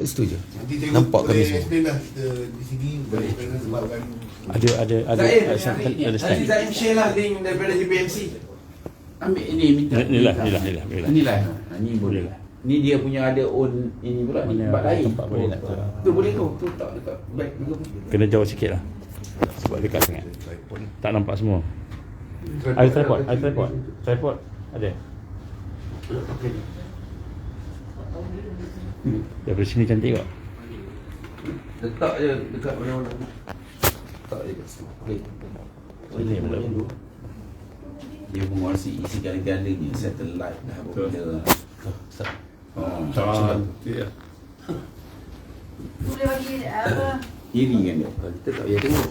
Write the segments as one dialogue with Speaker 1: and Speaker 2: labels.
Speaker 1: Situ je.
Speaker 2: Nanti tengok,
Speaker 1: Nampak kami
Speaker 2: boleh
Speaker 1: semua.
Speaker 2: explain lah kita di sini berkaitan sebabkan
Speaker 1: Ada
Speaker 3: Zaim,
Speaker 1: stand.
Speaker 3: nanti Zaim share lah link daripada JPMC. Ambil ini, minta.
Speaker 1: Inilah.
Speaker 3: Inilah. Ini boleh. Ni dia punya ada own ini pula ni tempat lain.
Speaker 1: Tempat boleh nak.
Speaker 3: Tu boleh tu. Tu tak dekat back juga.
Speaker 1: Kena jauh sikit lah. Sebab dekat sangat. Tak nampak semua. Ada tripod. Tripod ada. Daripada sini cantik kok.
Speaker 3: Letak je dekat mana-mana. Letak je kat situ. Okey.
Speaker 1: Ini pula.
Speaker 3: Dia menguasai isi ganda-gandanya satellite dah popular.
Speaker 2: cantik lah.
Speaker 4: Boleh bagi apa?
Speaker 3: Kiri kan dia.
Speaker 2: Kita tak payah tengok.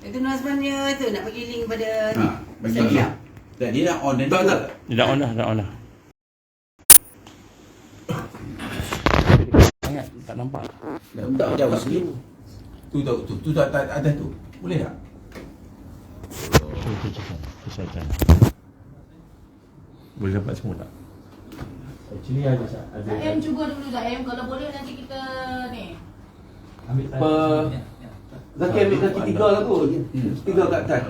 Speaker 4: Itu Nazman dia tu nak bagi link pada
Speaker 3: Bagi dia. Tak, dia dah on nanti.
Speaker 2: Tak.
Speaker 1: Dia dah on dah. Sangat tak nampak.
Speaker 3: Tak jauh sikit. Tu tak atas tu. Boleh tak?
Speaker 1: Kesihatan. Boleh dapat semua tak? Actually ada.
Speaker 5: Zaim cuba dulu Zaim, kalau boleh nanti kita ni.
Speaker 3: Zaki ambil kaki tiga lah kot. Tiga kat atas.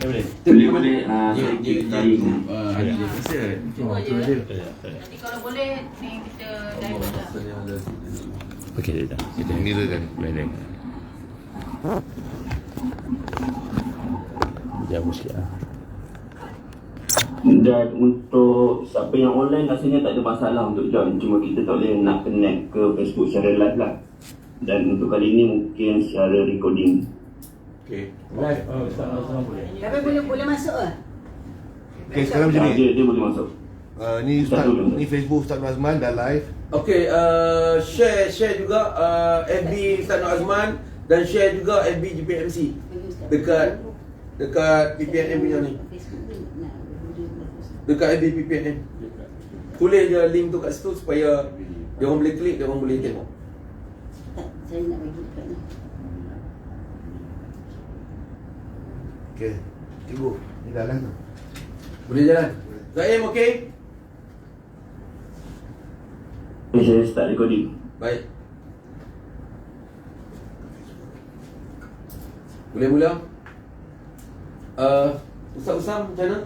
Speaker 1: Boleh.
Speaker 6: Boleh.
Speaker 3: Dia pesan.
Speaker 5: Cuba je. Nanti kalau boleh ni kita dive lah.
Speaker 1: Okey dah.
Speaker 2: Kita mirror kan.
Speaker 1: Boleh. Jauh sikit lah.
Speaker 6: Dan untuk siapa yang online rasanya tak ada masalah untuk join. Cuma kita tak boleh nak connect ke Facebook secara live lah. Dan untuk kali ini mungkin secara recording.
Speaker 3: Okey.
Speaker 1: Live. Ustaz Azman boleh.
Speaker 4: Tapi boleh masuk ke?
Speaker 2: Okay, sekarang macam ni.
Speaker 6: Dia boleh masuk.
Speaker 2: Ni Ustaz, ni Facebook Ustaz Nazman dah live.
Speaker 3: Okey, share juga FB Ustaz Nur Azman dan share juga FB JPMC dekat PPNM punya ni. Dekat FB PPNM. Tulis je link tu kat situ supaya dia orang boleh klik, dia orang boleh tengok.
Speaker 4: Tak, saya nak bagi kat ni.
Speaker 2: Okay, cikgu, ni dah live tu.
Speaker 3: Boleh jalan. Zaim okey?
Speaker 6: Saya start recording.
Speaker 3: Baik. Boleh mula? Ustaz Usam macam mana?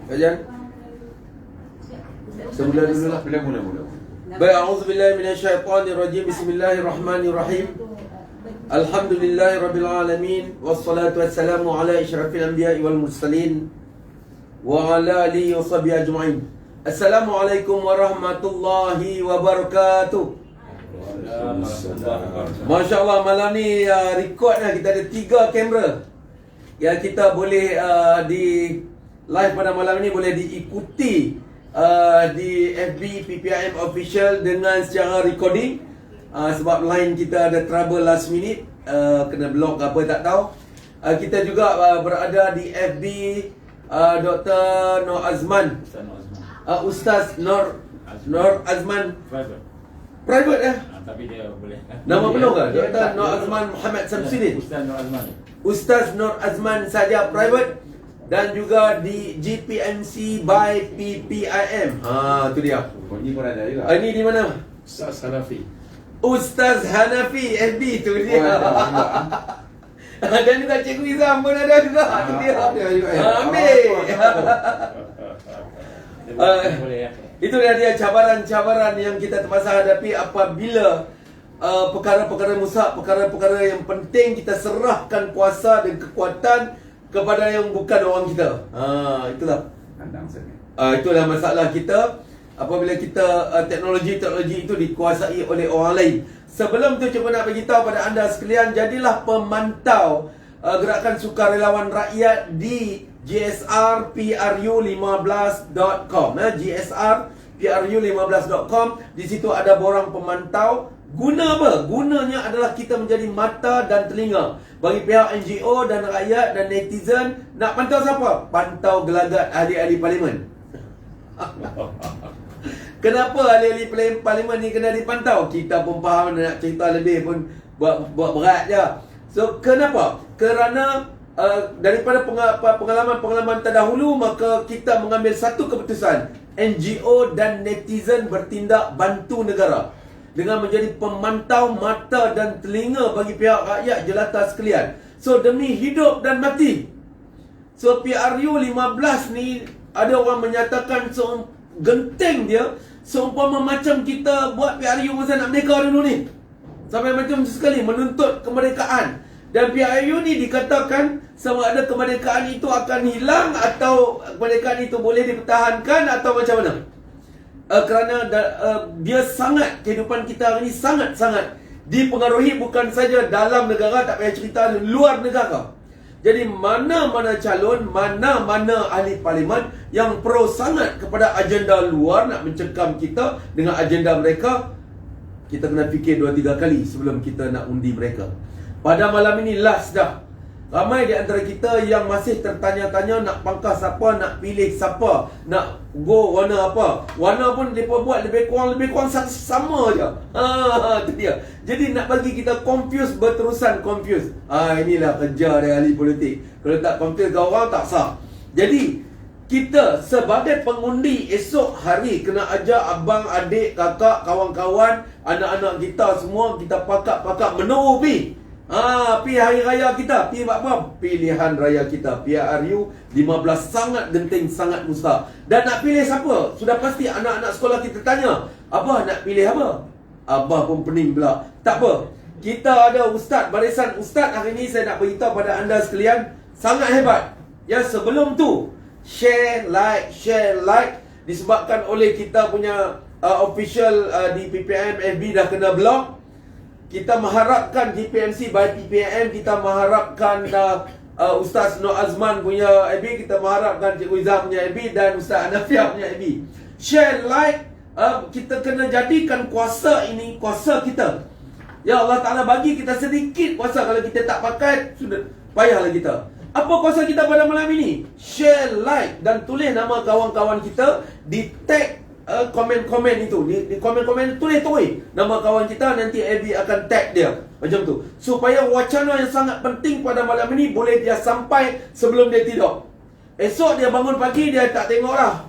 Speaker 3: Kajian? Semula dululah. Mula. Baik, a'udzubillahi minasyaitonirrajim. Bismillahirrahmanirrahim. Alhamdulillahirabbil alamin wassalatu wassalamu ala asyrafil anbiya'i wal mursalin wa ala alihi washabihi ajma'in. Assalamualaikum warahmatullahi wabarakatuh. Masya Allah, malam ni record lah. Kita ada 3 kamera yang kita boleh di live pada malam ni. Boleh diikuti di FB PPIM Official dengan secara recording. Sebab line kita ada trouble last minute, kena block ke apa tak tahu. Kita juga berada di FB Dr. Nur Azman, Ustaz Nur Azman private
Speaker 1: Tapi dia boleh.
Speaker 3: nama penuh ke? Dr. Nur Azman Muhammad Samsudin. Ustaz Nur Azman saja private. Dan juga di GPMC by PPIM. Tu dia.
Speaker 2: Ini pun ada juga.
Speaker 3: Ini di mana?
Speaker 2: Ustaz Hanafi.
Speaker 3: Ustaz Hanafi FB tu dia. Dan juga Cikgu Izam pun ada juga. Tu dia. Ambil. Itu dia cabaran-cabaran yang kita terpaksa hadapi apabila perkara-perkara musak, perkara-perkara yang penting kita serahkan kuasa dan kekuatan kepada yang bukan orang kita. Itulah. Itulah masalah kita apabila kita teknologi itu dikuasai oleh orang lain. Sebelum tu cikgu nak bagi tahu pada anda sekalian, jadilah pemantau gerakan sukarelawan rakyat di gsrpru15.com. gsrpru15.com. Di situ ada borang pemantau. Guna apa? Gunanya adalah kita menjadi mata dan telinga bagi pihak NGO dan rakyat dan netizen. Nak pantau siapa? Pantau gelagat ahli-ahli parlimen. Kenapa ahli-ahli parlimen ni kena dipantau? Kita pun faham, nak cerita lebih pun buat berat je. So kenapa? Kerana daripada pengalaman-pengalaman terdahulu, maka kita mengambil satu keputusan. NGO dan netizen bertindak bantu negara dengan menjadi pemantau mata dan telinga bagi pihak rakyat jelata sekalian. So demi hidup dan mati. So PRU 15 ni ada orang menyatakan genting dia seumpama macam kita buat PRU masa nak merdeka dulu ni. Sampai macam sekali menuntut kemerdekaan. Dan PRU ni dikatakan sama ada kemerdekaan itu akan hilang atau kemerdekaan itu boleh dipertahankan atau macam mana. Kerana dia sangat, kehidupan kita hari ini sangat-sangat dipengaruhi bukan saja dalam negara, tak payah cerita luar negara. Jadi mana-mana calon, mana-mana ahli parlimen yang pro sangat kepada agenda luar nak mencekam kita dengan agenda mereka, kita kena fikir 2-3 kali sebelum kita nak undi mereka. Pada malam ini last dah. Ramai di antara kita yang masih tertanya-tanya nak pangkas siapa, nak pilih siapa, nak go warna apa. Warna pun mereka buat lebih kurang sama je. Itu dia. Jadi nak bagi kita confuse, berterusan confuse. Inilah kerja dari ahli politik. Kalau tak confuse kau orang tak sah. Jadi kita sebagai pengundi esok hari kena ajak abang, adik, kakak, kawan-kawan, anak-anak kita semua kita pakak-pakak menurut pi. Pi hari raya kita, pi buat apa? Pilihan raya kita, PRU 15 sangat genting, sangat mustahak. Dan nak pilih siapa? Sudah pasti anak-anak sekolah kita tanya, Abah nak pilih apa? Abah pun pening pula. Tak apa. Kita ada ustaz, barisan ustaz hari ini saya nak beritahu pada anda sekalian, sangat hebat. Ya, sebelum tu share, like disebabkan oleh kita punya official di PPM FB dah kena block. Kita mengharapkan GPMC by PPM, kita mengharapkan Ustaz Nur Azman punya FB, kita mengharapkan Cikgu Izzah punya FB dan Ustaz Anafiah punya FB. Share, like, kita kena jadikan kuasa ini kuasa kita. Ya Allah Ta'ala bagi kita sedikit kuasa. Kalau kita tak pakai, sudah payahlah kita. Apa kuasa kita pada malam ini? Share, like dan tulis nama kawan-kawan kita, di tag komen-komen itu, di komen-komen tulis nama kawan kita, nanti AB akan tag dia macam tu, supaya wacana yang sangat penting pada malam ini boleh dia sampai sebelum dia tidur. Esok dia bangun pagi, dia tak tengok lah,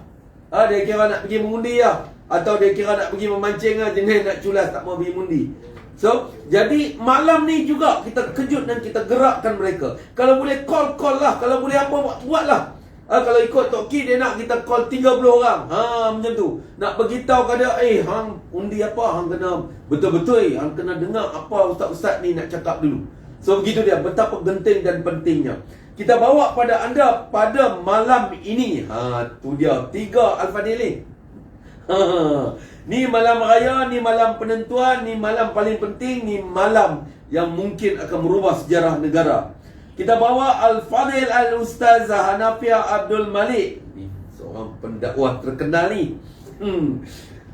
Speaker 3: dia kira nak pergi mengundi lah, atau dia kira nak pergi memancing lah, jenis nak culas, tak mau pergi mengundi. So, jadi malam ni juga kita kejut dan kita gerakkan mereka. Kalau boleh call lah, kalau boleh apa buat lah. Kalau ikut Tok Ki, dia nak kita call 30 orang. Macam tu. Nak beritahu kepada hang undi apa, hang kena betul-betul, hang kena dengar apa ustaz-ustaz ni nak cakap dulu. So begitu dia, betapa genting dan pentingnya. Kita bawa pada anda pada malam ini. Tu dia 3 Al-Fadhili. Ni malam raya, ni malam penentuan, ni malam paling penting, ni malam yang mungkin akan merubah sejarah negara. Kita bawa Al-Fadhil Al-Ustaz Hanafiah Abdul Malik. Ni seorang pendakwah terkenal ni.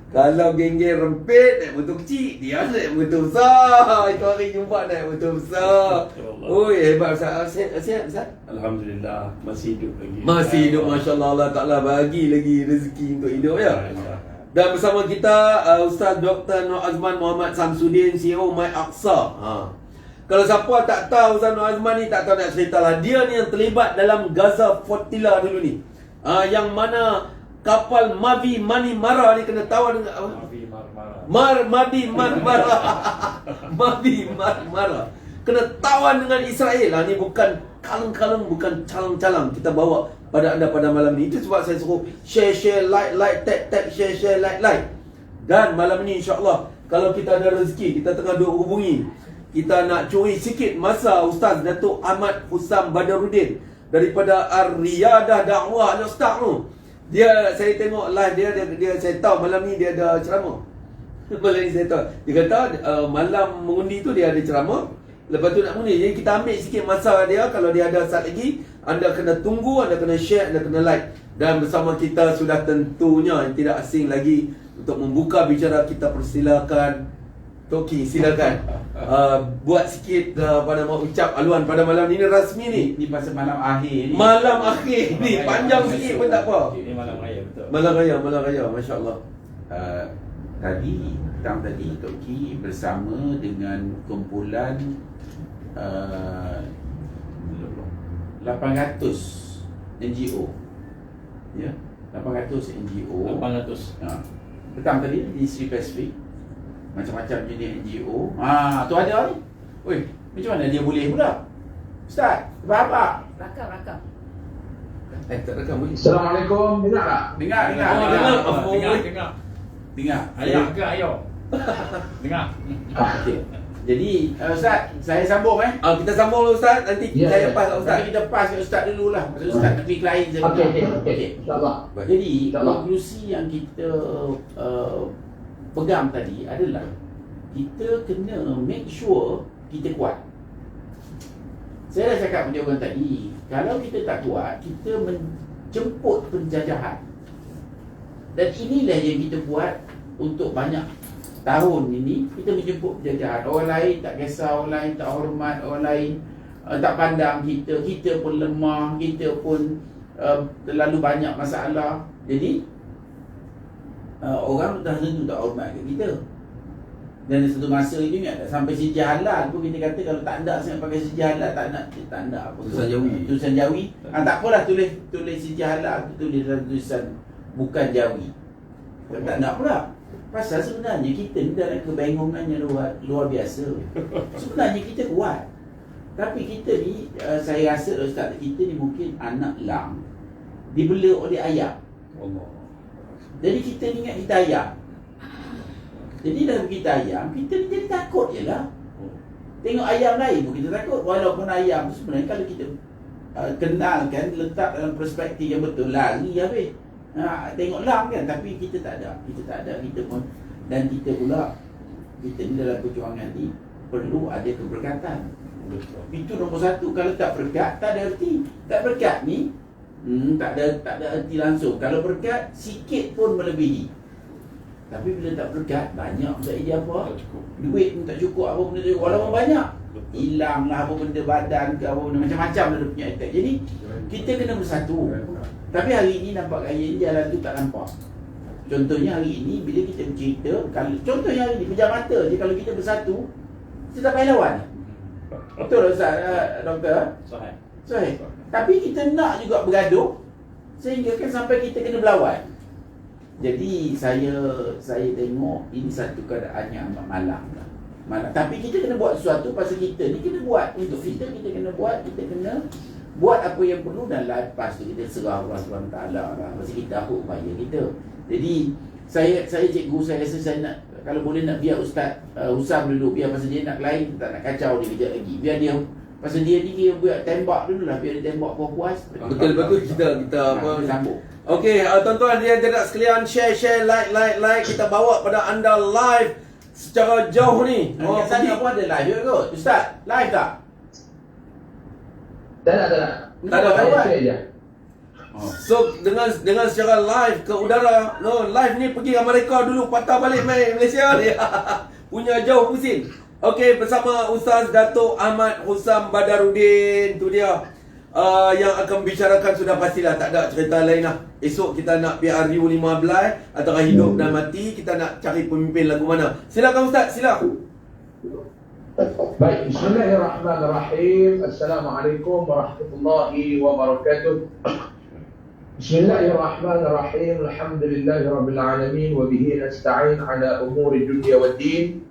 Speaker 3: Kalau geng-geng rempit naik motor kecil, dia naik motor besar. Itu hari jumpa naik motor besar. Oi, hebat Ustaz. Sihat Ustaz?
Speaker 1: Alhamdulillah, masih hidup lagi.
Speaker 3: Masih hidup, masya-Allah. Allah Taala bagi lagi rezeki untuk hidup ya. Dan bersama kita Ustaz Dr. Nur Azman Muhammad Samsudin, CEO My Aqsa. Kalau siapa tak tahu Ustaz Nur Azman ni, tak tahu nak cerita lah. Dia ni yang terlibat dalam Gaza Flotilla dulu ni. Yang mana kapal Mavi Mani Mara ni kena tawan dengan apa? Mavi Mara kena tawan dengan Israel. Ni bukan kaleng-kaleng, bukan calang-calang. Kita bawa pada anda pada malam ni. Itu sebab saya suruh share, like, tag, share, like. Dan malam ni insya-Allah, kalau kita ada rezeki, kita tengah duk hubungi, kita nak curi sikit masa Ustaz Datuk Ahmad Husam Badaruddin daripada Ar-Riyadah Dakwah Al-Ustaz tu. Saya tengok live dia saya tahu malam ni dia ada ceramah. Malam ni saya tahu. Dia kata malam mengundi tu dia ada ceramah. Lepas tu nak mengundi. Jadi kita ambil sikit masa dia. Kalau dia ada saat lagi, anda kena tunggu, anda kena share, anda kena like. Dan bersama kita sudah tentunya yang tidak asing lagi untuk membuka bicara, kita persilakan Toki, silakan buat sikit pada mau ucap haluan pada malam ini rasmi ni.
Speaker 7: Ni pasal malam akhir ni.
Speaker 3: Malam akhir ni panjang sikit pun tak apa.
Speaker 1: Ini malam raya betul.
Speaker 3: Malam raya, masya-Allah.
Speaker 7: Petang tadi Toki bersama dengan kumpulan 800 NGO. Ya. 800 NGO.
Speaker 1: 800.
Speaker 7: Petang tadi di Sri Pacific, macam-macam jenis NGO. Tu ada ni. Oi, macam mana dia boleh pula? Ustaz, apa?
Speaker 5: Rakam.
Speaker 3: Tak rekam boleh.
Speaker 8: Assalamualaikum, dengar tak?
Speaker 7: Dengar. Dengar.
Speaker 1: Ayah ke ayah? Dengar.
Speaker 7: Okey. Jadi, Ustaz, saya sambung
Speaker 3: Kita sambung Ustaz, nanti
Speaker 8: Ya,
Speaker 3: saya
Speaker 8: ya.
Speaker 3: pas kat Ustaz.
Speaker 7: Tapi kita pass kat Ustaz dulu lah. Pasal Ustaz nak pergi klien saya.
Speaker 8: Okey. InsyaAllah.
Speaker 7: Jadi,
Speaker 8: InsyaAllah.
Speaker 7: konklusi yang kita pegang tadi adalah kita kena make sure kita kuat. Saya dah cakap macam orang tadi, kalau kita tak kuat, kita menjemput penjajahan. Dan inilah yang kita buat untuk banyak tahun ini. Kita menjemput penjajahan. Orang lain tak kisah, orang lain tak hormat, orang lain tak pandang kita. Kita pun lemah, kita pun terlalu banyak masalah. Jadi orang dah tentu tak hormat kat kita. Dan satu masa itu ingat tak, sampai Siti Halal pun kita kata kalau tak ada sangat pakai Siti Halal, tak nak apa tu.
Speaker 3: Tulisan Jawi.
Speaker 7: Tulisan Jawi. Tak apalah tulis Siti Halal, tulis dalam tulisan bukan Jawi. Tak nak pula. Pasal sebenarnya kita ni dalam kebangungan yang luar biasa. Sebenarnya kita kuat. Tapi kita ni, saya rasa Ustaz, kita ni mungkin anak lang dibela oleh ayam.
Speaker 1: Allah.
Speaker 7: Jadi kita ni ingat kita ayam. Jadi dalam kita ayam, kita ni jadi takut je lah. Tengok ayam lain pun kita takut. Walaupun ayam tu sebenarnya kalau kita kenalkan, letak dalam perspektif yang betul, lari habis. Tengok lam kan, tapi kita tak ada. Kita pun, dan kita pula, kita ni dalam perjuangan ni perlu ada keberkatan. Itu nombor satu. Kalau tak berkat, tak ada erti. Tak berkat ni tak ada erti langsung. Kalau berkat, sikit pun melebihi. Tapi bila tak berkat, banyak tak jadi apa? Duit pun tak cukup, apa benda tu. Walaupun banyak, hilanglah apa benda badan ke, apa benda, macam-macam dia punya attack. Jadi kita kena bersatu. Tapi hari ini nampak gaya ni jalan tu tak nampak. Contohnya hari ini bila kita bercerita, contohnya hari ini pejam mata je, kalau kita bersatu, kita tak payah lawan. Betul Ustaz, Doktor? Sahih. Tapi kita nak juga bergaduh, sehingga kan sampai kita kena berlawan. Jadi saya tengok ini satu keadaan yang amat malang. Tapi kita kena buat sesuatu pasal kita ni kena buat. Untuk kita kena buat apa yang perlu, dan lepas tu kita serah Allah SWT lah. Pasal kita tahu upaya kita. Jadi saya cikgu, saya rasa saya nak, kalau boleh nak biar Ustaz Husam dulu, biar pasal dia nak lain, tak nak kacau dia kejap lagi. Biar dia, pasal dia ni dia buat tembak dulu lah, biar dia tembak puas-puas.
Speaker 3: Betul kita apa
Speaker 7: sambung.
Speaker 3: Okey, tuan-tuan dan tidak sekalian, share, like. Kita bawa pada anda live secara jauh ni.
Speaker 7: Kat sana pun ada live juga kot. Ustaz, live tak?
Speaker 8: Tak ada.
Speaker 3: Tak ada.
Speaker 8: Share je.
Speaker 3: So dengan secara live ke udara, live ni pergi Amerika dulu, patah balik main Malaysia ni. Punya jauh pusing. Okey, bersama Ustaz Dato' Ahmad Husam Badarudin, tu dia. Yang akan bicarakan sudah pastilah, tak ada cerita lain lah. Esok kita nak PRU 15 antara hidup dan mati. Kita nak cari pemimpin lagu mana. Silakan Ustaz, silakan.
Speaker 8: Baik, bismillahirrahmanirrahim. Assalamualaikum warahmatullahi wabarakatuh. Bismillahirrahmanirrahim. Alhamdulillahirabbil alamin wa bihi nasta'in ala umuri dunya waddin.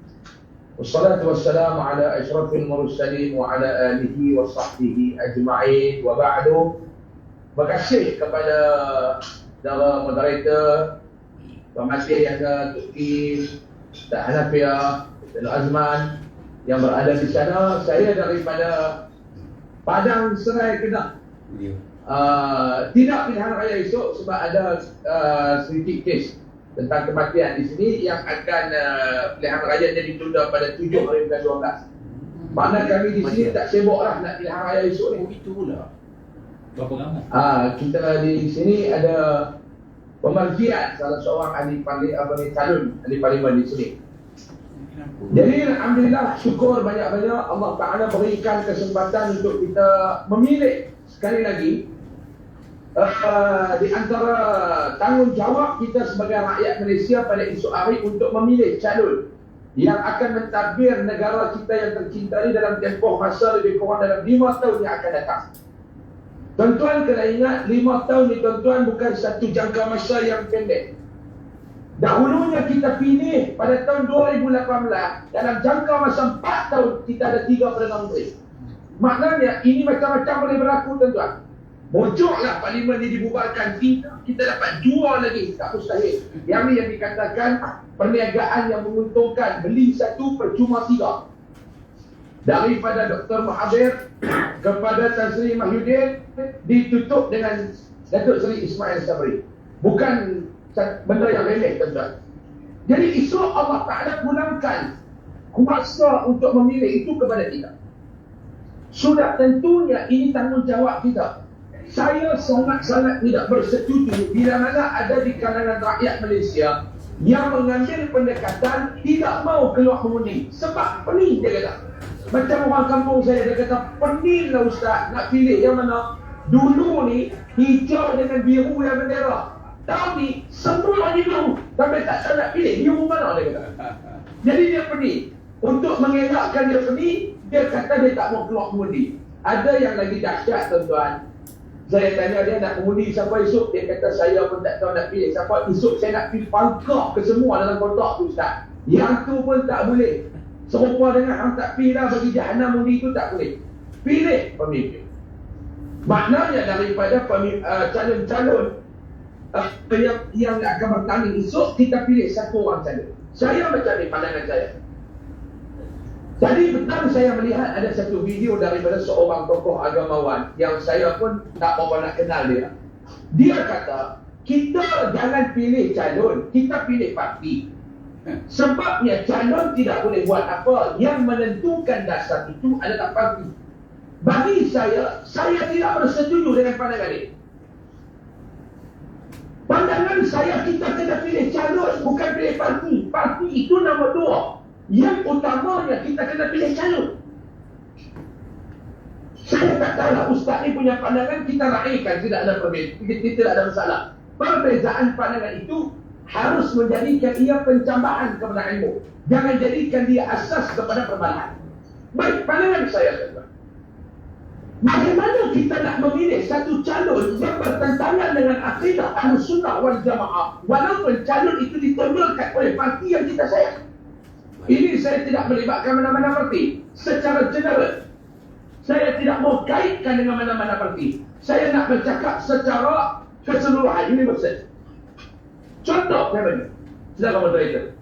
Speaker 8: Wassalatu wassalamu ala asyrafil mursalin wa ala alihi wa sahbihi ajma'in, wa ba'du. Terima kasih kepada saudara moderator, Pemasih Yaga Turki, Ustaz Hanafiah, Ustaz Azman yang berada di sana. Saya daripada Padang Serai Kedah. Tidak pilihan raya esok sebab ada sedikit kes tentang kematian di sini yang akan pilihan raya jadi ditunda pada 7 hari bulan 12. Mana kami di sini tak sibuk lah nak pilihan raya esok ni.
Speaker 7: Itu pula.
Speaker 1: Berapa lama?
Speaker 8: Kita di sini ada pemergian salah seorang ahli calon ahli parlimen di sini. Jadi alhamdulillah, syukur banyak-banyak Allah Ta'ala berikan kesempatan untuk kita memilih sekali lagi. Di antara tanggungjawab kita sebagai rakyat Malaysia pada esok hari untuk memilih calon yang akan mentadbir negara kita yang tercinta ini dalam tempoh masa lebih kurang dalam 5 tahun yang akan datang. Tuan-tuan kena ingat 5 tahun ni tuan-tuan bukan satu jangka masa yang pendek. Dahulunya kita pilih pada tahun 2018, dalam jangka masa 4 tahun kita ada 3 Perdana Menteri. Maknanya ini macam-macam boleh berlaku tuan-tuan. Bocoklah parlimen ni dibubarkan, kita dapat 2 lagi, tak mustahil. Yang ni yang dikatakan perniagaan yang menguntungkan, beli 1 percuma 3. Daripada Dr. Mahathir kepada Tan Sri Mahyudin ditutup dengan Datuk Seri Ismail Sabri. Bukan benda yang remeh tuan-tuan. Jadi esok Allah Ta'ala pulangkan kuasa untuk memilih itu kepada kita. Sudah tentunya ini tanggungjawab kita. Saya sangat-sangat tidak bersetuju bila mana ada di kalangan rakyat Malaysia yang mengambil pendekatan tidak mau keluar mengundi. Sebab pening dia kata. Macam orang kampung saya, dia kata, pening lah Ustaz, nak pilih yang mana. Dulu ni, hijau dengan biru yang bendera. Tahun ni, semua biru. Sampai tak nak pilih, biru mana dia kata. Jadi dia pening. Untuk mengelakkan dia pening, dia kata dia tak mau keluar mengundi. Ada yang lagi dahsyat tuan-tuan. Saya tanya dia nak mengundi siapa esok, dia kata saya pun tak tahu nak pilih siapa. Esok saya nak pilih pangkah ke semua dalam kotak tu Ustaz. Yang tu pun tak boleh. Serupa dengan hang tak pilih dah bagi jahanam undi itu tak boleh. Pilih pemimpin. Maknanya daripada calon-calon yang akan bertanding esok, kita pilih 1 orang calon. Saya macam ni pandangan saya. Tadi petang saya melihat ada satu video daripada seorang tokoh agamawan yang saya pun tak berapa nak kenal dia. Dia kata, kita jangan pilih calon, kita pilih parti. Sebabnya calon tidak boleh buat apa. Yang menentukan dasar itu adalah parti. Bagi saya tidak bersetuju dengan pandangan ini. Pandangan saya, kita kena pilih calon, bukan pilih parti. Parti itu nombor 2. Yang utamanya kita kena pilih calon. Saya tak tahu Ustaz ni punya pandangan, kita raikan, tidak ada perbezaan, tidak ada masalah. Perbezaan pandangan itu harus menjadikan ia pencambahan kepada ilmu. Jangan jadikan dia asas kepada perbalahan. Baik, pandangan saya tuan-tuan. Bagaimana kita nak memilih satu calon yang bertentangan dengan akidah Ahlussunnah wal Jamaah, walaupun calon itu ditolakkan oleh parti yang kita sayang? Ini saya tidak melibatkan mana-mana parti. Secara general, saya tidak mau kaitkan dengan mana-mana parti. Saya nak bercakap secara keseluruhan, universal. Contoh namanya, silakan moderator.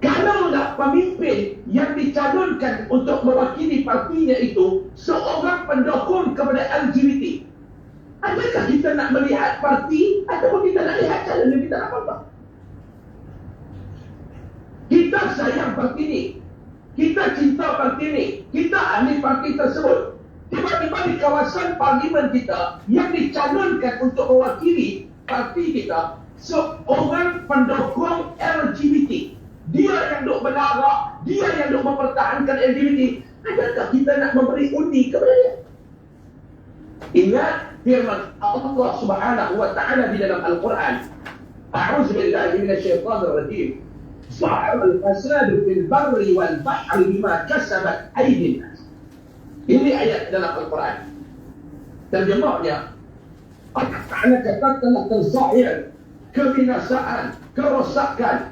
Speaker 8: Kalau nak pemimpin yang dicalonkan untuk mewakili partinya itu seorang pendukung kepada LGBT, adakah kita nak melihat parti ataupun kita nak lihat calon yang kita nak apa? Kita sayang parti ini, kita cinta parti ini, kita ahli parti tersebut. Tiba-tiba di kawasan parlimen kita yang dicalonkan untuk mewakili parti kita seorang pendukung LGBT. Dia yang duk berlarak, dia yang duk mempertahankan LGBT. Adakah kita nak memberi undi kepada dia? Ingat firman Allah Subhanahu wa taala di dalam Al-Quran. A'udzu billahi minasyaitonir rajim. Zahara al-fasadu fil barri wal bahri bima kasabat aydin nas. Ini ayat dalam Al-Quran. Terjemahnya, Allah Ta'ala kata telah terzahir kebinasaan, kerosakan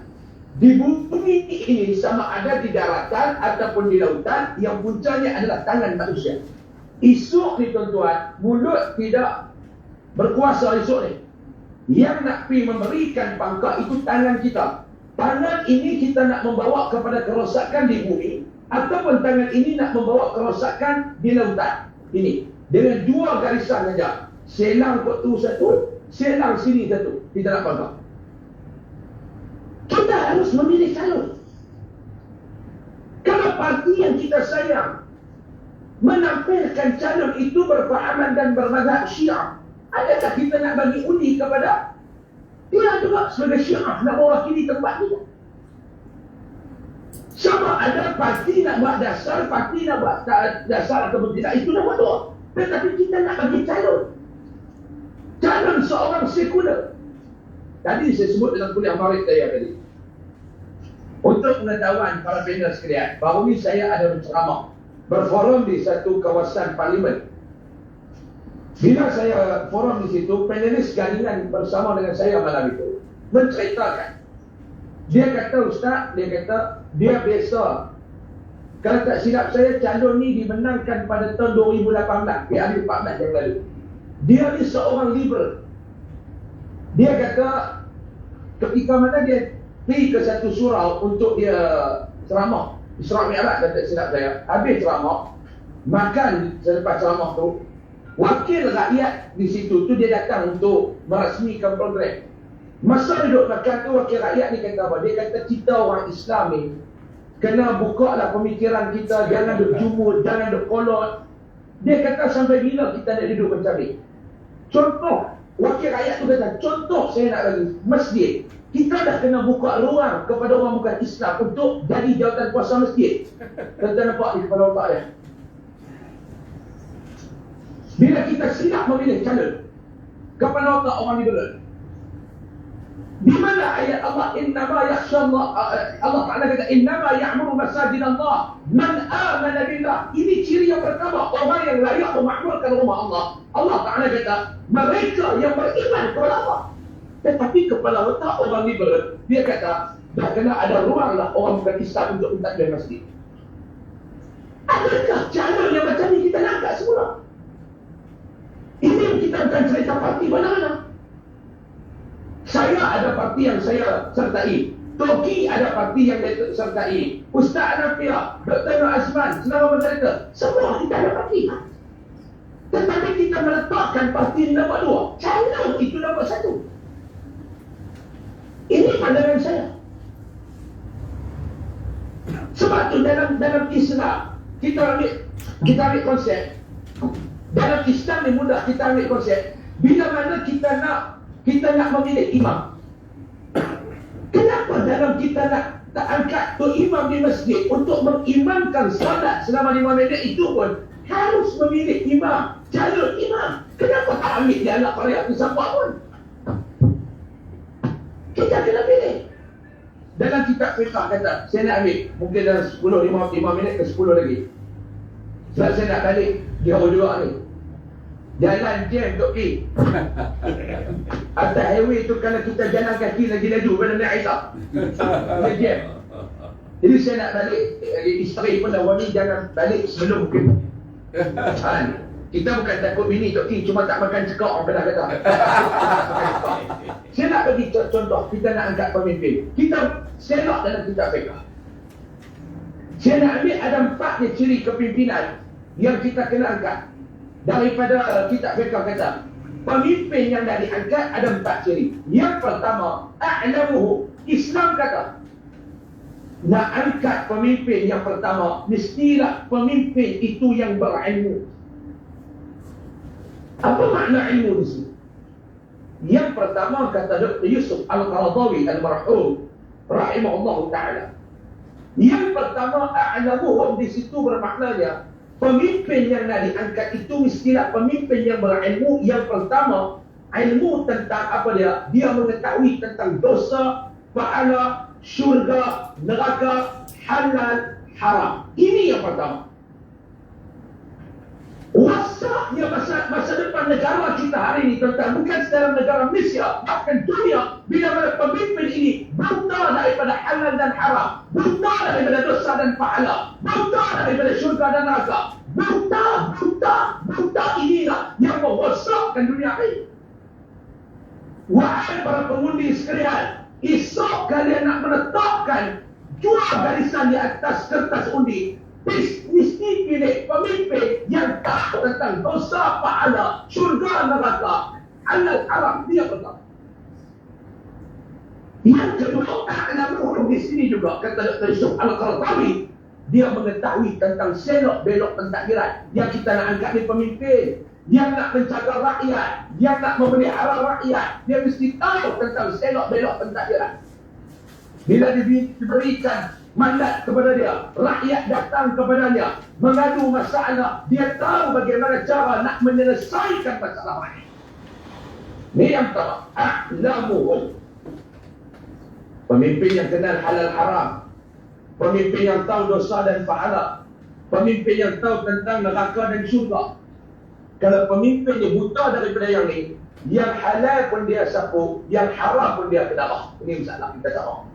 Speaker 8: di bumi ini, sama ada di daratan ataupun di lautan, yang puncanya adalah tangan manusia. Esok ni tuan-tuan, mulut tidak berkuasa esok ni. Yang nak pergi memberikan pangkat itu tangan kita. Tangan ini kita nak membawa kepada kerosakan di bumi, ataupun tangan ini nak membawa kerosakan di lautan. Ini dengan 2 garisan saja. Selang kot tu satu, selang sini satu. Kita nak pangkat. Kita harus memilih calon. Kalau parti yang kita sayang menampilkan calon itu berpahaman dan bermazhab Syiah, adakah kita nak bagi undi kepada dia juga sebagai Syiah nak mewakili tempat kita? Sama ada parti nak buat dasar, parti nak buat dasar ataupun tidak, itu nombor 2. Tetapi kita nak bagi calon. Calon seorang sekuler. Tadi saya sebut dalam kuliah Marid saya tadi. Untuk pengetahuan para panel sekalian, baru ni saya ada berceramah, berforum di satu kawasan parlimen. Bila saya forum di situ, panelis gandingan bersama dengan saya malam itu menceritakan. Dia kata, Ustaz, dia biasa. Kalau tak silap saya, calon ni dimenangkan pada tahun 2018, PRU 14 yang lalu. Dia ni seorang liberal. Dia kata, ketika mana dia pergi ke satu surau untuk dia ceramah, Isra' Mi'raj, kalau tak silap saya, habis ceramah, makan selepas ceramah tu, wakil rakyat di situ tu dia datang untuk merasmikan program. Masa duduk makan tu, wakil rakyat ni kata apa? Dia kata kita orang Islam ni kena buka lah pemikiran kita, jangan duk jumud, jangan duk kolot. Dia kata sampai bila kita nak duduk macam ni? Contoh, wakil rakyat tu kata, contoh saya nak bagi masjid. Kita dah kena buka ruang kepada orang bukan Islam untuk jadi jawatan kuasa masjid. Kita nampak di kepala otak dia. Bila kita silap memilih calon, kepala otak orang liberal. Di mana ayat Allah innama yakhsha Allah Ta'ala kata innama ya'muru masajid Allah man amana billah. Ini ciri yang pertama orang yang layak memakmurkan rumah Allah. Allah Ta'ala kata mereka yang beriman kepada Allah. Tetapi kepala otak orang liberal, dia kata dah kena ada ruang lah orang bukan Islam untuk mentadbir masjid. Adakah calon yang macam ni kita nak angkat semula? Ini kita bukan cerita parti mana-mana. Saya ada parti yang saya sertai. Toki ada parti yang saya sertai. Ustaz Anafia, Dr. Nur Azman, Selama Mencerita, semua kita ada parti. Tetapi kita meletakkan parti nombor 2. Calon itu nombor 1. Ini pandangan saya. Sebab tu dalam Islam kita ambil konsep. Dalam Islam ni mudah kita ambil konsep. Bila mana kita nak memilih imam. Kenapa dalam kita nak tak angkat tu imam di masjid untuk mengimamkan salat selama 5 minit itu pun harus memilih imam, calon imam. Kenapa tak ambil dia anak para tu siapa pun? Kita kena pilih. Dalam kitab fiqh kata, saya nak ambil mungkin dalam 5 minit ke 10 lagi. Sebab saya nak balik jauh juga ni. Jalan jam untuk pergi. Atas highway tu kalau kita jalan kaki lagi laju pada naik Aisyah. Dia jam. Jadi saya nak balik, isteri pun lawan ni jangan balik sebelum mungkin. Kita bukan takut bini Tok King, cuma tak makan cekak orang pernah kata. Saya nak bagi contoh, kita nak angkat pemimpin. Kita selok dalam kitab fiqh. Saya nak ambil ada 4 ciri kepimpinan yang kita kena angkat. Daripada kitab fiqh kata, pemimpin yang dah diangkat ada 4 ciri. Yang pertama, a'lamuhu. Islam kata, nak angkat pemimpin yang pertama, mestilah pemimpin itu yang berilmu. Apa makna ilmu di sini? Yang pertama kata Dr. Yusuf Al-Qaradawi Al-Marhum rahimahullah ta'ala. Yang pertama a'lamuhum di situ bermaknanya pemimpin yang nak diangkat itu mestilah pemimpin yang berilmu. Yang pertama, ilmu tentang apa dia? Dia mengetahui tentang dosa, pahala, syurga, neraka, halal, haram. Ini yang pertama. Wasaknya masa depan negara kita hari ini tentang bukan dalam negara Malaysia, bahkan dunia, bila mana pemimpin ini buta daripada halal dan haram, buta daripada dosa dan pahala, buta daripada syurga dan neraka, buta inilah yang merosakkan dunia ini. Wahai para pengundi sekalian, esok kalian nak menetapkan jual garisan di atas kertas undi, mesti pilih pemimpin yang tahu tentang dosa, pahala, syurga, neraka, halal, haram. Dia pertama. Yang kedua, a'lamuhum di sini juga kata Dr. Yusuf Al-Qaradawi, dia mengetahui tentang selok belok pentadbiran. Yang kita nak angkat ni pemimpin yang nak menjaga rakyat, yang nak memelihara rakyat, dia mesti tahu tentang selok belok pentadbiran. Bila diberikan mandat kepada dia, rakyat datang kepadanya mengadu masalah, dia tahu bagaimana cara nak menyelesaikan masalah rakyat. Ini yang pertama, a'lamuhum. Pemimpin yang kenal halal haram, pemimpin yang tahu dosa dan pahala, pemimpin yang tahu tentang neraka dan syurga, Kalau pemimpin dia buta daripada yang ni, yang halal pun dia sapu, yang haram pun dia kedarah. Ini masalah kita tak.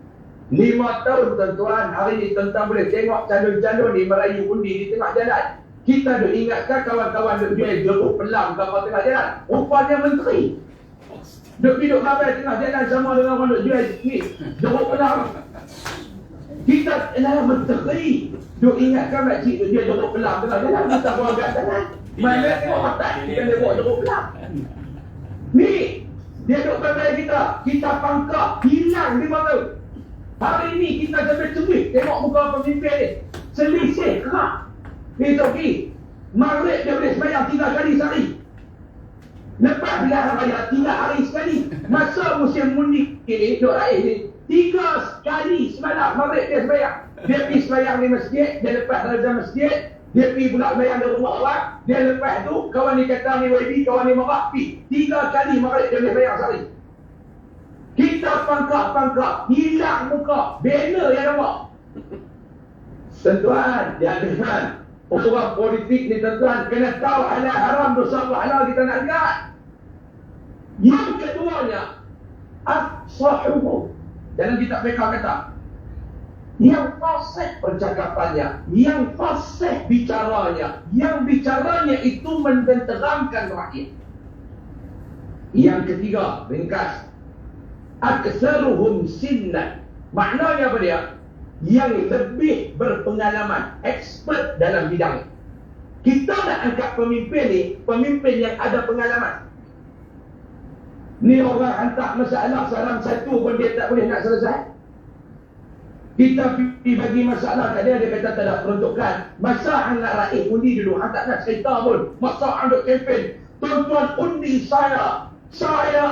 Speaker 8: 5 tahun tuan-tuan, hari ni tuan-tuan boleh tengok calon-calon ni merayu undi di tengah jalan. Kita duk ingatkan kawan-kawan duk jual jeruk pelam ke apa tengah jalan. Rupanya menteri. Duk duduk ramai tengah jalan sama dengan orang duk jual ni jeruk pelam. Kita adalah menteri. Duk ingatkan makcik duk jual jeruk pelam tengah jalan. Kita buang kat jalan. Mana tengok otak kita dia buat jeruk pelam. Ni, dia duk pandai kita. Kita pangkak, hilang 5 tahun. Hari ni kita cebit-cebit tengok muka pemimpin ni. Selisih kerak. Ni Toki, Maghrib dia boleh sembahyang 3 kali sehari. Lepas bila raya 3 hari sekali. Masa musim mudik ni, duk raih ni, 3 kali semalam Maghrib dia sembahyang. Dia pergi sembahyang di masjid, dia lepas daripada masjid, dia pergi pula sembahyang di rumah orang. Dia lepas tu, kawan ni kata ni YB, kawan ni marah, pergi 3 kali Maghrib dia boleh sembahyang sehari. Kita pangkak, hilang muka, banner yang nampak. Tuan-tuan, jangan orang politik ni tuan-tuan kena tahu halal haram, dosa halal kita nak lihat. Yang keduanya, as-sahuhu. Dalam kitab fiqh kata, yang fasih percakapannya, yang fasih bicaranya, yang bicaranya itu mendenterangkan rakyat. Yang ketiga, ringkas, aksaruhum sinnan. Maknanya apa dia? Yang lebih berpengalaman, expert dalam bidang. Kita nak angkat pemimpin ni, pemimpin yang ada pengalaman. Ni orang hantar masalah salam satu pun dia tak boleh nak selesai. Kita pergi bagi masalah kat dia, dia kata tak ada peruntukan. Masa hang nak raih undi dulu, hang tak nak cerita pun. Masa hang duk kempen, tuan-tuan undi saya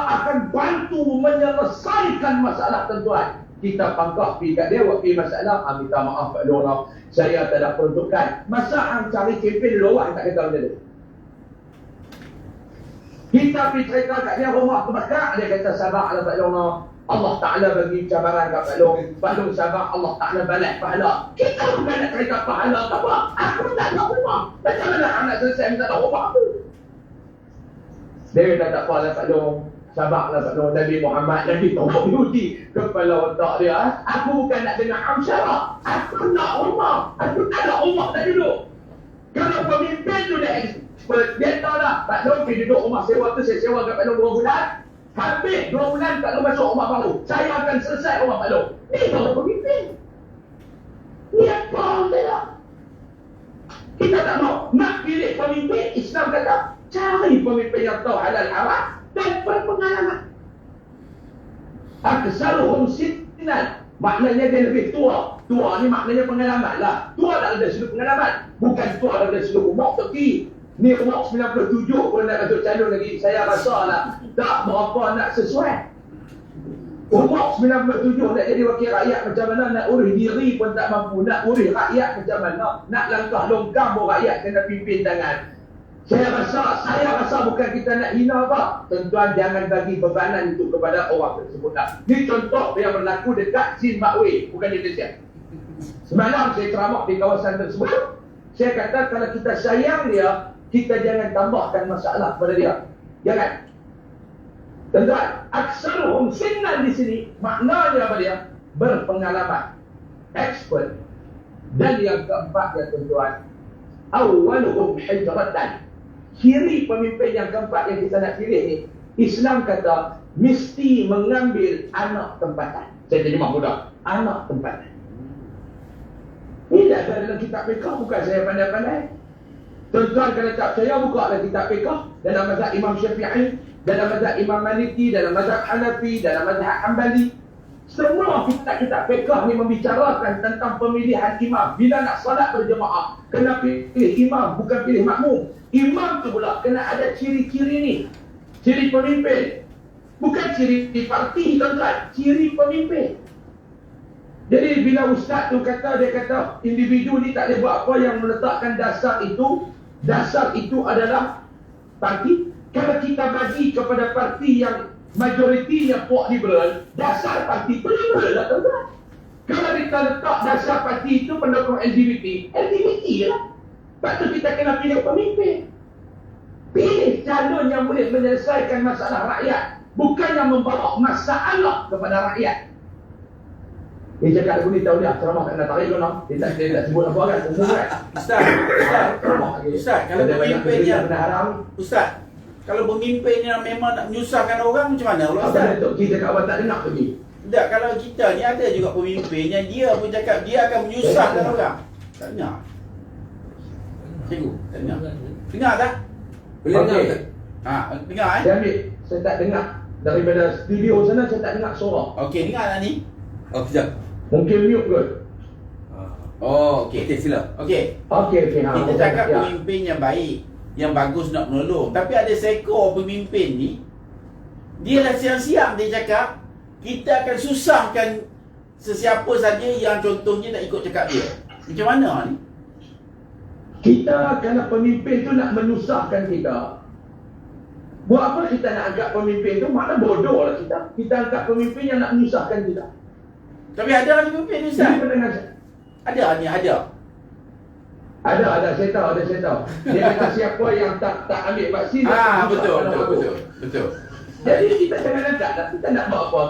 Speaker 8: akan bantu menyelesaikan masalah tuan-tuan. Kita pangkak pergi kat dia, buat pergi masalah, minta maaf Pak Lora, saya tak ada peruntukan. Masa hang cari kempen dulu, hang tak kata macam tu. Kita pergi cerita kat dia, rumah terbakar, dia kata sabarlah Pak Lora, Allah Ta'ala bagi cabaran kat Pak Long. Pak Long sabar, Allah Ta'ala balik pahala. Kita bukan nak cerita pahala ke apa. Aku tak nak rumah. Macam mana anak selesai minta nak rumah aku? Dia kata tak apalah Pak Long, sabarlah Pak Long. Nabi Muhammad, Nabi tolong uji kepala otak dia. Aku bukan nak dengar amsyarah. Aku nak rumah. Aku tak nak rumah tak duduk. Kalau pemimpin tu dah expert, dia tahu dah Pak Long pergi duduk rumah sewa tu, saya sewa kat Pak Long 2 bulan. Habis 2 bulan Pak Long masuk rumah baru. Saya akan selesai rumah Pak Long. Ni kalau pemimpin. Ni apa dia? Kita tak mau. Nak pilih pemimpin, Islam kata cari pemimpin yang tahu halal haram dan berpengalaman. Aksaruhum sinnan. Maknanya dia lebih tua. Tua ni maknanya pengalaman lah. Tua tak ada sudut pengalaman. Bukan tua ada sudut umur teki. Ni umur 97 pun nak masuk calon lagi. Saya rasa lah tak berapa nak sesuai. Umur 97 nak jadi wakil rakyat macam mana, nak urus diri pun tak mampu, nak urus rakyat macam mana, nak langkah longkang pun rakyat kena pimpin tangan. Saya rasa bukan kita nak hina apa. Tuan-tuan jangan bagi bebanan itu kepada orang tersebut lah. Ni contoh yang berlaku dekat Zimbabwe, bukan Indonesia. Semalam saya ceramah di kawasan tersebut. Saya kata kalau kita sayang dia, kita jangan tambahkan masalah kepada dia. Jangan. Tuan-tuan, aksaruhum sinnan di sini maknanya apa dia? Berpengalaman, expert. Dan yang keempat ya tuan-tuan, awwaluhum hijratan. Ciri pemimpin yang keempat yang kita nak pilih ni, Islam kata mesti mengambil anak tempatan. Saya jadi mak muda, anak tempatan. Ini dah ada dalam kitab fiqh, bukan saya pandai-pandai. Tuan-tuan kalau tak percaya, bukalah kitab fiqh dalam mazhab Imam Syafi'i, dalam mazhab Imam Maliki, dalam mazhab Hanafi, dalam mazhab Hanbali. Semua kitab-kitab fiqh ni membicarakan tentang pemilihan imam. Bila nak salat berjemaah, kena pilih imam, bukan pilih makmum. Imam tu pula kena ada ciri-ciri ni. Ciri pemimpin. Bukan ciri parti tuan-tuan, ciri pemimpin. Jadi bila ustaz tu kata, dia kata individu ni tak boleh buat apa yang meletakkan dasar itu adalah parti. Kalau kita bagi kepada parti yang majoritinya puak liberal, dasar parti itu liberal lah tuan-tuan. Kalau kita letak dasar parti itu pendukung LGBT lah. Lepas tu kita kena pilih pemimpin. Pilih calon yang boleh menyelesaikan masalah rakyat, bukan yang membawa masalah kepada rakyat. Dia cakap aku ni tahu dia ceramah tak nak tarik kau nak. Dia tak sebut apa kan, umum kan.
Speaker 7: Ustaz, kalau pemimpin yang Ustaz, kalau pemimpin yang memang nak menyusahkan orang macam mana?
Speaker 8: Apa Datuk kita kat awak tak dengar lagi?
Speaker 7: Tak, kalau kita ni ada juga pemimpin yang dia pun cakap dia akan menyusahkan orang. Tak dengar. Cikgu, tak dengar. Dengar tak?
Speaker 3: Boleh dengar
Speaker 8: Okey.
Speaker 3: Ustaz?
Speaker 7: Dengar
Speaker 8: Saya ambil, saya tak dengar. Daripada studio sana saya tak dengar suara.
Speaker 7: Okey, dengar tak ni?
Speaker 3: Oh, kejap.
Speaker 8: Mungkin mute kot.
Speaker 7: Oh, okey.
Speaker 3: Okey, sila.
Speaker 7: Okey.
Speaker 8: Okey.
Speaker 7: Kita cakap
Speaker 8: ya.
Speaker 7: pemimpin yang baik, yang bagus nak menolong. Tapi ada seekor pemimpin ni, dia dah siang-siang dia cakap, kita akan susahkan sesiapa saja yang contohnya nak ikut cakap dia. Macam mana ni?
Speaker 8: Kita kalau pemimpin tu nak menyusahkan kita, buat apa kita nak angkat pemimpin tu? Makna bodoh lah kita. Kita angkat pemimpin yang nak menyusahkan kita.
Speaker 7: Tapi ada ni pemimpin ni, Ustaz.
Speaker 8: Ini pendengar saya.
Speaker 7: Ada ni, ada.
Speaker 8: Ada, saya tahu. Dia kata siapa yang tak ambil vaksin.
Speaker 7: Betul.
Speaker 8: Jadi kita jangan angkat lah. Kita nak buat apa?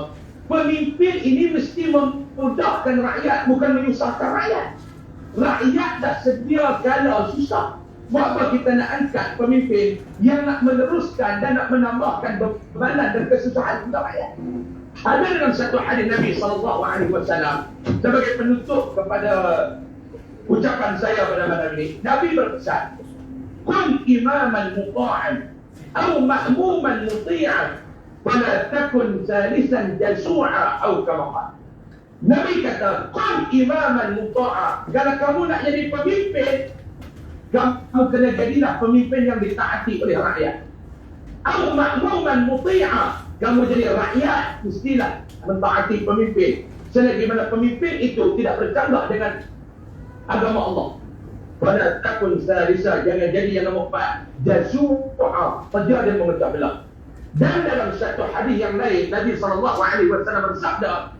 Speaker 8: Pemimpin ini mesti memudahkan rakyat, bukan menyusahkan rakyat. Rakyat dah sedia kala susah. Buat apa kita nak angkat pemimpin yang nak meneruskan dan nak menambahkan bebanan dan kesusahan kepada rakyat? Ada dalam satu hadis Nabi SAW sebagai penutup kepada ucapan saya pada malam ini. Nabi berpesan, "Kun imaman muta'an atau ma'muman muti'an, wala takun salisan jasu'a atau kama qala." Nabi kata, "Kun imaman muta'an." Kalau kamu nak jadi pemimpin, kamu kena jadilah pemimpin yang ditaati oleh rakyat. Atau ma'muman muti'an, kamu jadi rakyat mestilah mentaati pemimpin. Selagi mana pemimpin itu tidak bercanggah dengan agama Allah. Pada takun salisa, jangan jadi yang nombor 4, jasu'a, terjadi dan memecah belah. Dan dalam satu hadis yang lain, Nabi SAW bersabda,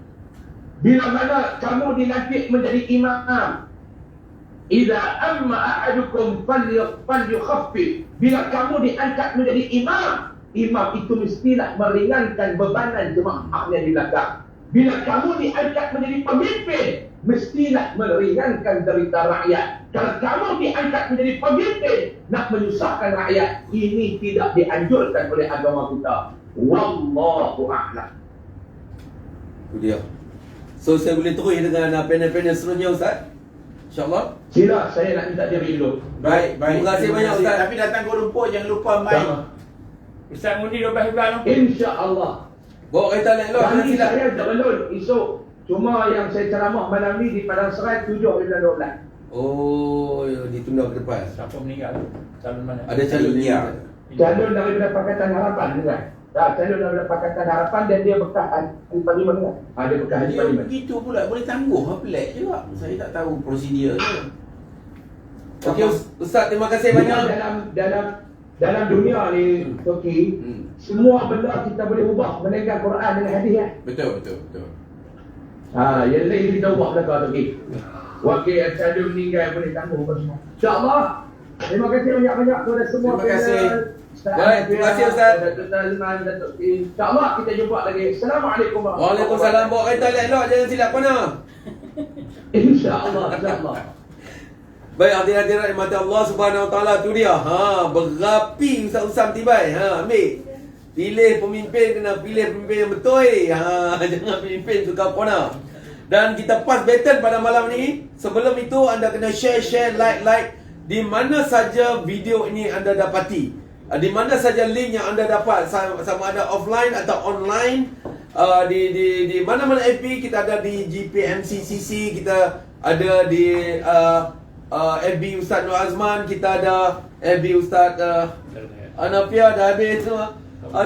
Speaker 8: bila mana kamu dilantik menjadi imam, idza amma ahadukum falyukhaffif, bila kamu diangkat menjadi imam, imam itu mestilah meringankan bebanan jemaahnya di belakang. Bila kamu diangkat menjadi pemimpin, mestilah meringankan derita rakyat. Kalau kamu diangkat menjadi pemimpin, nak menyusahkan rakyat, ini tidak dianjurkan oleh agama kita. Wallahu a'lam.
Speaker 3: Itu dia. So, saya boleh terus dengan panel-panel seterusnya, Ustaz? InsyaAllah.
Speaker 8: Sila, saya nak minta diri dulu.
Speaker 7: Baik.
Speaker 3: Terima kasih banyak, Ustaz.
Speaker 7: Tapi datang Kuala Lumpur jangan lupa mic.
Speaker 8: Sama.
Speaker 1: Ustaz Mundi 12 bulan tu.
Speaker 8: InsyaAllah.
Speaker 3: Bawa kereta elok, jangan
Speaker 8: Kali
Speaker 3: silap.
Speaker 8: saya belum esok. Cuma yang saya ceramah malam ni di Padang Serai 7 bulan 12.
Speaker 3: Oh, ditunda ke depan.
Speaker 1: Siapa meninggal? Calon mana?
Speaker 3: Ada calon ni.
Speaker 8: Calon daripada Pakatan Harapan kan? Calon daripada Pakatan Harapan dan dia bekas ahli parlimen kan? Ada bekas ahli
Speaker 7: Dia
Speaker 8: parlimen.
Speaker 7: begitu pula boleh tangguh. Pelik juga. Saya tak tahu prosedur dia.
Speaker 3: Okey, Ustaz, terima kasih banyak.
Speaker 8: Dalam dunia ni, Toki, semua benda kita boleh ubah melainkan Quran dengan hadis kan?
Speaker 7: Betul.
Speaker 8: Yang lain kita ubah belakang Toki. Wakil yang calon meninggal boleh tangguh apa semua. InsyaAllah. Terima kasih banyak-banyak kepada semua.
Speaker 3: Terima kasih.
Speaker 8: Ustaz
Speaker 3: Baik, terima kasih, Ustaz.
Speaker 8: Datuk Tazman, Datuk Tin. InsyaAllah kita jumpa lagi. Assalamualaikum warahmatullahi
Speaker 3: Waalaikumsalam. Bawa kereta elok, jangan silap mana.
Speaker 8: InsyaAllah. InsyaAllah.
Speaker 3: Baik, hadirin mati Allah Subhanahu Wa Taala, tu dia. Berapi Ustaz Usam Tibai. Ambil. Pilih pemimpin, kena pilih pemimpin yang betul. Jangan pemimpin tukar corner. Dan kita pass baton pada malam ni. Sebelum itu anda kena share, like di mana saja video ini anda dapati. Di mana saja link yang anda dapat, sama ada offline atau online. Di mana-mana FB, kita ada di GPMCCC, kita ada di FB Ustaz Nur Azman, kita ada FB Ustaz Anafia, dah habis semua.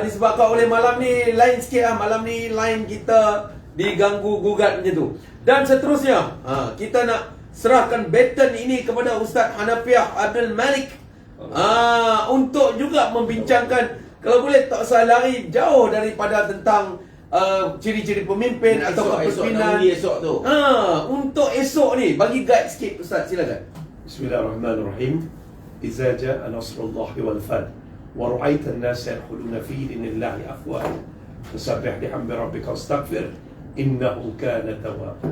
Speaker 3: Disebabkan oleh malam ni lain sikit lah. Malam ni line kita diganggu gugat macam tu. Dan seterusnya kita nak serahkan baton ini kepada Ustaz Hanafiah Abdul Malik untuk juga membincangkan, kalau boleh tak usah lari jauh daripada tentang ciri-ciri pemimpin atau kepimpinan
Speaker 7: Esok tu.
Speaker 3: untuk esok ni, bagi guide sikit Ustaz, silakan.
Speaker 9: Bismillahirrahmanirrahim. Iza ja'a nasrullahi wal fath wa ra'aitan nasa yadkhuluna fi dinillahi afwaja fasabbih bihamdi rabbika wastaghfir innahu kana tawwaba.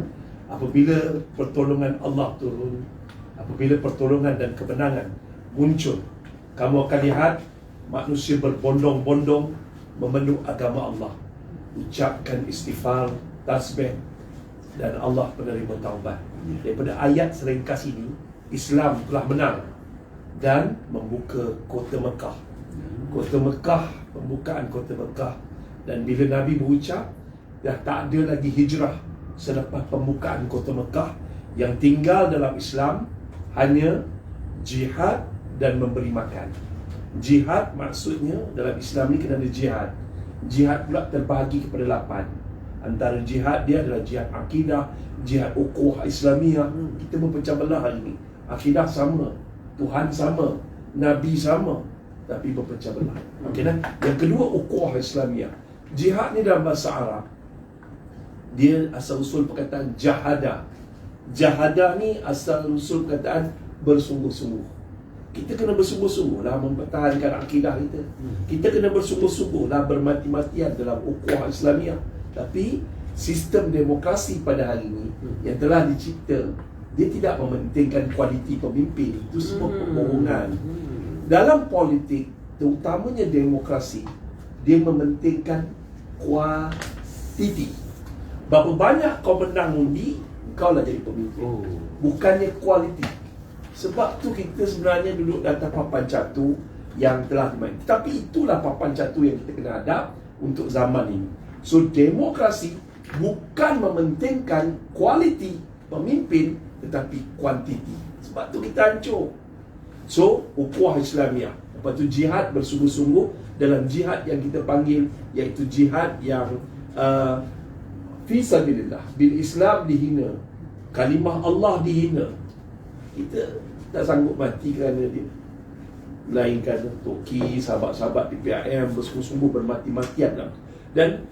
Speaker 9: Apabila pertolongan Allah turun, apabila pertolongan dan kemenangan muncul, kamu akan lihat manusia berbondong-bondong memeluk agama Allah, ucapkan istighfar, tasbih, dan Allah penerima taubat. Daripada ayat seringkas ini, Islam telah menang dan membuka kota Mekah. Kota Mekah, pembukaan kota Mekah. Dan bila Nabi berucap, dah tak ada lagi hijrah selepas pembukaan kota Mekah. Yang tinggal dalam Islam hanya jihad dan memberi makan. Jihad maksudnya dalam Islam ni kena ada jihad. Jihad pula terbahagi kepada 8. Antara jihad dia adalah jihad akidah, jihad ukhuwah Islamiah. Kita berpecah belah hari ini. Akidah sama, Tuhan sama, Nabi sama, tapi berpecah belah. Okey dah. Yang kedua, ukhuwah Islamiah. Jihad ni dalam bahasa Arab, dia asal usul perkataan jahada. Jahada ni asal usul perkataan bersungguh-sungguh. Kita kena bersungguh-sungguh lah mempertahankan akidah kita. Kita kena bersungguh-sungguh lah bermati-matian dalam ukhuwah Islamiah. Tapi sistem demokrasi pada hari ini yang telah dicipta, dia tidak mementingkan kualiti pemimpin. Itu semua kebohongan. Dalam politik, terutamanya demokrasi, dia mementingkan kuantiti. Berapa banyak kau menang undi, kau lah jadi pemimpin. Bukannya kualiti. Sebab tu kita sebenarnya duduk di atas papan catur yang telah dimain. Tapi itulah papan catur yang kita kena hadap untuk zaman ini. So demokrasi bukan mementingkan kualiti pemimpin, tetapi kuantiti. Sebab tu kita hancur. So ukhuwah Islamiah. Lepas tu jihad bersungguh-sungguh dalam jihad yang kita panggil, iaitu jihad yang fi sabilillah. Bil Islam dihina, kalimah Allah dihina. Kita tak sanggup mati kerana dia. Melainkan Turki, sahabat-sahabat PPIM bersungguh-sungguh bermati-matian lah. Dan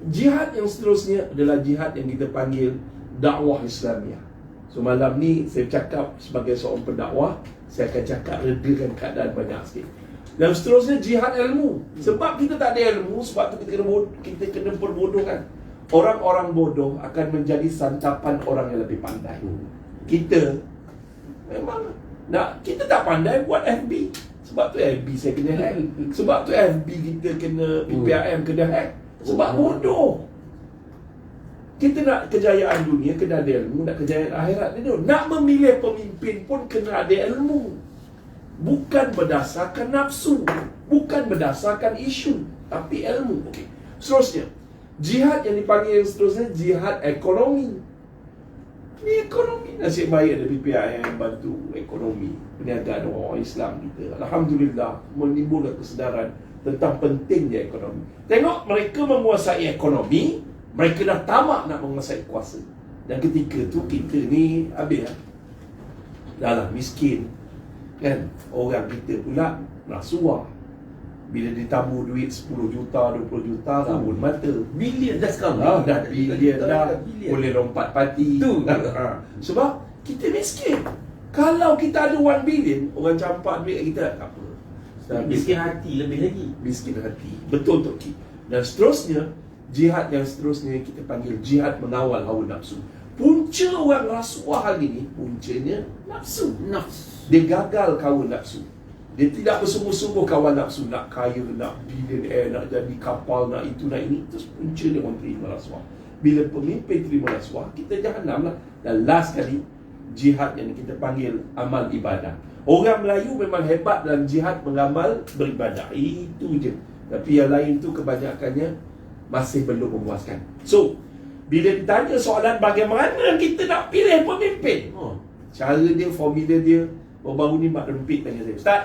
Speaker 9: jihad yang seterusnya adalah jihad yang kita panggil dakwah Islamiah. So malam ni saya cakap sebagai seorang pendakwah, saya akan cakap redakan keadaan banyak sikit. Dan seterusnya jihad ilmu. Sebab kita tak ada ilmu, sebab tu kita kena perbodohan. Orang-orang bodoh akan menjadi santapan orang yang lebih pandai. Kita memang kita tak pandai buat FB. Sebab tu FB saya kena hack. Sebab tu FB kita kena PPIM kena hack. Sebab bodoh. Kita nak kejayaan dunia, kena ada ilmu. Nak kejayaan akhirat, nak memilih pemimpin pun kena ada ilmu. Bukan berdasarkan nafsu, bukan berdasarkan isu, tapi ilmu. Okey. Seterusnya, jihad yang dipanggil seterusnya jihad ekonomi. Ini ekonomi. Nasib baik ada PPIM bantu ekonomi, perniagaan orang Islam kita. Alhamdulillah, menimbulkan kesedaran tentang pentingnya ekonomi. Tengok mereka menguasai ekonomi, mereka dah tamak nak menguasai kuasa. Dan ketika tu kita ni habis lah. Dah lah miskin. Kan? Orang kita pula rasuah. Bila ditabur duit 10 juta, 20 juta, rabun mata.
Speaker 3: Bilion dah sekarang.
Speaker 9: Dah bilion dah. Boleh lompat parti. Sebab kita miskin. Kalau kita ada 1 bilion, orang campak duit kita tak apa.
Speaker 7: Miskin hati lebih lagi.
Speaker 9: Miskin hati. Betul Tok Ki. Dan seterusnya, jihad yang seterusnya kita panggil jihad mengawal hawa nafsu. Punca orang rasuah hari ni, puncanya nafsu. Dia gagal kawal nafsu. Dia tidak bersungguh-sungguh kawal nafsu. Nak kaya, nak billionaire, nak jadi kapal, nak itu, nak ini. Itu punca dia orang terima rasuah. Bila pemimpin terima rasuah, kita jahanam lah. Dan last kali, jihad yang kita panggil amal ibadah. Orang Melayu memang hebat dalam jihad mengamal beribadah. Itu je. Tapi yang lain tu kebanyakannya masih belum memuaskan. So, bila ditanya soalan bagaimana kita nak pilih pemimpin, cara dia, formula dia. Baru ni Mak Rempit tanya saya, Ustaz,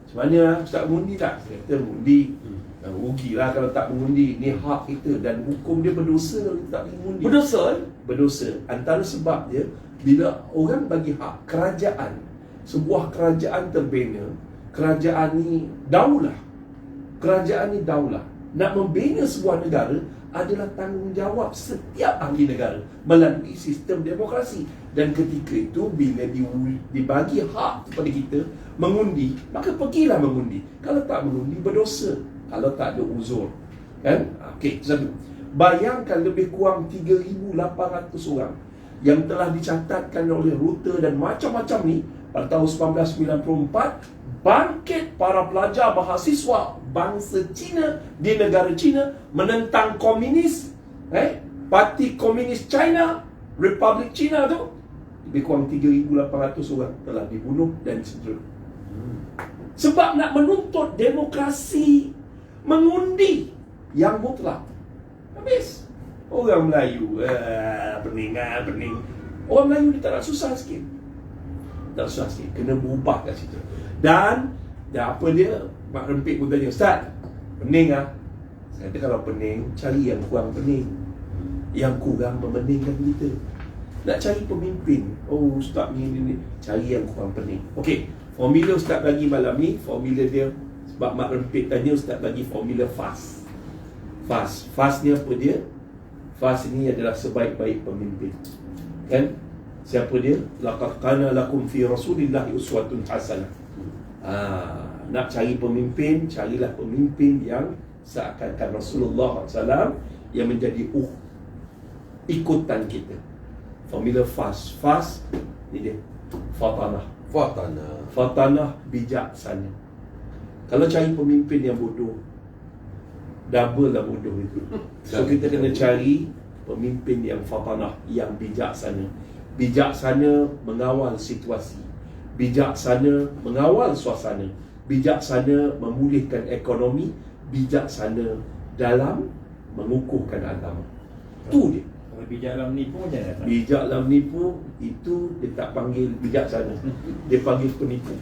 Speaker 9: macam mana Ustaz mengundi tak? Saya kata mengundi. Rugilah kalau tak mengundi. Ni hak kita. Dan hukum dia berdosa kalau tak mengundi. Berdosa. Antara sebab dia, bila orang bagi hak kerajaan, sebuah kerajaan terbina, kerajaan ni daulah. Kerajaan ni daulah. Nak membina sebuah negara, adalah tanggungjawab setiap ahli negara melalui sistem demokrasi. Dan ketika itu bila dibagi hak kepada kita mengundi, maka pergilah mengundi. Kalau tak mengundi berdosa, kalau tak ada uzur. Kan? Okey, satu. Bayangkan lebih kurang 3,800 orang yang telah dicatatkan oleh Reuters dan macam-macam ni pada tahun 1994. Bangkit para pelajar mahasiswa bangsa Cina di negara Cina menentang komunis, Parti Komunis China, Republik China tu. Lebih kurang 3,800 orang telah dibunuh dan cedera. Sebab nak menuntut demokrasi, mengundi yang mutlak. Habis. Orang Melayu pening. Orang Melayu ni tak nak susah sikit. Tak susah sikit. Kena berubah kat situ. Dan apa dia? Mak Rempit pun tanya, Ustaz, pening ah? Saya kata kalau pening, cari yang kurang pening, yang kurang memeningkan kita. Nak cari pemimpin, oh Ustaz ni cari yang kurang pening. Okey, formula Ustaz bagi malam ni, formula dia, sebab Mak Rempit tanya, Ustaz bagi formula fast. Fast ni apa dia? Fast ni adalah sebaik-baik pemimpin. Kan? Siapa dia? Laqad kana lakum fi Rasulillahi uswatun hasanah. Nak cari pemimpin, carilah pemimpin yang seakan-akan Rasulullah SAW yang menjadi ikutan kita. Formula fast ni dia. Fatanah bijaksana. Kalau cari pemimpin yang bodoh, double lah bodoh itu. So kita kena cari pemimpin yang fatanah, yang bijaksana. Bijaksana mengawal situasi, bijaksana mengawal suasana, bijaksana memulihkan ekonomi, bijaksana dalam mengukuhkan agama. Tu dia.
Speaker 1: Kalau bijak dalam nipu macam mana?
Speaker 9: Bijak dalam nipu itu dia tak panggil bijaksana, dia panggil penipu.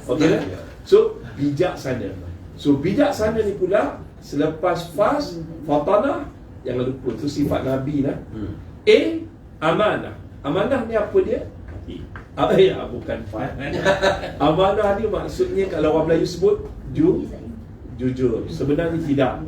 Speaker 9: Okey kan? So bijaksana. So bijaksana ni pula selepas fast, fatanah, jangan lupa tu sifat Nabi lah. Amanah. Amanah ni apa dia? Bukan fat. Amanah ni maksudnya kalau orang Melayu sebut jujur. Sebenarnya tidak.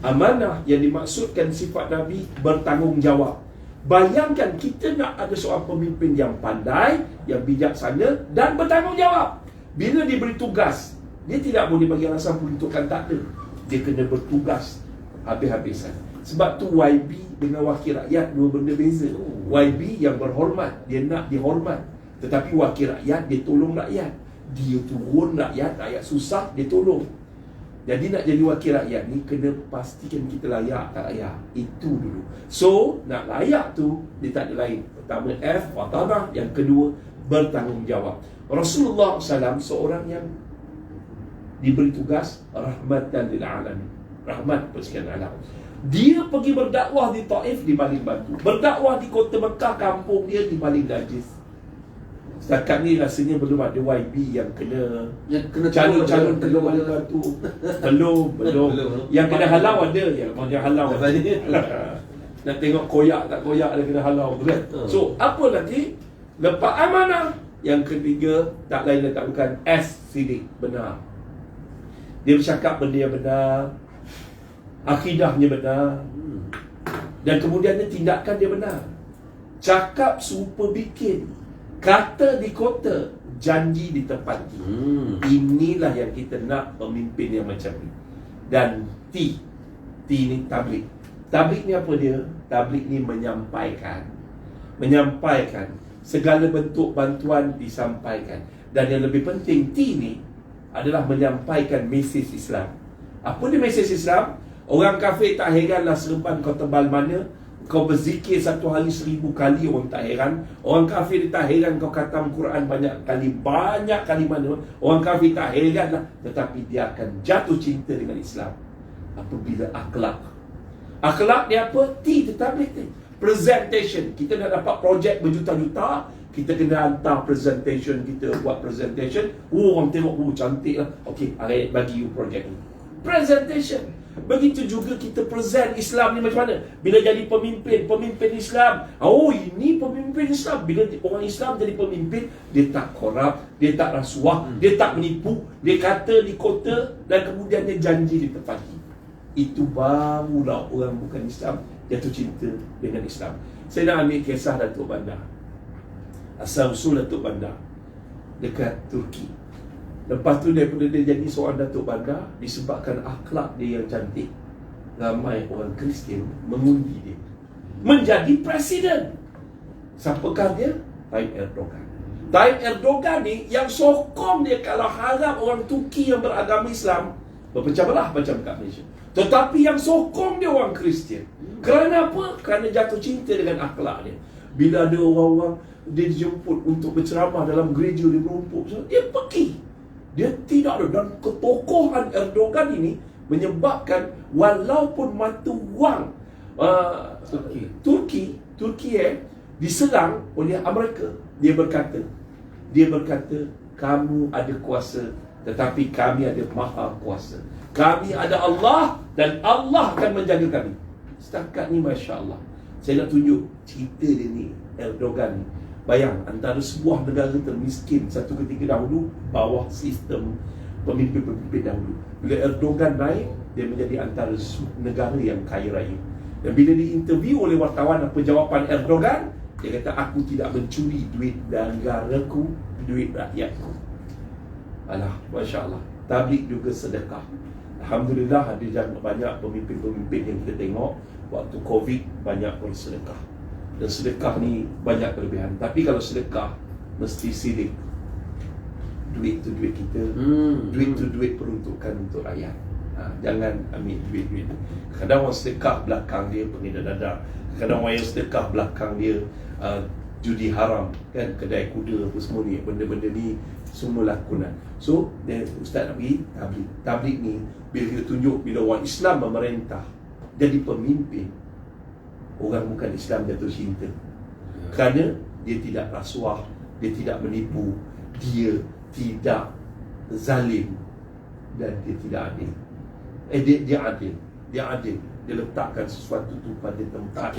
Speaker 9: Amanah yang dimaksudkan sifat Nabi bertanggungjawab. Bayangkan kita nak ada seorang pemimpin yang pandai, yang bijaksana dan bertanggungjawab. Bila diberi tugas, dia tidak boleh bagi alasan peruntukan, tak ada. Dia kena bertugas habis-habisan. Sebab tu YB dengan wakil rakyat dua benda beza. YB yang berhormat, dia nak dihormat. Tetapi wakil rakyat, dia tolong rakyat. Dia turun rakyat susah, dia tolong. Jadi nak jadi wakil rakyat ni kena pastikan kita layak tak layak. Itu dulu. So, nak layak tu, dia tak ada lain. Pertama F, fatanah. Yang kedua, bertanggungjawab. Rasulullah SAW seorang yang diberi tugas rahmatan lil alamin. Rahmat persekian alam. Dia pergi berdakwah di Taif, dibaling batu. Berdakwah di kota Mekah, kampung dia, dibaling najis. Setakat ni rasanya belum ada YB yang kena calon-calon belum ada batu. Belum. Yang kena halau ada, yang halau. Nak tengok koyak tak koyak ada kena halau tu kan. So, apa lagi? Lepas amanah. Yang ketiga, tak lain dan tak bukan sidik, benar. Dia bercakap benda yang benar, akidahnya benar, dan kemudian tindakan dia benar. Cakap serupa bikin, kata di kota, janji ditepati. Inilah yang kita nak, pemimpin yang macam ni. Dan T ni tabligh. Tabligh ni apa dia? Tabligh ni menyampaikan segala bentuk bantuan disampaikan. Dan yang lebih penting, T ni adalah menyampaikan mesej Islam. Apa dia mesej Islam? Orang kafir tak heranlah serban kau tebal mana, kau berzikir satu hari 1000 kali, orang tak heran. Orang kafir tak heran kau khatam Quran banyak kali mana. Orang kafir tak heran lah. Tetapi dia akan jatuh cinta dengan Islam apabila akhlak. Akhlak dia apa? Tabligh ni. Presentation. Kita nak dapat projek berjuta-juta, kita kena hantar presentation, kita buat presentation. Orang tengok, cantik lah. Okey, hari bagi you projek ni. Presentation. Begitu juga kita present Islam ni macam mana. Bila jadi pemimpin Islam, ini pemimpin Islam. Bila orang Islam jadi pemimpin, dia tak korup, dia tak rasuah, dia tak menipu, dia kata di kota dan kemudian dia janji ditepati. itu barulah orang bukan Islam jatuh cinta dengan Islam. Saya nak ambil kisah Datuk Bandar. Asal-usul Datuk Bandar dekat Turki. Lepas tu daripada dia jadi seorang Datuk Bandar, disebabkan akhlak dia yang cantik, ramai orang Kristian mengundi dia menjadi presiden. Siapakah dia? Tayyip Erdogan. Tayyip Erdogan ni yang sokong dia kalau harap orang Turki yang beragama Islam berpecah belah macam kat Malaysia. Tetapi yang sokong dia orang Kristian. Kerana apa? Kerana jatuh cinta dengan akhlak dia. Bila ada orang-orang dia dijemput untuk berceramah dalam gereja di Merumpuk, dia pergi. Dia tidak ada. Dan ketokohan Erdogan ini menyebabkan walaupun mata wang Turki diserang oleh Amerika, dia berkata, kamu ada kuasa, tetapi kami ada maha kuasa. Kami ada Allah dan Allah akan menjaga kami. Setakat ni Masya Allah. Saya nak tunjuk cerita dia ni, Erdogan ni. Bayang, antara sebuah negara termiskin satu ketika dahulu, bawah sistem pemimpin-pemimpin dahulu. Bila Erdogan naik, dia menjadi antara negara yang kaya raya. Dan bila diinterview oleh wartawan, apa jawapan Erdogan? Dia kata, aku tidak mencuri duit negaraku, duit rakyatku. Alah, Masya Allah. Tabligh juga sedekah. Alhamdulillah, ada banyak pemimpin-pemimpin yang kita tengok waktu Covid banyak bersedekah. Dan sedekah ni banyak kelebihan. Tapi kalau sedekah mesti silik. Duit tu duit kita, duit tu duit peruntukan untuk rakyat. Jangan ambil duit-duit. Kadang orang sedekah belakang dia pengedar dadah. Kadang orang yang sedekah belakang dia judi haram, kan, kedai kuda apa semua ni, benda-benda ni semua lakonan. So ustaz nak pergi tabligh ni, bila kita tunjuk bila orang Islam memerintah jadi pemimpin, orang bukan Islam jatuh cinta. Kerana dia tidak rasuah, dia tidak menipu, dia tidak zalim, dan dia tidak adil. Dia adil. Dia letakkan sesuatu tu pada tempat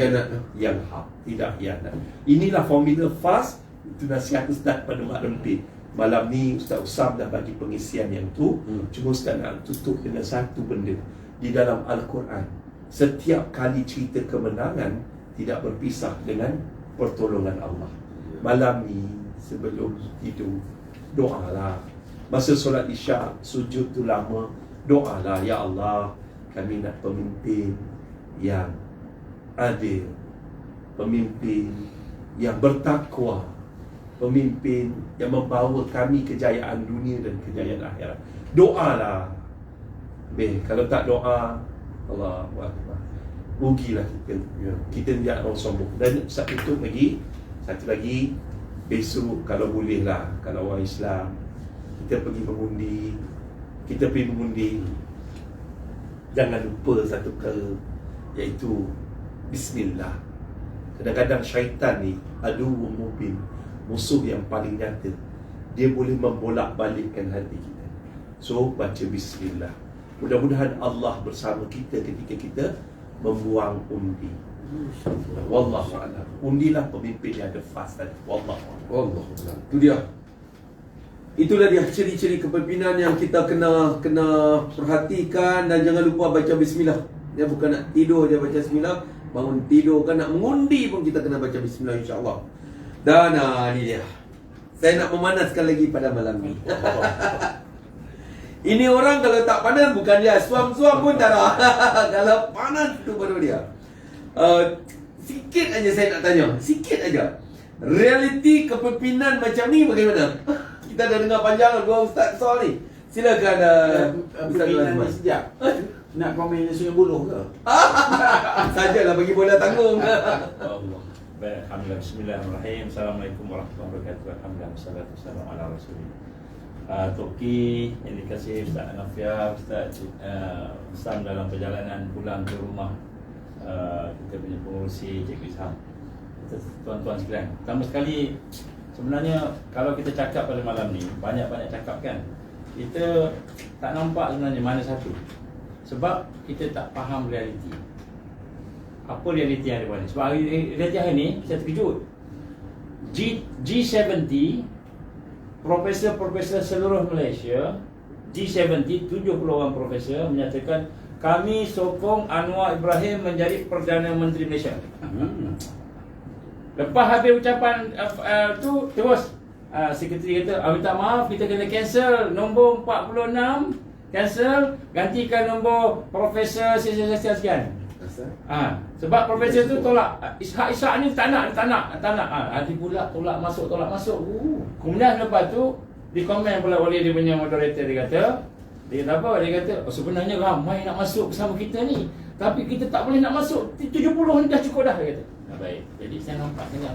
Speaker 9: yang hak, tidak khianat. Inilah formula fast. Itu nasihat Ustaz pada Mak Rempit. Malam ni Ustaz Usam dah bagi pengisian yang tu. Cuma Ustaz nak tutup dengan satu benda. Di dalam Al-Quran, setiap kali cerita kemenangan tidak berpisah dengan pertolongan Allah. Malam ni sebelum tidur, doalah. Masa solat isyak, sujud tu lama, doalah, ya Allah, kami nak pemimpin yang adil, pemimpin yang bertakwa, pemimpin yang membawa kami kejayaan dunia dan kejayaan akhirat. Doalah. Kalau tak doa, Allahu Akbar, rugilah kita. Kita tidak orang sombong. Dan satu lagi, besok kalau bolehlah, kalau orang Islam, kita pergi mengundi. Jangan lupa satu perkara, iaitu Bismillah. Kadang-kadang syaitan ni aduh mubin, musuh yang paling nyata. Dia boleh membolak-balikkan hati kita. So baca Bismillah. Mudah-mudahan Allah bersama kita ketika kita membuang undi. Wallahu a'lam. Undilah pemimpin yang ada fast tadi. Wallahu a'lam.
Speaker 3: Itu dia. Itulah dia ciri-ciri kepimpinan yang kita kena perhatikan. Dan jangan lupa baca bismillah. Dia bukan nak tidur je baca bismillah, bangun tidur kan nak mengundi pun kita kena baca bismillah, insya-Allah. Dan ini dia. Saya nak memanaskan lagi pada malam ni. Ini orang kalau tak panas bukan dia, suam-suam pun tak ada. Kalau panas tu baru dia. Sikit aja saya nak tanya, sikit aja. Realiti kepimpinan macam ni bagaimana? Kita dah dengar panjang dua ustaz soal ni. Silakan Ustaz
Speaker 7: Pimpinan sejak nak komen Sungai Buloh ke?
Speaker 3: Sajalah bagi bola tanggung.
Speaker 1: Allah. Baik, alhamdulillah, bismillahirrahmanirrahim. Assalamualaikum warahmatullahi wabarakatuh. Alhamdulillah, wassalatu wassalamu ala rasulillah. Toki yang dikasihi Ustaz Anafia, Ustaz Sam dalam perjalanan pulang ke rumah kita punya pengurusi Cikgu Isham, tuan-tuan sekalian. Pertama sekali, sebenarnya kalau kita cakap pada malam ni, banyak-banyak cakap kan, kita tak nampak sebenarnya mana satu. Sebab kita tak faham realiti. Apa realiti yang ada ni? Sebab realiti hari ni saya terkejut. G70, profesor-profesor seluruh Malaysia, G70, 70 orang profesor menyatakan kami sokong Anwar Ibrahim menjadi Perdana Menteri Malaysia. Lepas habis ucapan tu, terus sekretari kata, minta maaf, kita kena cancel nombor 46, cancel, gantikan nombor Profesor sekian. Sebab profesor tu tolak. Ishak ni tak nak. Dia pula tolak masuk. Kemudian lepas tu dikomen pula oleh dia punya moderator. Dia kata apa? Dia kata, sebenarnya ramai nak masuk bersama kita ni, tapi kita tak boleh nak masuk. 70 ni dah cukup dah, dia kata. Baik. Jadi saya nampak tengok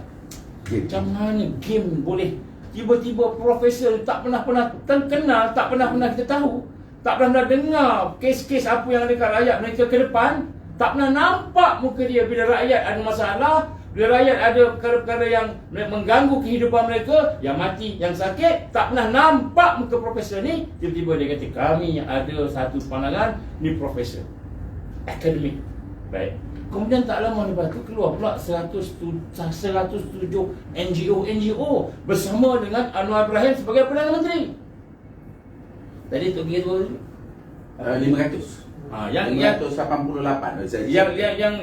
Speaker 1: macam mana game boleh tiba-tiba profesor tak pernah terkenal, tak pernah kita tahu, tak pernah dengar kes-kes apa yang ada kat rakyat mereka ke depan, tak pernah nampak muka dia bila rakyat ada masalah, bila rakyat ada perkara-perkara yang mengganggu kehidupan mereka, yang mati, yang sakit, tak pernah nampak muka profesor ni. Tiba-tiba dia kata, kami ada satu pandangan, ni profesor akademik. Baik. Kemudian tak lama lepas tu keluar pula 107 NGO bersama dengan Anwar Ibrahim sebagai Perdana Menteri. Tadi tu kira tu
Speaker 7: 500.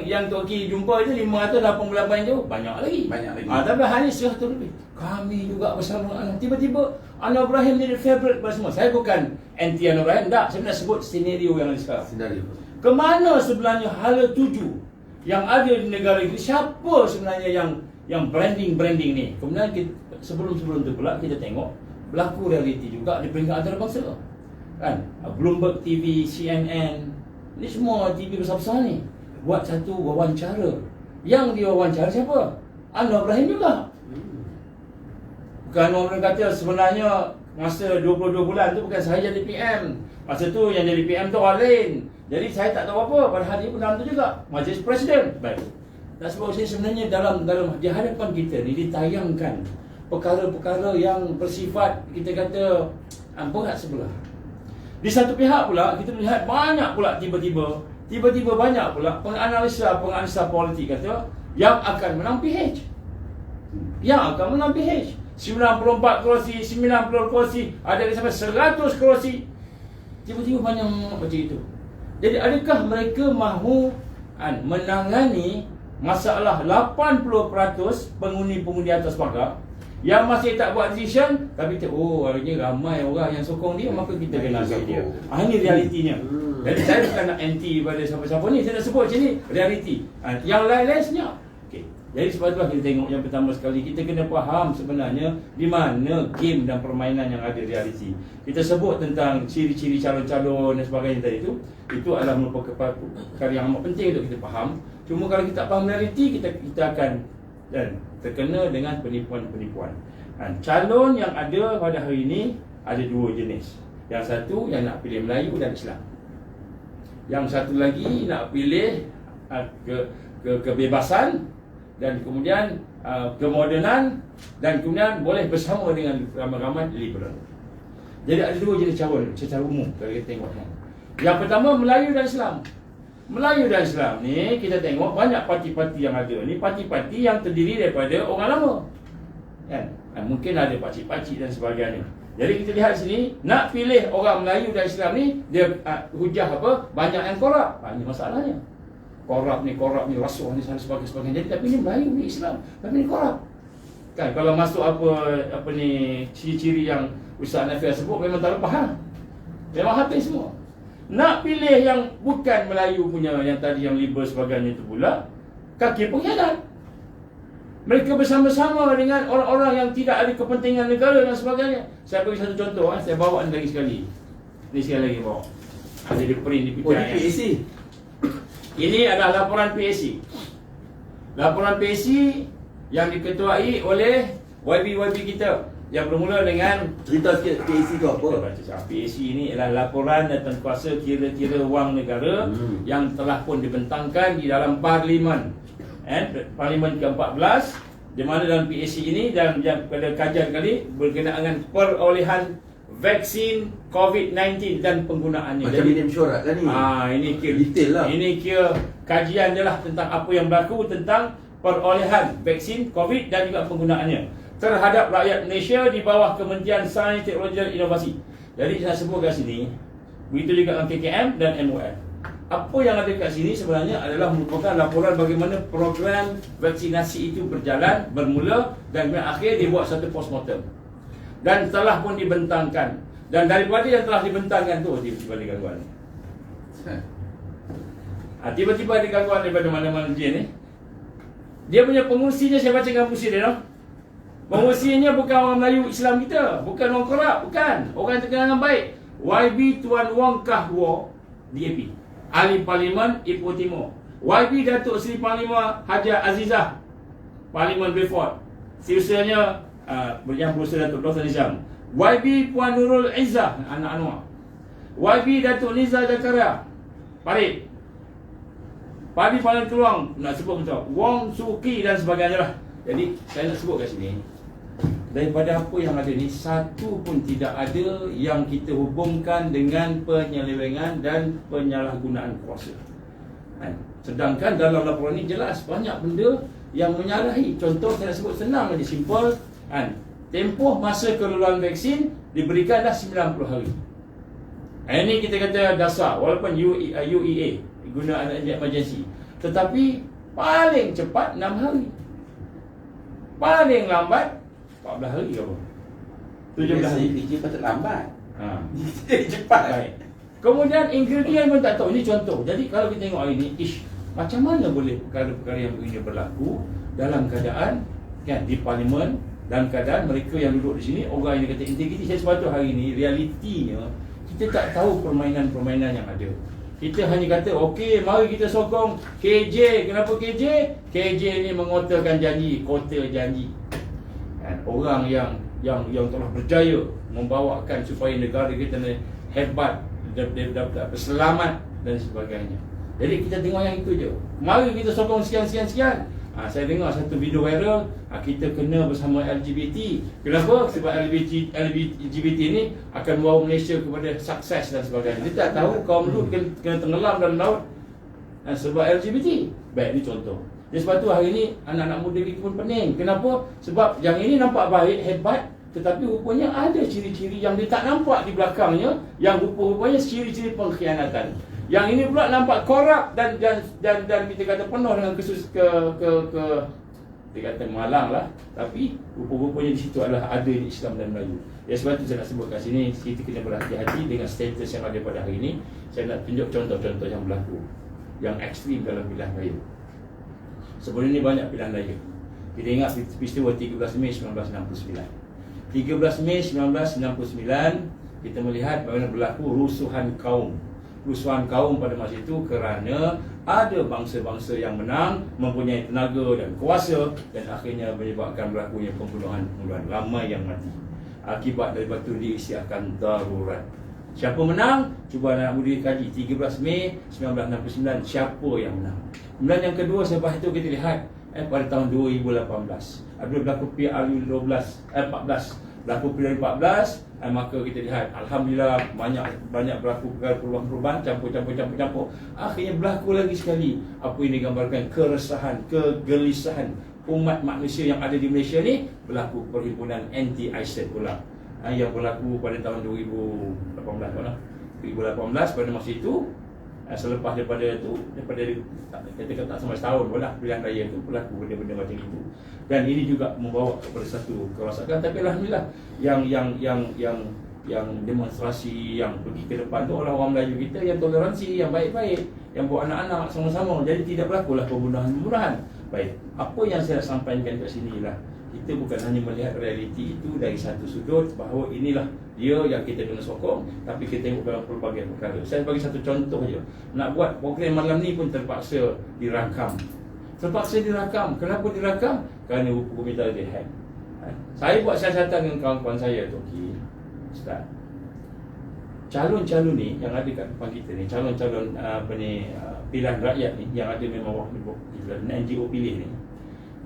Speaker 7: Yang
Speaker 1: Tok Ki jumpa itu 588 tu banyak lagi. Tapi hari 100 lebih. Kami juga bersama Anwar. Tiba-tiba Anwar Ibrahim jadi favorite pada semua. Saya bukan anti Anwar Ibrahim, tak. Saya nak sebut senario yang ada sekarang. Kemana sebenarnya hala tuju yang ada di negara ini? Siapa sebenarnya yang branding ni? Kemudian sebelum tu pula kita tengok berlaku realiti juga di peringkat antarabangsa. Kan? Bloomberg TV, CNN, ni semua TV besar-besar ni buat satu wawancara. Yang diwawancara siapa? Anwar Ibrahim juga. Bukan Anwar Ibrahim kata sebenarnya masa 22 bulan tu bukan saya jadi PM. Masa tu yang jadi PM tu orang lain. Jadi saya tak tahu apa. Padahal dia pun dalam tu juga Majlis Presiden. Baik. Dan sebab saya sebenarnya dalam di hadapan kita ni ditayangkan perkara-perkara yang bersifat kita kata berat sebelah. Di satu pihak pula kita melihat banyak pula tiba-tiba banyak pula penganalisa politik kata yang akan menang PH. 94 kerusi, 90 kerusi, ada sampai 100 kerusi. Tiba-tiba banyak macam itu. Jadi adakah mereka mahu menangani masalah 80% pengundi atas pagar yang masih tak buat decision, tapi akhirnya ramai orang yang sokong dia, maka kita kena agak dia. Ini realitinya. Jadi saya bukan nak anti pada siapa-siapa ni, saya nak sebut macam ni realiti. Yang lain-lain senyap. Jadi sebab itulah kita tengok yang pertama sekali, kita kena faham sebenarnya di mana game dan permainan yang ada realiti. Kita sebut tentang ciri-ciri calon-calon dan sebagainya tadi itu adalah merupakan perkara yang amat penting untuk kita faham. Cuma kalau kita faham realiti, kita akan terkena dengan penipuan-penipuan. Calon yang ada pada hari ini ada dua jenis. Yang satu yang nak pilih Melayu dan Islam. Yang satu lagi nak pilih kebebasan dan kemudian kemodernan dan kemudian boleh bersama dengan ramai-ramai liberal. Jadi ada dua jenis calon secara umum kalau kita tengok. Yang pertama Melayu dan Islam. Melayu dan Islam ni kita tengok banyak parti-parti yang ada ni, parti-parti yang terdiri daripada orang lama. Kan? Mungkin ada pakcik-pakcik dan sebagainya. Jadi kita lihat sini, nak pilih orang Melayu dan Islam ni, dia hujah apa? Banyak yang korup. Ini masalahnya. Korup ni, rasuah ni, sebagainya. Jadi tapi ni Melayu ni Islam, tapi ni korup. Kan kalau masuk apa ni ciri-ciri yang Ustaz Nafia sebut memang tak lepas. Memang habis semua. Nak pilih yang bukan Melayu punya, yang tadi yang liberal sebagainya itu pula kaki pengkhianat. Mereka bersama-sama dengan orang-orang yang tidak ada kepentingan negara dan sebagainya. Saya bagi satu contoh, saya bawa ni lagi sekali. Ni sekali lagi bawa. Ada di print di picture.
Speaker 7: PAC.
Speaker 1: Ini adalah laporan PAC. Laporan PAC yang diketuai oleh YB kita. Yang bermula dengan
Speaker 7: cerita sikit PAC tu apa?
Speaker 1: PAC ini adalah laporan tentang kuasa kira-kira wang negara yang telah pun dibentangkan di dalam Parlimen. Parlimen ke-14, di mana dalam PAC ini dan pada kajian kali berkenaan dengan perolehan vaksin COVID-19 dan penggunaannya.
Speaker 7: Macam ini mesyuarat kan ni?
Speaker 1: Ini kira
Speaker 7: detail lah.
Speaker 1: Ini kira kajian dia lah tentang apa yang berlaku tentang perolehan vaksin COVID dan juga penggunaannya terhadap rakyat Malaysia di bawah Kementerian Sains, Teknologi dan Inovasi. Jadi saya sebut kat sini, begitu juga dengan KKM dan MOF. Apa yang ada kat sini sebenarnya adalah merupakan laporan bagaimana program vaksinasi itu berjalan, bermula dan akhir dia buat satu postmortem. Dan telah pun dibentangkan. Dan daripada yang telah dibentangkan tu tiba-tiba ada gangguan. Tiba-tiba ada gangguan daripada mana-mana dia ni. Dia punya pengusinya, saya baca pengusi dia, no? Pengusinya bukan orang Melayu Islam kita, bukan orang korap, bukan. Orang yang terkenal dengan baik. YB Tuan Wong Kah Wo, DAP, Ahli Parlimen Ipoh Timur. YB Datuk Seri Panglima Haja Azizah, Parlimen Beaufort. Seusianya yang berusia Datuk Dr. Nizam. YB Puan Nurul Izzah, anak Anwar. YB Datuk Nizar Zakaria, Parit. Padi Paling Keluang, nak sebut betul, Wong Suki dan sebagainya lah. Jadi saya nak sebut kat sini, daripada apa yang ada ni, satu pun tidak ada yang kita hubungkan dengan penyelewengan dan penyalahgunaan kuasa. Sedangkan dalam laporan ni jelas banyak benda yang menyalahi. Contoh saya nak sebut senang aja, simple. Tempoh masa keluluan vaksin diberikanlah 90 hari. Ini kita kata dasar, walaupun UEA guna emergency, tetapi paling cepat 6 hari, paling lambat 14 hari ke apa? 17 hari.
Speaker 7: Dia patut lambat.
Speaker 1: Cepat. Baik. Kemudian ingredient pun tak tahu. Ini contoh. Jadi kalau kita tengok hari ni, macam mana boleh perkara-perkara yang begini berlaku dalam keadaan kan di parlimen, dalam keadaan mereka yang duduk di sini orang yang kata integriti. Saya sepatutnya hari ni realitinya kita tak tahu permainan-permainan yang ada. Kita hanya kata, okey, mari kita sokong KJ. Kenapa KJ? KJ ni mengotakan janji, kota janji. Orang yang telah berjaya membawakan supaya negara kita ni hebat, selamat dan sebagainya. Jadi kita tengok yang itu je. Mari kita sokong sekian. Saya dengar satu video viral, kita kena bersama LGBT. Kenapa? Sebab LGBT ni akan membawa Malaysia kepada sukses dan sebagainya. Dia tak tahu kaum Lut kena tenggelam dalam laut sebab LGBT. Baik, ni contoh. Jadi sebab tu hari ni anak-anak muda kita pun pening. Kenapa? Sebab yang ini nampak baik, hebat, tetapi rupanya ada ciri-ciri yang dia tak nampak di belakangnya, yang rupa-rupanya ciri-ciri pengkhianatan. Yang ini pula nampak korup dan kita kata penuh dengan dia kata malang lah, tapi rupa-rupanya di situ adalah ada Islam dan Melayu. Ya, sebab itu saya nak sebut kat sini, kita kena berhati-hati dengan status yang ada pada hari ini. Saya nak tunjuk contoh-contoh yang berlaku yang ekstrim dalam pilihan raya. Sebelum ini banyak pilihan raya. Kita ingat peristiwa 13 Mei 1969. 13 Mei 1969 kita melihat bagaimana berlaku rusuhan kaum pada masa itu kerana ada bangsa-bangsa yang menang, mempunyai tenaga dan kuasa, dan akhirnya menyebabkan berlakunya pembunuhan ramai yang mati akibat daripada itu diisytiharkan darurat. Siapa menang? Cuba anak muda kaji 13 Mei 1969 siapa yang menang. Kemudian yang kedua, selepas itu kita lihat pada tahun 2018 ada berlaku PRU 14 berlaku PRU 14, maka kita lihat alhamdulillah banyak berlaku perubahan-perubahan, campur. Akhirnya berlaku lagi sekali apa yang digambarkan keresahan, kegelisahan umat manusia yang ada di Malaysia ni. Berlaku perhimpunan anti-ISIS pula yang berlaku pada tahun 2018 pada masa itu. Selepas daripada kita tak sampai setahun pun lah pilihan raya itu berlaku benda-benda macam itu, dan ini juga membawa kepada satu kerosakan. Tapi alhamdulillah yang demonstrasi yang pergi ke depan tu orang Melayu kita yang toleransi, yang baik-baik, yang bawa anak-anak sama-sama, jadi tidak berlakulah pembunuhan. Baik, apa yang saya sampaikan kat sini lah, kita bukan hanya melihat realiti itu dari satu sudut bahawa inilah dia yang kita kena sokong, tapi kita tengok dalam pelbagai perkara. Saya bagi satu contoh je. Nak buat program malam ni pun terpaksa dirakam. Kenapa dirakam? Kerana hukum kita ada hack. Saya buat siasatan dengan kawan-kawan saya tu, Ustaz, calon-calon ni yang ada kat depan kita ni, calon-calon pilihan rakyat ni yang ada memang NGO pilih ni,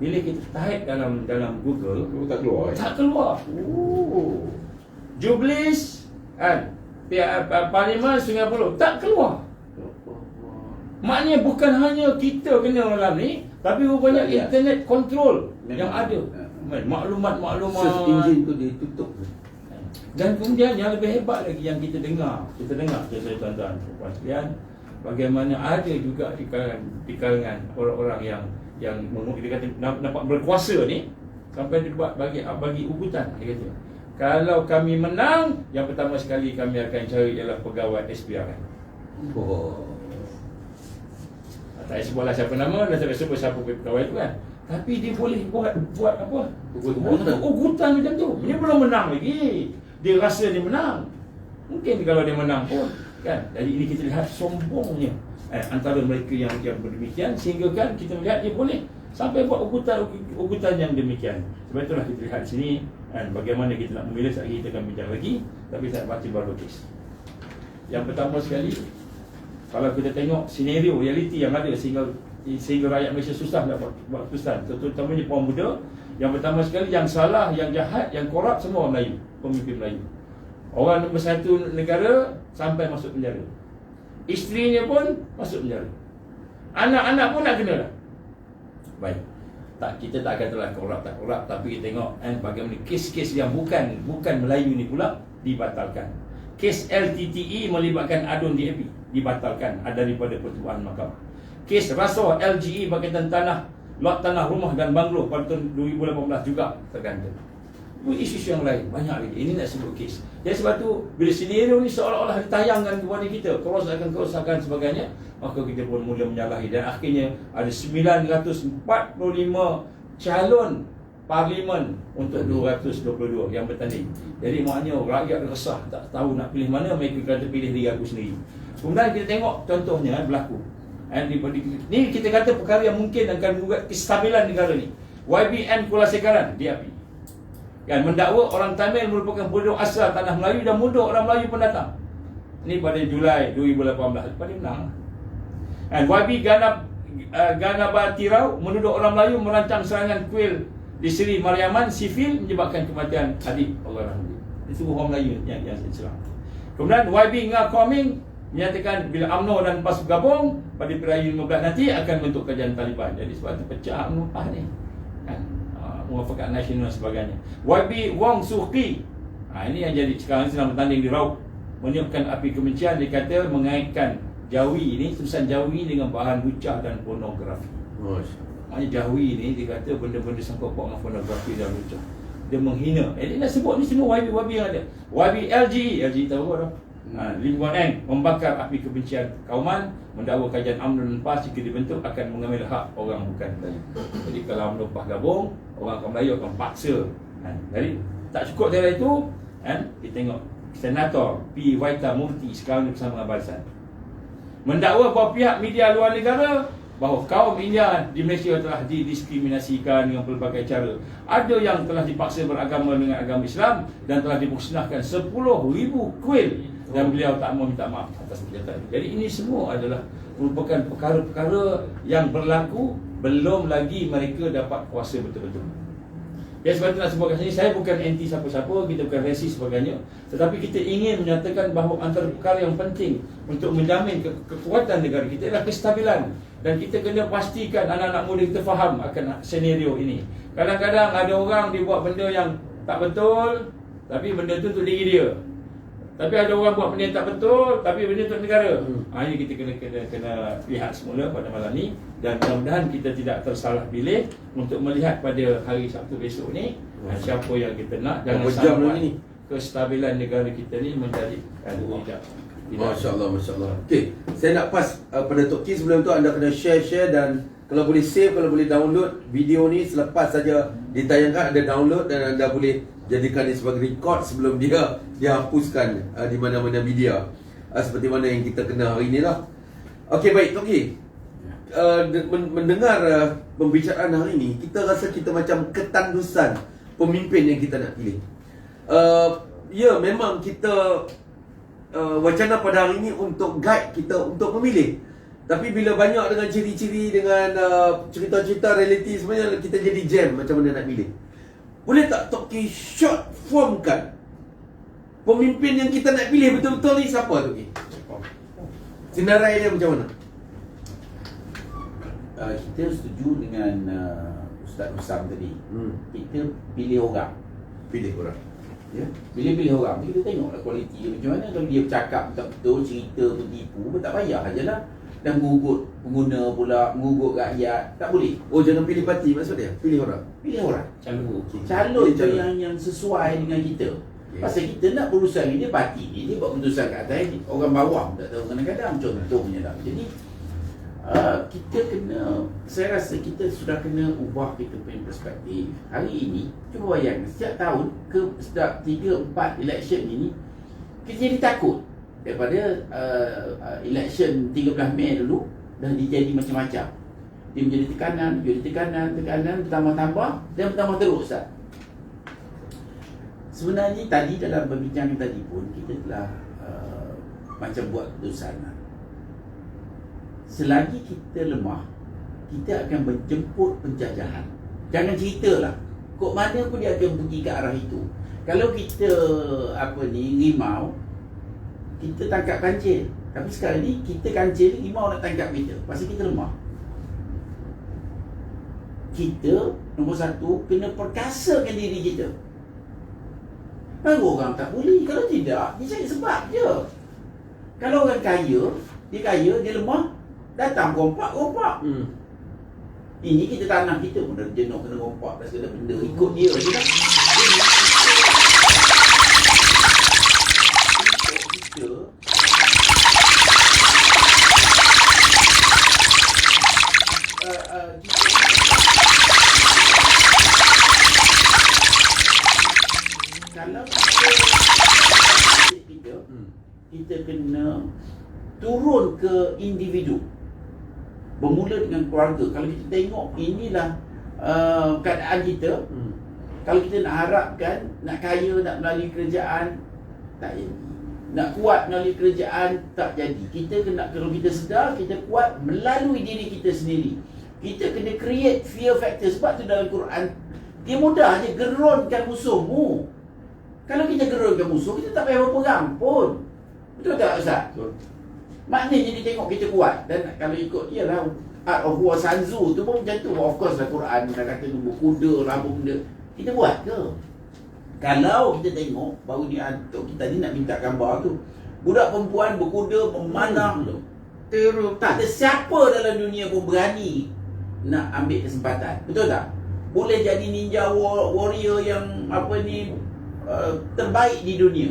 Speaker 1: bila kita type dalam Google, tak keluar. Jublis Parlimen Sungai Buloh tak keluar. Maknanya bukan hanya kita kena malam ni, tapi rupanya internet control yang ada. Maklumat
Speaker 7: Search engine tu ditutup.
Speaker 1: Dan kemudian yang lebih hebat lagi yang kita dengar tuan-tuan puan sekalian, bagaimana ada juga di kalangan orang-orang yang dia kata nampak berkuasa ni sampai dia buat bagi ugutan. Dia kata kalau kami menang, yang pertama sekali kami akan cari ialah pegawai SPRN. Tak sebutlah siapa nama dan tak sebut siapa pegawai tu kan. Tapi dia boleh buat apa? Ugutan macam tu. Dia belum menang lagi. Dia rasa dia menang. Mungkin kalau dia menang pun kan. Jadi ini kita lihat sombongnya antara mereka yang berdemikian, sehingga kan kita melihat dia boleh sampai buat ugutan yang demikian. Sebab itulah kita lihat sini bagaimana kita nak memilih. Sekali kita akan bincang lagi, tapi saya baca baru kes. Yang pertama sekali, kalau kita tengok senario realiti yang ada sehingga rakyat Malaysia susah nak buat keputusan, terutamanya puan muda. Yang pertama sekali, yang salah, yang jahat, yang korup semua orang Melayu, pemimpin Melayu. Orang nombor satu negara sampai masuk penjara. Isterinya pun masuk penjara. Anak-anak pun nak kena lah. Baik. Kita tak katalah korup tak korup, tapi kita tengok bagaimana kes-kes yang bukan Melayu ni pula dibatalkan. Kes LTTE melibatkan adun DAP dibatalkan daripada pertubuhan mahkamah. Kes rasuah LGE berkaitan lot tanah rumah dan banglo pada tahun 2018 juga tergantung. Isu yang lain banyak lagi. Ini nak sebut kes. Jadi sebab tu bila senario ni seolah-olah ditayangkan kepada kita, kerosakan sebagainya, maka kita pun mula menyalahi dan akhirnya ada 945 calon parlimen untuk 222 yang bertanding. Jadi maknanya rakyat resah, tak tahu nak pilih mana, mereka kata pilih diri aku sendiri. Kemudian kita tengok contohnya berlaku. Ni kita kata perkara yang mungkin akan membuat kestabilan negara ni. YBN Kuala Sekaran DAP yang mendakwa orang Tamil merupakan penduduk asal tanah Melayu dan mundur orang Melayu pendatang. Ini pada Julai 2018 pada menang. And YB Ganabatirau menuduh orang Melayu merancang serangan kuil di Seri Mariaman sivil menyebabkan kematian adik Allah Rahmat. Itu orang Melayu yang serang. Kemudian YB Ngakoming menyatakan bila UMNO dan PAS bergabung pada perayaan 15 nanti akan bentuk kerajaan Taliban. Jadi sebab itu pecah UMNO PAS ni kan, Muafakat Nasional dan sebagainya. YB Wong Suki, ini yang jadi sekarang sedang bertanding di Raub, meniupkan api kebencian. Dia kata mengaitkan Jawi ni, tulisan Jawi dengan bahan lucah dan pornografi. Maknanya Jawi ni dia kata benda-benda sangkut paut dengan pornografi dan lucah. Dia menghina. Dia nak sebut ni semua YB yang ada. YB LGE tahu apa dah? Lim Guan Eng membakar api kebencian kauman, mendakwa kajian UMNO dan PAS jika dibentuk akan mengambil hak orang bukan Melayu. Jadi kalau UMNO PAS gabung, orang Melayu akan paksa. Jadi tak cukup dari itu, kita tengok Senator P. Waita Murti sekarang bersama dengan Barisan mendakwa bahawa pihak media luar negara bahawa kaum India di Malaysia telah didiskriminasikan dengan pelbagai cara. Ada yang telah dipaksa beragama dengan agama Islam dan telah dimusnahkan 10,000 kuil dan beliau tak mau minta maaf atas perkataan. Jadi ini semua adalah merupakan perkara-perkara yang berlaku belum lagi mereka dapat kuasa betul-betul. Ya, sebab itu nak sebutkan sini, saya bukan anti siapa-siapa, kita bukan resis sebagainya, tetapi kita ingin menyatakan bahawa antara perkara yang penting untuk menjamin kekuatan negara kita adalah kestabilan. Dan kita kena pastikan anak-anak muda kita faham akan senario ini. Kadang-kadang ada orang dia buat benda yang tak betul, tapi benda tu untuk diri dia. Tapi ada orang buat benda yang tak betul, tapi benda untuk negara. Ini kita kena lihat semula pada malam ni. Dan mudah-mudahan kita tidak tersalah pilih untuk melihat pada hari Sabtu besok ni siapa yang kita nak. Jangan sampai kestabilan negara kita ni menjadi tidak.
Speaker 3: Masya Allah, Masya Allah. Okey, saya nak pas pada Tok Ki. Sebelum tu anda kena share dan kalau boleh save, kalau boleh download video ni selepas saja ditayangkan, anda download dan anda boleh jadikan dia sebagai record sebelum dia hapuskan di mana-mana media, seperti mana yang kita kena hari ni lah. Okey, baik Tok Ki. Mendengar pembicaraan hari ni, kita rasa kita macam ketandusan pemimpin yang kita nak pilih. Ya, memang kita wacana pada hari ini untuk guide kita untuk memilih. Tapi bila banyak dengan ciri-ciri, dengan cerita-cerita realiti, sebenarnya kita jadi jam macam mana nak pilih. Boleh tak Tok Ki short formkan pemimpin yang kita nak pilih betul-betul ni siapa Tok Ki? Senarai dia macam mana?
Speaker 7: Kita setuju dengan Ustaz Usam tadi. Kita pilih orang.
Speaker 3: Pilih orang.
Speaker 7: Ya, pilih-pilih orang kita tengoklah kualiti dia macam mana. Kalau dia bercakap tak betul, cerita pun tipu pun tak payah ajalah. Dan mengugut pengguna pula, mengugut rakyat, tak boleh.
Speaker 3: Oh, jangan pilih parti maksud dia. Pilih orang.
Speaker 7: Pilih orang.
Speaker 1: Calon.
Speaker 7: Calon
Speaker 3: Pilih
Speaker 7: tu
Speaker 3: calon.
Speaker 7: yang sesuai dengan kita.
Speaker 3: Okay.
Speaker 7: Pasal kita nak berurusan ni, dia parti ni, dia buat keputusan kat atas ni. Orang bawah pun tak tahu kadang-kadang. Contohnya lah. Jadi kita kena, saya rasa kita sudah kena ubah kita punya perspektif. Hari ini, cuba bayangkan, setiap tahun setiap 3-4 election ini, kita jadi takut. Daripada election 13 Mei dulu, dah jadi macam-macam. Dia menjadi tekanan, bertambah-tambah dan bertambah terus, Ustaz. Sebenarnya tadi dalam perbincangan tadi pun kita telah macam buat keputusan. Selagi kita lemah, kita akan menjemput penjajahan. Jangan ceritalah. Kok mana pun dia akan pergi ke arah itu. Kalau kita rimau, kita tangkap kancil. Tapi sekarang ni kita kancil, rimau nak tangkap kita. Pasal kita lemah. Kita nombor satu kena perkasakan diri kita. Baru orang tak boleh. Kalau tidak, dia cari sebab je. Kalau orang kaya, dia lemah, datang rompak. Ini kita tanah kita pun dah jenuh kena rompak dah segala benda. Ikut dia je lah. Kalau kita kena turun ke individu, bermula dengan keluarga. Kalau kita tengok inilah keadaan kita. Kalau kita nak harapkan nak kaya, nak melalui kerajaan, tak jadi. Nak kuat melalui kerajaan, tak jadi. Kita kena, kalau kita sedar, kita kuat melalui diri kita sendiri. Kita kena create fear factor. Sebab tu dalam Quran, dia mudah je, gerunkan musuhmu. Kalau kita gerunkan musuh, kita tak payah berperang pun. Betul tak, Ustaz?
Speaker 3: Betul.
Speaker 7: Maknanya dia tengok kita kuat. Dan kalau ikut, ialah Art of War Sun Tzu tu pun macam tu. Of course lah Quran dah kata berkuda lah, apa benda. Kita buat ke? Kalau kita tengok, baru ni kita ni nak minta gambar tu, budak perempuan berkuda memanah tu. Terus tak ada siapa dalam dunia pun berani nak ambil kesempatan. Betul tak? Boleh jadi ninja warrior yang terbaik di dunia.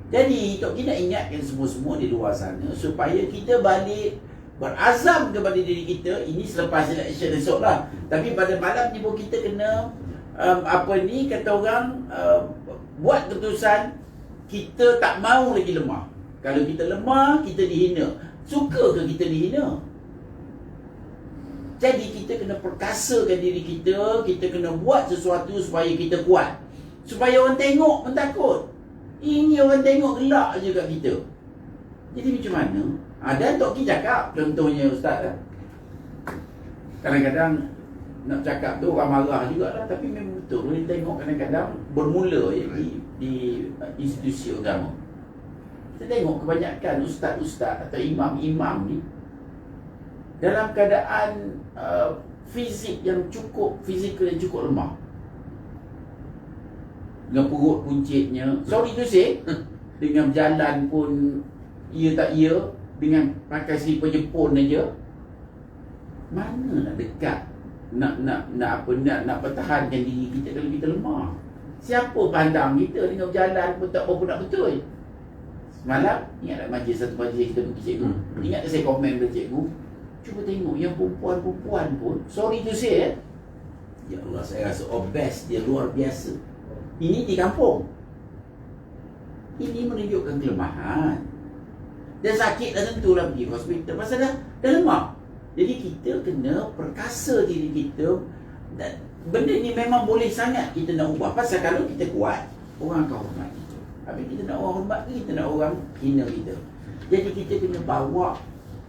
Speaker 7: Jadi Tok Ki nak ingatkan semua-semua di luar sana supaya kita balik berazam kepada diri kita. Ini selepas election esok lah. Tapi pada malam ni pun kita kena kata orang buat keputusan kita tak mau lagi lemah. Kalau kita lemah, kita dihina. Suka ke kita dihina? Jadi kita kena perkasakan diri kita. Kita kena buat sesuatu supaya kita kuat, supaya orang tengok pun takut. Ini orang tengok gelak je kat kita. Jadi macam mana? Dan Tok Ki cakap, contohnya Ustaz, kadang-kadang nak cakap tu orang marah jugalah. Tapi memang betul. Boleh tengok kadang-kadang bermula di institusi agama. Kita tengok kebanyakan ustaz-ustaz atau imam-imam ni dalam keadaan fizikal yang cukup lemah. Dengan perut puncitnya, sorry to say, dengan berjalan pun ia tak ia, dengan pakai slipper Jepun aja. Mana nak dekat, nak pertahankan diri kita kalau kita lemah? Siapa pandang kita dengan berjalan pun tak berapa nak betul? Semalam, ingat tak satu majlis kita pergi cikgu? Ingat tak saya komen dengan cikgu? Cuba tengok yang perempuan-perempuan pun, sorry to say, ya Allah, saya rasa obes dia luar biasa. Ini di kampung. Ini menunjukkan kelemahan. Dan sakit dah tentulah pergi hospital pasal dah lemah. Jadi kita kena perkasa diri kita. Dan benda ni memang boleh sangat kita nak ubah. Pasal kalau kita kuat, orang akan hormat kita. Habis kita nak orang hormat, kita nak orang hina kita. Jadi kita kena bawa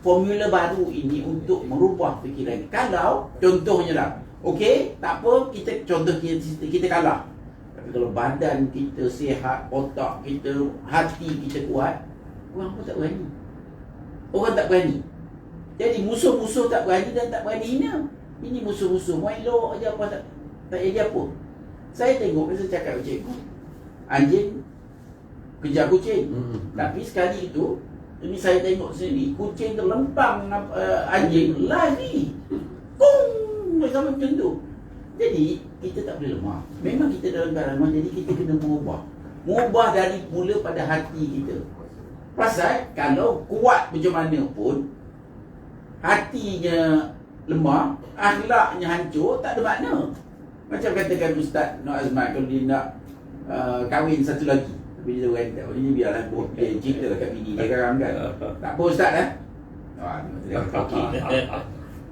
Speaker 7: formula baru ini untuk merubah fikiran. Kalau contohnya lah, okey, tak apa, contoh kita kalah. Tapi kalau badan kita sihat, otak kita, hati kita kuat, orang pun tak berani. Orang tak berani. Jadi musuh-musuh tak berani dan tak berani hina. Ini musuh-musuh, mau elok aja apa tak jadi apa. Saya tengok, saya cakap dengan cikgu, anjing kejar kucing. Tapi sekali itu, ini saya tengok sendiri, kucing terlempang anjing lari. Kung! Macam tu. Jadi, kita tak boleh lemah. Memang kita dalam keadaan lemah, jadi kita kena mengubah. Mengubah dari mula pada hati kita. Pasal, kalau kuat macam mana pun, hatinya lemah, akhlaknya hancur, tak ada makna. Macam katakan Ustaz Nur Azman, kalau dia nak kahwin satu lagi, tapi dia rentak, dia biarlah dia cerita kat bini dia sekarang kan. Tak apa Ustaz lah.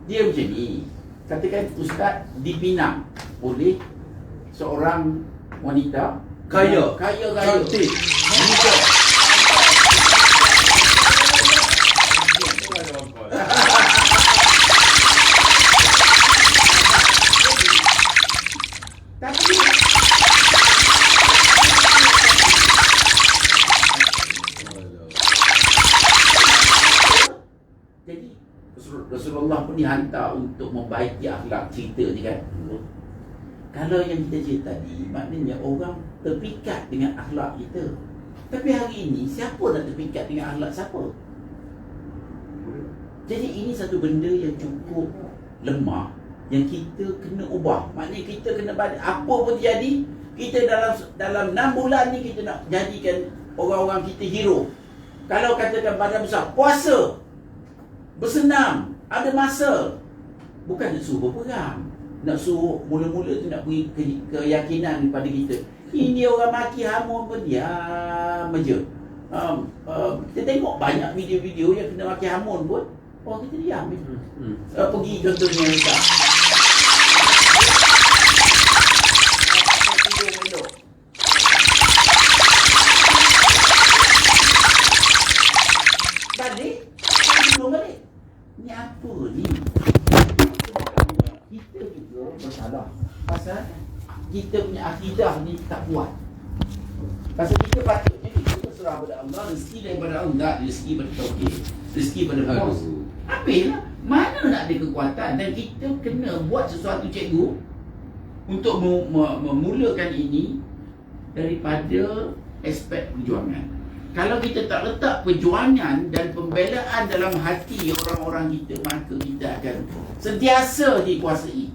Speaker 7: Dia macam ni. Katakan Ustaz di Penang, boleh seorang wanita
Speaker 3: Kaya,
Speaker 7: kaya,
Speaker 3: cantik,
Speaker 7: tapi jadi Rasulullah pun dihantar untuk membaiki akhlak cerita ni kan. Kalau yang kita cerita tadi, maknanya orang terpikat dengan akhlak kita. Tapi hari ini, siapa nak terpikat dengan akhlak siapa? Jadi ini satu benda yang cukup lemah, yang kita kena ubah. Maknanya kita kena apa pun jadi, kita dalam 6 bulan ni kita nak jadikan orang-orang kita hero. Kalau katakan badan besar, puasa, bersenam, ada masa. Bukan nak suruh berperang, nak suruh mula-mula tu nak beri keyakinan kepada kita. Ini orang maki hamun pun diam je. Kita tengok banyak video-video yang kena maki hamun pun orang kita diam je. Pergi contohnya Ustaz, balik, belum balik. Ni apa ni? Kita juga bersalah pasal kita punya akidah ni tak kuat. Pasal kita patutnya kita berserah pada Allah, rezeki daripada Allah, rezeki pada tauhid, rezeki pada bos. Habislah, mana nak ada kekuatan, dan kita kena buat sesuatu cikgu untuk memulakan ini daripada aspek perjuangan. Kalau kita tak letak perjuangan dan pembelaan dalam hati orang-orang kita, maka kita akan sentiasa dikuasai.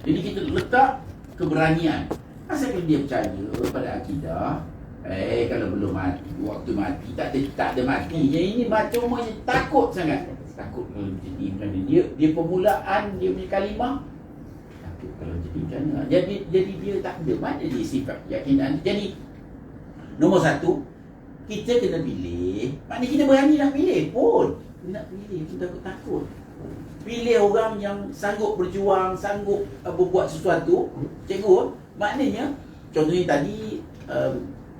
Speaker 7: Jadi kita letak keberanian. Asal dia percaya pada akidah, kalau belum mati, waktu mati, tak ada matinya. Ini cuma takut sangat. Takut kalau jadi macam ni. Dia permulaan dia punya kalimah, takut kalau jadi macam mana. Jadi dia tak ada, mana dia sifat keyakinan. Jadi nombor satu, kita kena pilih. Maknanya kita berani nak pilih pun. Nak pilih, kita takut-takut. Pilih orang yang sanggup berjuang, sanggup berbuat sesuatu. Cikgu, maknanya contohnya tadi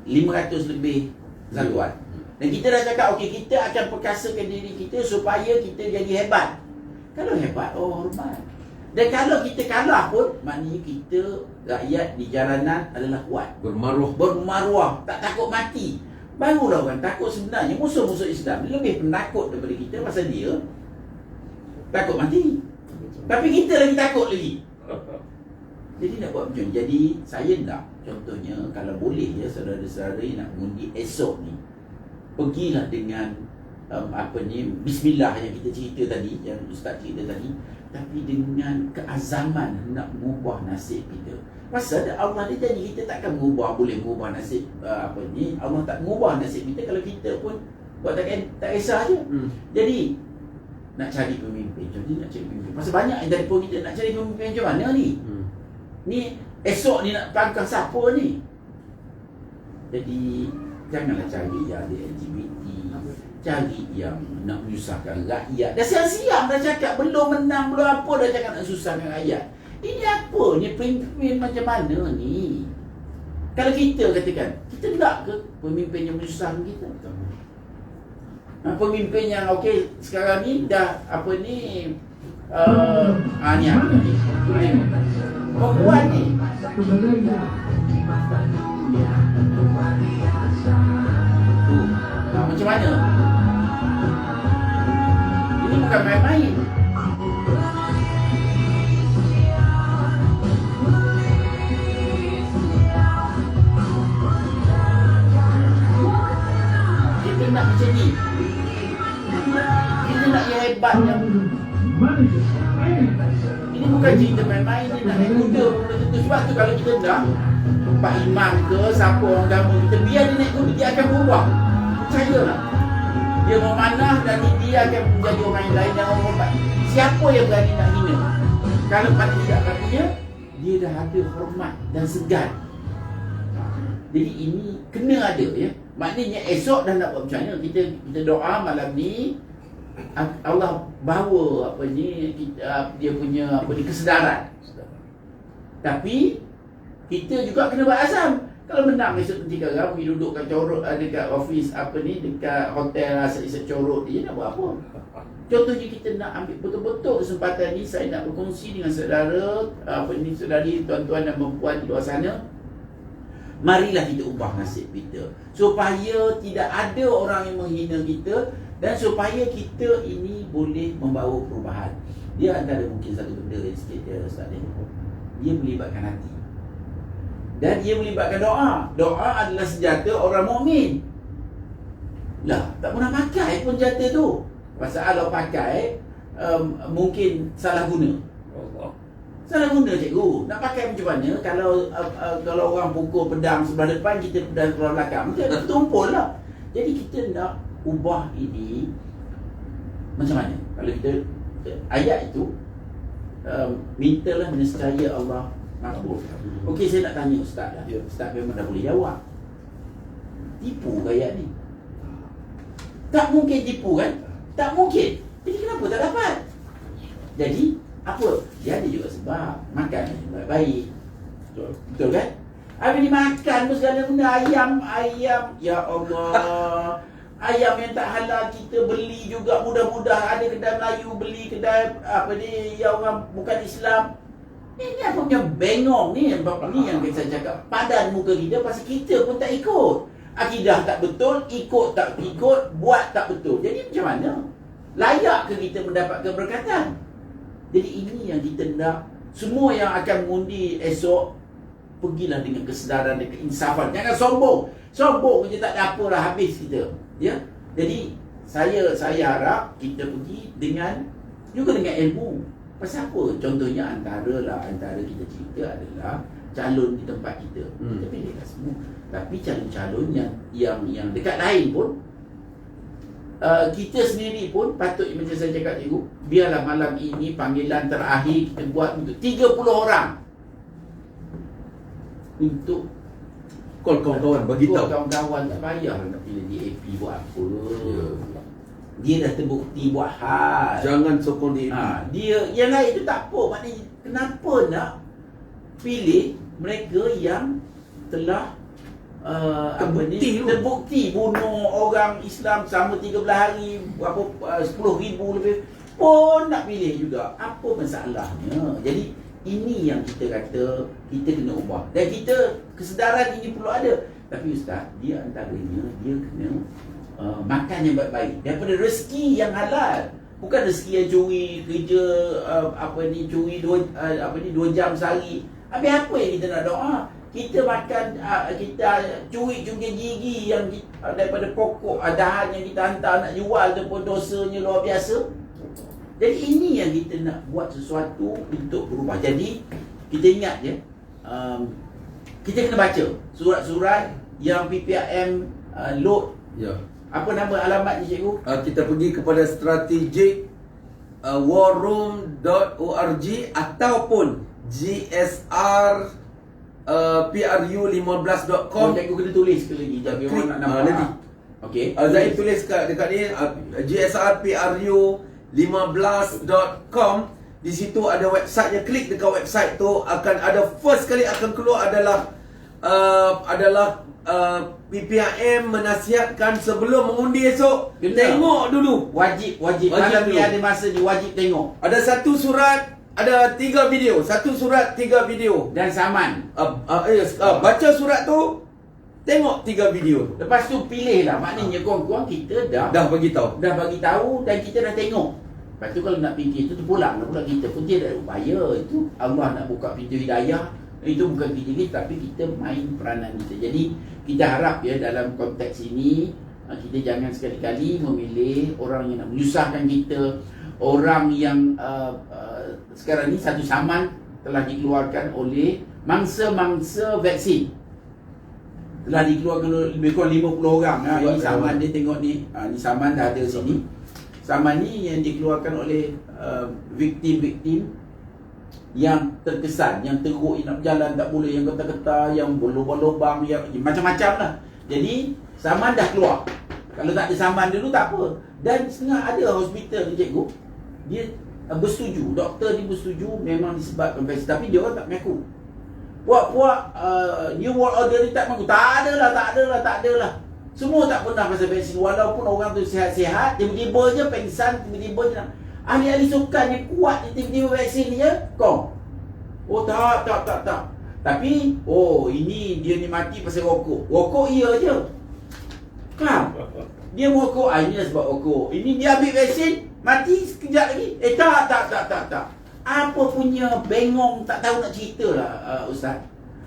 Speaker 7: 500 lebih zakat. Dan kita dah cakap, okey, kita akan perkasakan diri kita supaya kita jadi hebat. Kalau hebat, hormat. Dan kalau kita kalah pun, maknanya kita, rakyat di jalanan adalah kuat, bermaruah, tak takut mati. Barulah orang takut. Sebenarnya musuh-musuh Islam lebih penakut daripada kita, pasal dia takut mati. Tapi kita lagi takut lagi. Jadi nak buat macam ni. Jadi saya nak, contohnya kalau boleh ya, saudara-saudara nak mengundi esok ni, pergilah dengan bismillah yang kita cerita tadi, yang Ustaz cerita tadi, tapi dengan keazaman nak mengubah nasib kita. Pasal Allah dia janji kita takkan boleh mengubah nasib Allah tak mengubah nasib kita kalau kita pun buat tak kisah je. Jadi nak cari pemimpin, contohnya nak cari pemimpin. Pasal banyak yang telefon kita, nak cari pemimpin macam mana ni? Ni esok ni nak pangkang siapa ni? Jadi janganlah cari yang ada LGBT, cari yang nak menyusahkan rakyat. Dah siang-siang dah cakap belum menang, belum apa, dah cakap nak susahkan rakyat. Ini apa ni, pemimpin macam mana ni? Kalau kita katakan, kita nak ke pemimpin yang menyusahkan kita? Pemimpin yang okey sekarang ni dah ni apa ni? Perempuan ni. Macam mana? Ini bukan main-main. yang ini bukan cerita main-main ni, nak naik kuda pun belum tentu. Sebab tu kalau kita dah Pak Imam ke siapa orang agama kita, biar dia naik kuda, dia akan berubah. Percayalah. Dia memanah dan dia akan menjadi orang yang lain yang orang hormat. Siapa yang berani nak hina? Kalau pada tidak lakunya, dia dah ada hormat dan segan. Jadi ini kena ada ya. Maknanya esok dah nak buat macam mana? Kita doa malam ni Allah bawa dia punya kesedaran. Tapi kita juga kena berazam. Kalau menang esok nanti kau pergi duduk kat corot dekat office dekat hotel asyik corot dia nak buat apa? Contohnya kita nak ambil betul-betul kesempatan ni, saya nak berkongsi dengan saudara saudari, tuan-tuan dan puan di luar sana. Marilah kita ubah nasib kita supaya tidak ada orang yang menghina kita dan supaya kita ini boleh membawa perubahan. Dia antara mungkin satu benda yang sikit dia Ustaz ni. Dia melibatkan hati. Dan dia melibatkan doa. Doa adalah senjata orang mukmin. Lah, tak pernah pakai pun senjata tu. Pasal kalau pakai mungkin salah guna. Salah guna cikgu. Nak pakai macam mana? Kalau orang pukul pedang sebelah depan, kita pedang sebelah belakang, kita tertumpul lah. Jadi kita nak ubah ini macam mana? Kalau kita ayat itu mintalah nescaya Allah makbul. Okey, saya nak tanya Ustaz lah. Ustaz memang dah boleh jawab. Tipu ke ayat ni? Tak mungkin tipu kan? Tak mungkin. Jadi kenapa tak dapat? Jadi apa? Dia ada juga sebab. Makan yang baik-baik. Betul kan? Habis ni makan pun segala benda. Ayam. Ya Allah. Ayam yang tak halal kita beli juga mudah-mudah. Ada kedai Melayu beli, kedai yang orang bukan Islam. Ini apa punya bengong ni? Ni yang saya cakap. Padan muka kita pasal kita pun tak ikut. Akidah tak betul, ikut tak ikut, buat tak betul. Jadi macam mana? Layak ke kita mendapat keberkatan? Jadi ini yang kita nak. Semua yang akan mengundi esok, pergilah dengan kesedaran dan keinsafan. Jangan sombong. Sombong je tak ada apa dah, habis kita. Ya. Jadi saya harap kita pergi juga dengan ilmu. Pasal apa? Contohnya antara kita cerita adalah calon di tempat kita. Kita pilihlah semua. Tapi calon-calon yang dekat lain pun, kita sendiri pun patut, macam saya cakap cikgu, biarlah malam ini panggilan terakhir kita buat untuk 30 orang untuk
Speaker 3: call kawan-kawan, bagi tahu.
Speaker 7: Kawan-kawan tak payah nak pilih DAP buat apa. Dia dah terbukti buat hal.
Speaker 3: Jangan sokong DAP.
Speaker 7: Dia yang lain tu tak apa. Maknanya kenapa nak pilih mereka yang telah terbukti bunuh orang Islam selama 13 hari, 10,000 lebih pun nak pilih juga. Apa masalahnya? Jadi ini yang kita kata kita kena ubah. Dan kesedaran ini perlu ada. Tapi Ustaz, dia antaranya dia kena makan yang baik-baik daripada rezeki yang halal. Bukan rezeki yang curi kerja curi 2 jam sehari. Habis apa yang kita nak doa? Kita makan, kita curi-curi gigi yang daripada pokok dahan yang kita hantar nak jual tu pun dosanya luar biasa. Jadi ini yang kita nak buat sesuatu untuk berubah. Jadi kita ingat je, kita kena baca surat-surat yang PPRM load.
Speaker 3: Ya. Apa
Speaker 7: nama alamatnya cikgu?
Speaker 3: Kita pergi kepada strategic warroom.org ataupun GSR PRU15.com.
Speaker 7: Cikgu kena tulis ke lagi jangan orang nak nampak
Speaker 3: nanti.
Speaker 7: Okey.
Speaker 3: Saya tulis dekat ni GSR PRU15.com. Di situ ada websitenya. Klik dekat website tu, akan ada first kali akan keluar adalah PPRM menasihatkan sebelum mengundi esok. Tengok dulu. Wajib.
Speaker 7: Malam ni ada masa ni wajib tengok.
Speaker 3: Ada satu surat, ada 3 video. Satu surat 3 video.
Speaker 7: Dan saman.
Speaker 3: Baca surat tu, tengok 3 video.
Speaker 7: Lepas tu pilihlah. Maknanya kurang-kurang kita dah bagi tahu dan kita dah tengok. Lepas tu kalau nak fikir tu pulang pula kita pun dia ada upaya. Itu Allah nak buka pintu hidayah. Itu bukan kita ni, tapi kita main peranan kita. Jadi kita harap ya dalam konteks ini kita jangan sekali-kali memilih orang yang nak menyusahkan kita, orang yang sekarang ni satu saman telah dikeluarkan oleh mangsa-mangsa vaksin. Telah dikeluarkan lebih kurang 50 orang. Ini saman dia tengok ni. Ni saman dah ada sini. Saman ni yang dikeluarkan oleh viktim-viktim yang terkesan, yang teruk, yang nak berjalan tak boleh, yang getah-getah, yang berlubang-lubang, yang macam-macam lah. Jadi saman dah keluar. Kalau tak ada saman dulu tak apa. Dan setengah ada hospital ni cikgu, dia bersetuju, doktor ni bersetuju memang disebabkan vaksin, tapi dia orang tak mengaku. Puak-puak New World Order ni tak mengaku. Tak ada lah. Semua tak pernah pasal vaksin. Walaupun orang tu sihat-sihat, tiba-tiba je pengsan, tiba-tiba je nak. Ahli-ahli sukan yang kuat, tiba-tiba vaksin je kong. Oh tak. Tapi ini dia ni mati pasal rokok. Rokok iya je. Kan? Dia merokok, ini dah sebab rokok. Ini dia ambil vaksin, mati sekejap lagi. Tak. Apa punya bengong, tak tahu nak cerita lah Ustaz.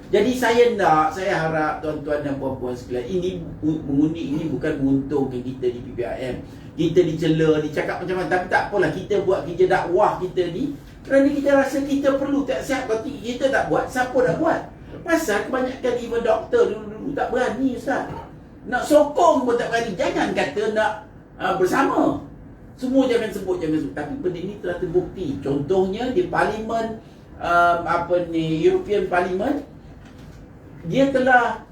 Speaker 7: Jadi saya harap tuan-tuan dan puan-puan sekalian, ini mengundi ini bukan menguntungkan kita di PPRM. Kita dicela, dicakap macam-macam, tapi tak apalah, kita buat kerja dakwah kita ni kerana kita rasa kita perlu. Tak siap kalau kita tak buat, siapa nak buat? Pasal kebanyakan even doktor dulu tak berani Ustaz. Nak sokong pun tak berani. Jangan kata nak bersama. Semua jangan sebut. Tapi benda ini telah terbukti. Contohnya di Parlimen European Parliament, dia telah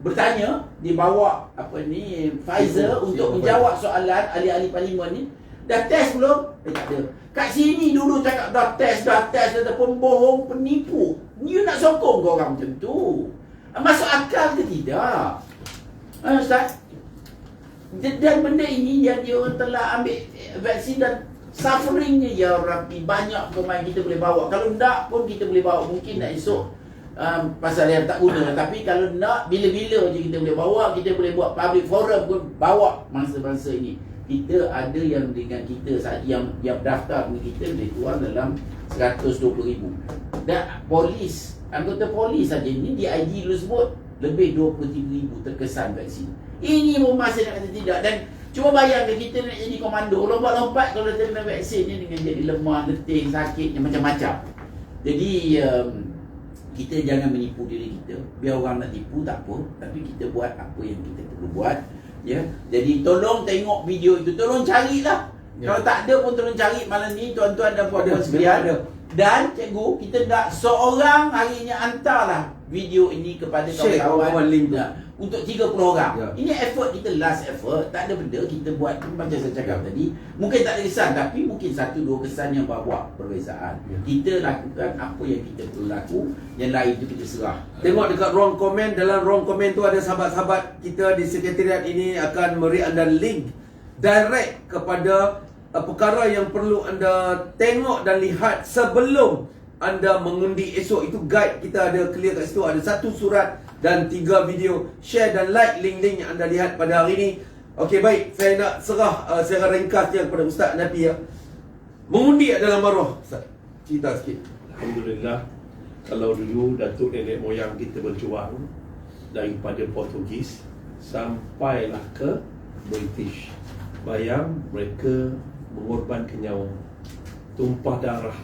Speaker 7: bertanya, dibawa Pfizer untuk menjawab soalan ahli-ahli parlimen ni. Dah test belum? Tak ada. Kat sini dulu cakap dah test, ada pembohong, penipu. You nak sokong ke orang macam tu? Masuk akal ke tidak? Ustaz? Dan benda ini yang dia orang telah ambil vaksin dan sufferingnya, ya Rabbi, banyak pemain kita boleh bawa. Kalau tak pun kita boleh bawa. Mungkin nak esok pasal yang tak guna. Tapi kalau nak, bila-bila je kita boleh bawa. Kita boleh buat public forum pun, bawa mangsa-mangsa ini. Kita ada yang dengan kita, yang daftar dengan kita lebih kurang dalam 120,000. Dan polis, anggota polis saja ni di IG dulu sebut lebih 23,000 terkesan vaksin. Ini pun masih nak kata tidak. Dan cuba bayangkan kita nak jadi komando, lompat-lompat kalau kita kena vaksin ni dengan jadi lemah, letih, sakit, macam-macam. Jadi kita jangan menipu diri kita. Biar orang nak tipu tak apa, tapi kita buat apa yang kita perlu buat. Ya. Jadi tolong tengok video itu, tolong carilah. Kalau tak ada pun tolong cari malam ni tuan-tuan dan puan-puan sekalian. Dan cikgu, kita nak seorang hari ini hantarlah video ini kepada kawan-kawan untuk 30 orang. Ini effort kita, last effort. Tak ada benda kita buat macam saya cakap tadi. Mungkin tak ada kesan, tapi mungkin 1-2 kesan yang bawa perbezaan. Kita lakukan apa yang kita perlu laku, yang lain itu kita serah.
Speaker 3: Tengok dekat ruang komen. Dalam ruang komen tu ada sahabat-sahabat kita di sekretariat ini akan memberi anda link direct kepada perkara yang perlu anda tengok dan lihat sebelum anda mengundi esok. Itu guide kita ada clear kat situ. Ada 1 surat dan 3 video. Share dan like link-link yang anda lihat pada hari ini. Okey, baik. Saya nak serah secara ringkasnya kepada Ustaz Nafi ya. Mengundi adalah maruah. Ustaz, cerita sikit.
Speaker 9: Alhamdulillah, kalau dulu datuk nenek moyang kita berjuang daripada Portugis sampailah ke British. Bayang mereka mengorbankan nyawa, tumpah darah,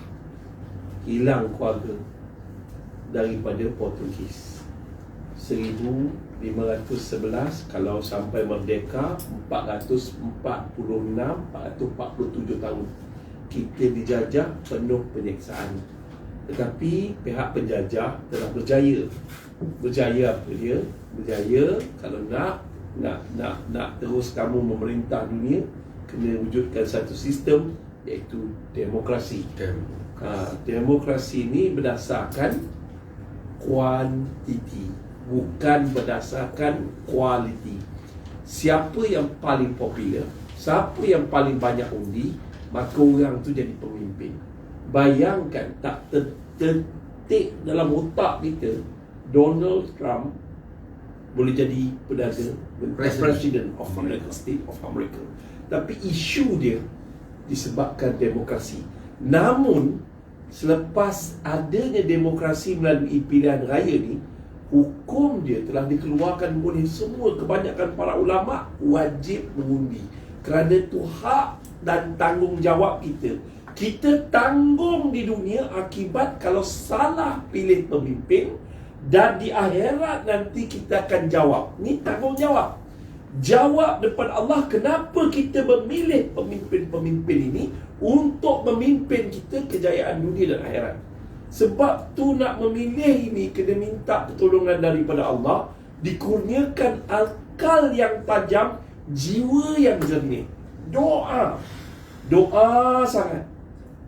Speaker 9: hilang keluarga daripada Portugis. 1511 kalau sampai merdeka 447 tahun kita dijajah penuh penyiksaan. Tetapi pihak penjajah telah berjaya. Berjaya apa dia? Berjaya kalau nak terus kamu memerintah dunia, kena wujudkan satu sistem iaitu demokrasi. Demokrasi ini berdasarkan kuantiti, bukan berdasarkan kualiti. Siapa yang paling popular, siapa yang paling banyak undi, maka orang tu jadi pemimpin. Bayangkan, tak tertik dalam otak kita Donald Trump boleh jadi perdana, President of America, State of America. Tapi isu dia disebabkan demokrasi. Namun selepas adanya demokrasi melalui pilihan raya ni, hukum dia telah dikeluarkan oleh semua, kebanyakan para ulama wajib mengundi. Kerana itu hak dan tanggungjawab kita. Kita tanggung di dunia akibat kalau salah pilih pemimpin, dan di akhirat nanti kita akan jawab. Ni tanggungjawab. Jawab depan Allah kenapa kita memilih pemimpin-pemimpin ini untuk memimpin kita kejayaan dunia dan akhirat. Sebab tu nak memilih ini kena minta pertolongan daripada Allah, dikurniakan akal yang tajam, jiwa yang jernih. Doa sangat,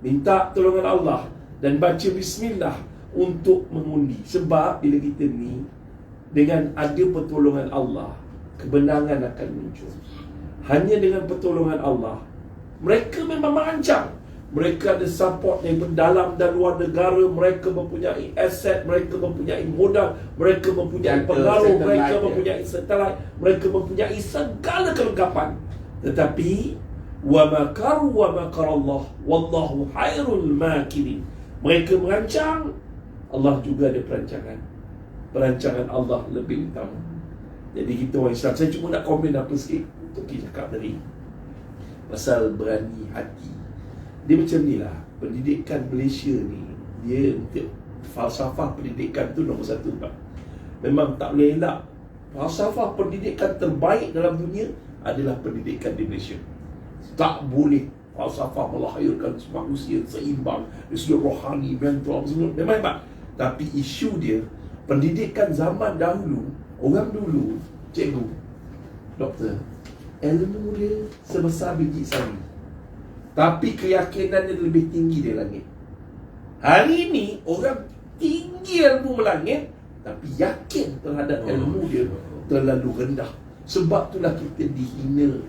Speaker 9: minta pertolongan Allah dan baca bismillah untuk mengundi. Sebab bila kita ni dengan ada pertolongan Allah, kebenangan akan muncul. Hanya dengan pertolongan Allah. Mereka memang merancang, mereka ada support dari dalam dan luar negara, mereka mempunyai aset, mereka mempunyai modal, mereka mempunyai pengaruh, mereka mempunyai satelit, mereka mempunyai segala kelengkapan. Tetapi wa makaru wa makarallah wallahu khairul makirin. Mereka merancang, Allah juga ada perancangan. Perancangan Allah lebih utama. Jadi kita orang Islam, saya cuma nak komen apa sikit untuk kita cakap tadi pasal berani hati. Dia macam ni lah, pendidikan Malaysia ni, dia untuk falsafah pendidikan tu nombor satu Pak. Memang tak boleh elak. Falsafah pendidikan terbaik dalam dunia adalah pendidikan di Malaysia. Tak boleh falsafah melahirkan manusia seimbang dari sudut rohani, mental, semua memang hebat. Tapi isu dia, pendidikan zaman dahulu, orang dulu, cikgu, doktor, ilmu dia sebesar biji sawi, tapi keyakinannya lebih tinggi dari langit. Hari ini orang tinggi ilmu melangit, tapi yakin terhadap ilmu dia terlalu rendah. Sebab itulah kita dihina.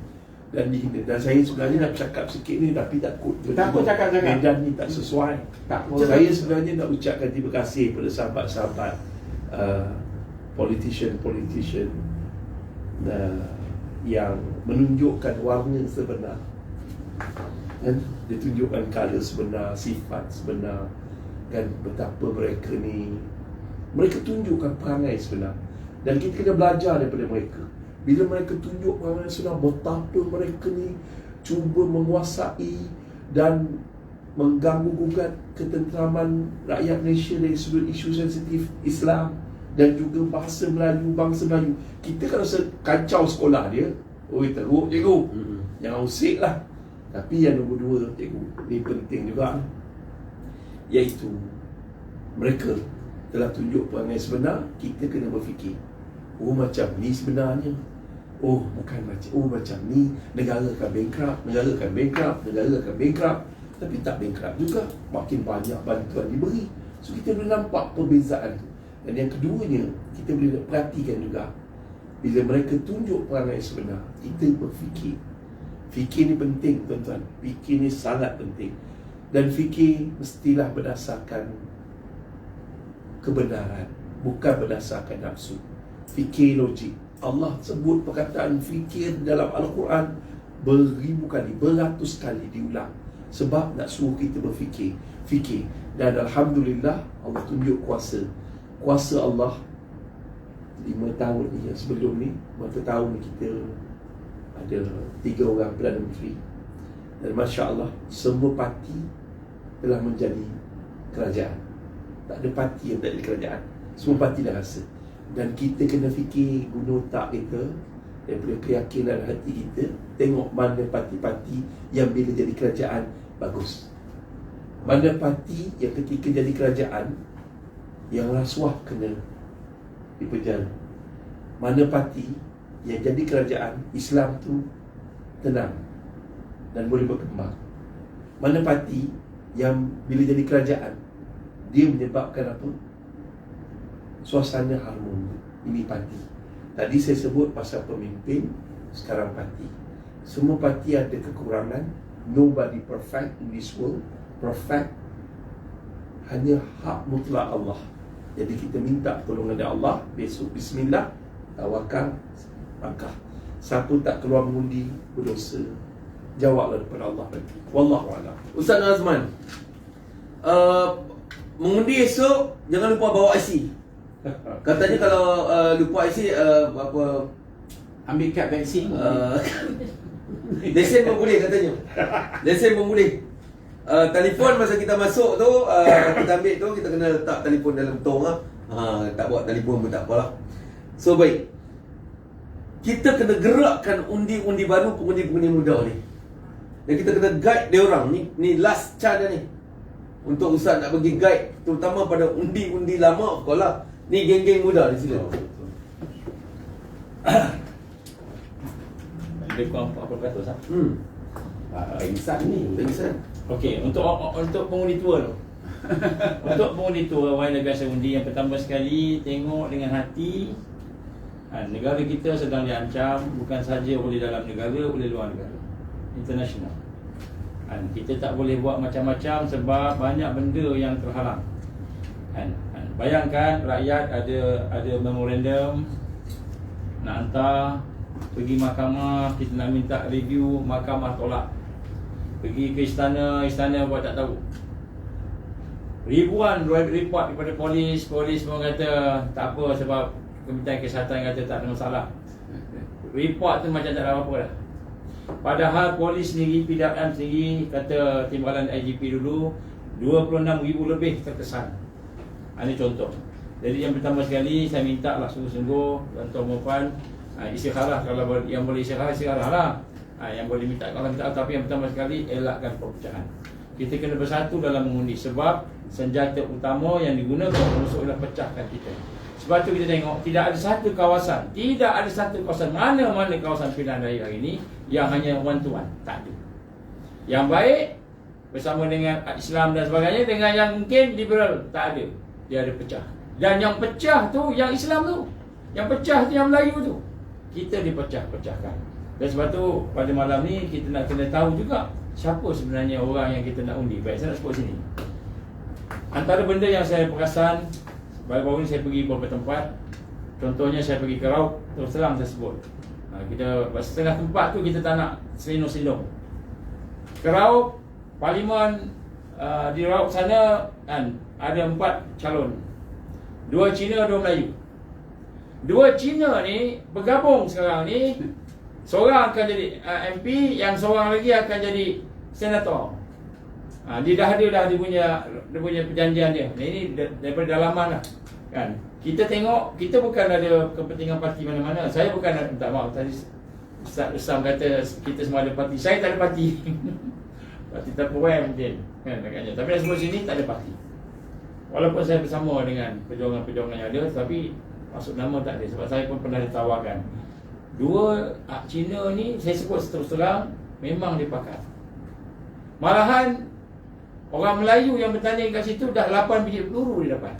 Speaker 9: Dan saya sebenarnya nak cakap sikit ni, tapi takut
Speaker 7: cakap sangat.
Speaker 9: medan ni tak sesuai. Saya sebenarnya nak ucapkan terima kasih kepada sahabat-sahabat politician yang menunjukkan warna sebenar, kan? Dia tunjukkan color sebenar, sifat sebenar, kan? Betapa mereka ni, mereka tunjukkan perangai sebenar. Dan kita kena belajar daripada mereka. Bila mereka tunjuk perangai sebenar, betapa mereka ni cuba menguasai dan mengganggu-gugat ketenteraman rakyat Malaysia dari sudut isu sensitif Islam dan juga bahasa Melayu, bangsa Melayu. Kita kalau kacau sekolah dia, oi teruk cikgu, jangan usik lah. Tapi yang nombor dua cikgu, ni penting juga, iaitu mereka telah tunjuk perangai sebenar. Kita kena berfikir, oh macam ni sebenarnya, oh bukan macam, oh macam ni negara akan bankrupt, tapi tak bankrupt juga, makin banyak bantuan diberi. So kita boleh nampak perbezaan tu. Dan yang keduanya, kita boleh perhatikan juga, bila mereka tunjuk perangai sebenar, kita berfikir. Fikir ni penting tuan-tuan, fikir ni sangat penting. Dan fikir mestilah berdasarkan kebenaran, bukan berdasarkan nafsu. Fikir logik. Allah sebut perkataan fikir dalam Al-Quran beribu kali, beratus kali diulang, sebab nak suruh kita berfikir. Fikir. Dan Alhamdulillah, Allah tunjuk kuasa Allah. 5 tahun ni yang sebelum ni, 4 tahun ni kita ada 3 orang Perdana Menteri. Dan Masya Allah, semua parti telah menjadi kerajaan. Tak ada parti yang tak ada kerajaan. Semua parti dah rasa. Dan kita kena fikir, guna otak kita daripada keyakinan hati kita. Tengok mana parti-parti yang bila jadi kerajaan bagus, mana parti yang ketika jadi kerajaan yang rasuah kena dipenjara, mana parti yang jadi kerajaan Islam tu tenang dan boleh berkembang, mana parti yang bila jadi kerajaan dia menyebabkan apa? Suasana harmoni. Ini parti. Tadi saya sebut pasal pemimpin, sekarang parti. Semua parti ada kekurangan. Nobody perfect in this world. Perfect hanya hak mutlak Allah. Jadi kita minta pertolongan dari Allah. Besok bismillah, tawakal, langkah. Siapa tak keluar mengundi berdosa, jawablah depan Allah nanti. Wallahu a'lam.
Speaker 3: Ustaz Nazman, mengundi esok jangan lupa bawa IC. Katanya kalau lupa IC apa,
Speaker 7: ambil kad vaksin.
Speaker 3: Lesen pun boleh katanya. Lesen pun boleh. Telefon masa kita masuk tu, kita ambil tu, kita kena letak telefon dalam tong lah. Tak buat telefon pun tak apalah. So baik, kita kena gerakkan undi-undi baru, pengundi-pengundi muda ni. Dan kita kena guide dia orang. Ni last chance ni. Untuk Ustaz nak bagi guide, terutama pada undi-undi lama. Kalau ni geng-geng muda di sini.
Speaker 1: Lebih kurang 40%.
Speaker 3: Pengsan ni. Pengsan.
Speaker 1: Okey, untuk pengundi tua tu. Untuk pengundi tua, orang yang biasa undi, yang pertama sekali tengok dengan hati. Negara kita sedang diancam, bukan saja oleh dalam negara, oleh luar negara, international. Kita tak boleh buat macam-macam sebab banyak benda yang terhalang. Bayangkan rakyat ada memorandum nak hantar, pergi mahkamah, kita nak minta review, mahkamah tolak. Pergi ke istana buat tak tahu. Ribuan report daripada polis pun kata tak apa sebab Kementerian Kesihatan kata tak ada masalah. Report tu macam tak ada apa-apa dah. Padahal polis sendiri, PDRM sendiri kata timbalan IGP dulu 26,000 lebih terkesan. Ini contoh. Jadi yang pertama sekali saya minta lah sungguh-sungguh tuan-tuan puan istikharah, kalau yang boleh istikharah lah. Yang boleh minta kalau minta, tapi yang pertama sekali elakkan perpecahan. Kita kena bersatu dalam mengundi sebab senjata utama yang digunakan musuh ialah pecahkan kita. Sebab tu kita tengok tidak ada satu kawasan mana-mana kawasan pilihan raya hari ini yang hanya one to one, tak ada. Yang baik bersama dengan Islam dan sebagainya, dengan yang mungkin liberal, tak ada. Dia ada pecah. Dan yang pecah tu yang Islam tu, yang pecah tu yang Melayu tu, kita dipecah-pecahkan. Dan sebab tu pada malam ni kita nak kena tahu juga siapa sebenarnya orang yang kita nak undi. Baik, saya nak sebut sini. Antara benda yang saya perasan, baru-baru ni saya pergi beberapa tempat. Contohnya saya pergi ke Raub, terus terang saya sebut. Kita setengah tempat tu kita tak nak selindung-selindung. Ke Raub, Parlimen di Raub sana ada 4 calon. 2 Cina, 2 Melayu. 2 Cina ni bergabung sekarang ni. Seorang akan jadi MP, yang seorang lagi akan jadi senator. Dia dah ada dia punya perjanjian dia. Ini daripada dalaman lah. Kan? Kita tengok, kita bukan ada kepentingan parti mana-mana. Saya bukan, tak maaf tadi Ustaz Usam kata kita semua ada parti. Saya tak ada parti. Parti Tupperware mungkin kan agaknya. Tapi dari sebut sini tak ada parti. Walaupun saya bersama dengan perjuangan-perjuangan yang ada, tapi masuk nama tak ada. Sebab saya pun pernah ditawarkan. 2 Cina ni saya sebut terus terang memang dipakat. Malahan orang Melayu yang bertanding kat situ dah 8 biji peluru dia dapat.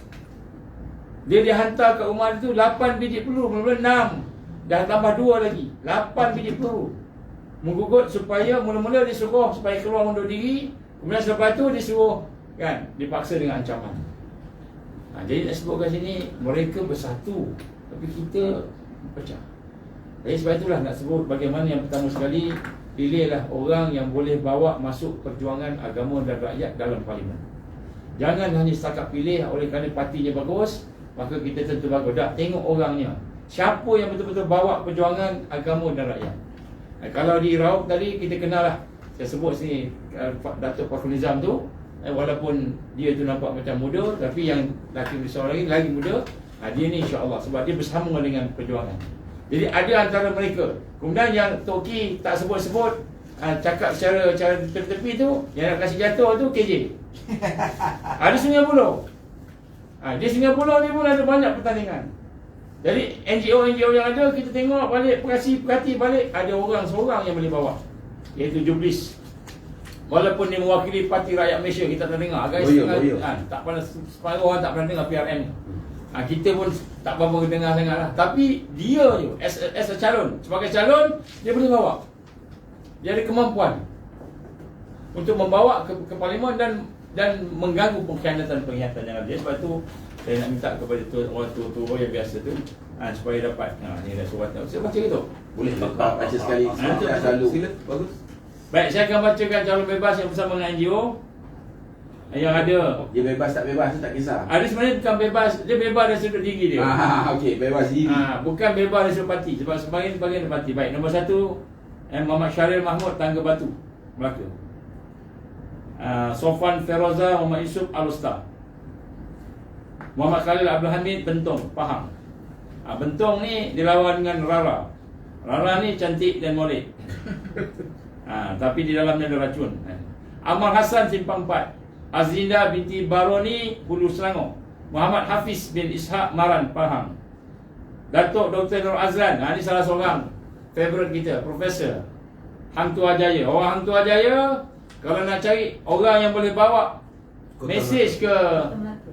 Speaker 1: Dia dihantar ke rumah itu 8 biji peluru, mula-mula 6. Dah tambah 2 lagi, 8 biji peluru. Menggugut supaya mula-mula disuruh supaya keluar undur diri, kemudian selepas tu disuruh kan dipaksa dengan ancaman. Jadi nak sebut kat sini mereka bersatu tapi kita pecah. Jadi sebab itulah nak sebut bagaimana yang pertama sekali, pilihlah orang yang boleh bawa masuk perjuangan agama dan rakyat dalam parlimen. Jangan hanya setakat pilih oleh kerana partinya bagus, maka kita tentu bagus. Tak, tengok orangnya. Siapa yang betul-betul bawa perjuangan agama dan rakyat. Kalau di Raub tadi kita kenal lah. Saya sebut sini Datuk Fakhrul Nizam tu, walaupun dia tu nampak macam muda, tapi yang laki besar lagi muda, dia ni insya-Allah sebab dia bersama dengan perjuangan. Jadi ada antara mereka. Kemudian yang Toki tak sebut-sebut, cakap secara tepi tu, yang nak kasih jatuh tu KJ. Ada Sungai Buloh. Di Sungai Buloh ni pun ada banyak pertandingan. Jadi NGO yang ada, kita tengok balik, perhati balik, ada orang seorang yang boleh bawa, iaitu Jublis. Walaupun dia mewakili Parti Rakyat Malaysia, kita tak dengar. Agak tak pernah, separuh orang tak pernah dengar PRM ni. Kita pun tak berapa dengar sangat lah. Tapi dia je as a calon, sebagai calon dia boleh bawa. Dia ada kemampuan untuk membawa ke parlimen dan mengganggu pengkhianatan yang ada. Sebab tu saya nak minta kepada orang tua-tua yang biasa tu supaya dapat ni dah surat. Saya baca tu.
Speaker 3: Boleh baca sekali. Sila. Bagus.
Speaker 1: Baik, saya akan bacakan calon bebas yang bersama dengan NGO yang ada.
Speaker 3: Dia bebas tak bebas tak kisah.
Speaker 1: Ada sebenarnya bukan bebas, dia bebas dari sudut diri dia.
Speaker 3: Okey, bebas diri.
Speaker 1: Bukan bebas dari sudut parti sebab sebahagian parti. Baik, nombor 1 Muhammad Syaril Mahmud, Tangga Batu, Melaka. Sofan Feroza Muhammad Yusuf Al-Ustaz. Muhammad Khalil Abdul Hamid, Bentong, Pahang. Bentong ni dilawan dengan Rara. Rara ni cantik dan molek. Tapi di dalamnya ada racun. Amal Hassan, Simpang 4. Azinda binti Baroni, Hulu Selangor. Muhammad Hafiz bin Ishaq, Maran, Pahang. Datuk Dr. Nur Azlan, ini salah seorang favourite kita, Profesor. Hang Tuah Jaya. Orang Hang Tuah Jaya, kalau nak cari orang yang boleh bawa mesej ke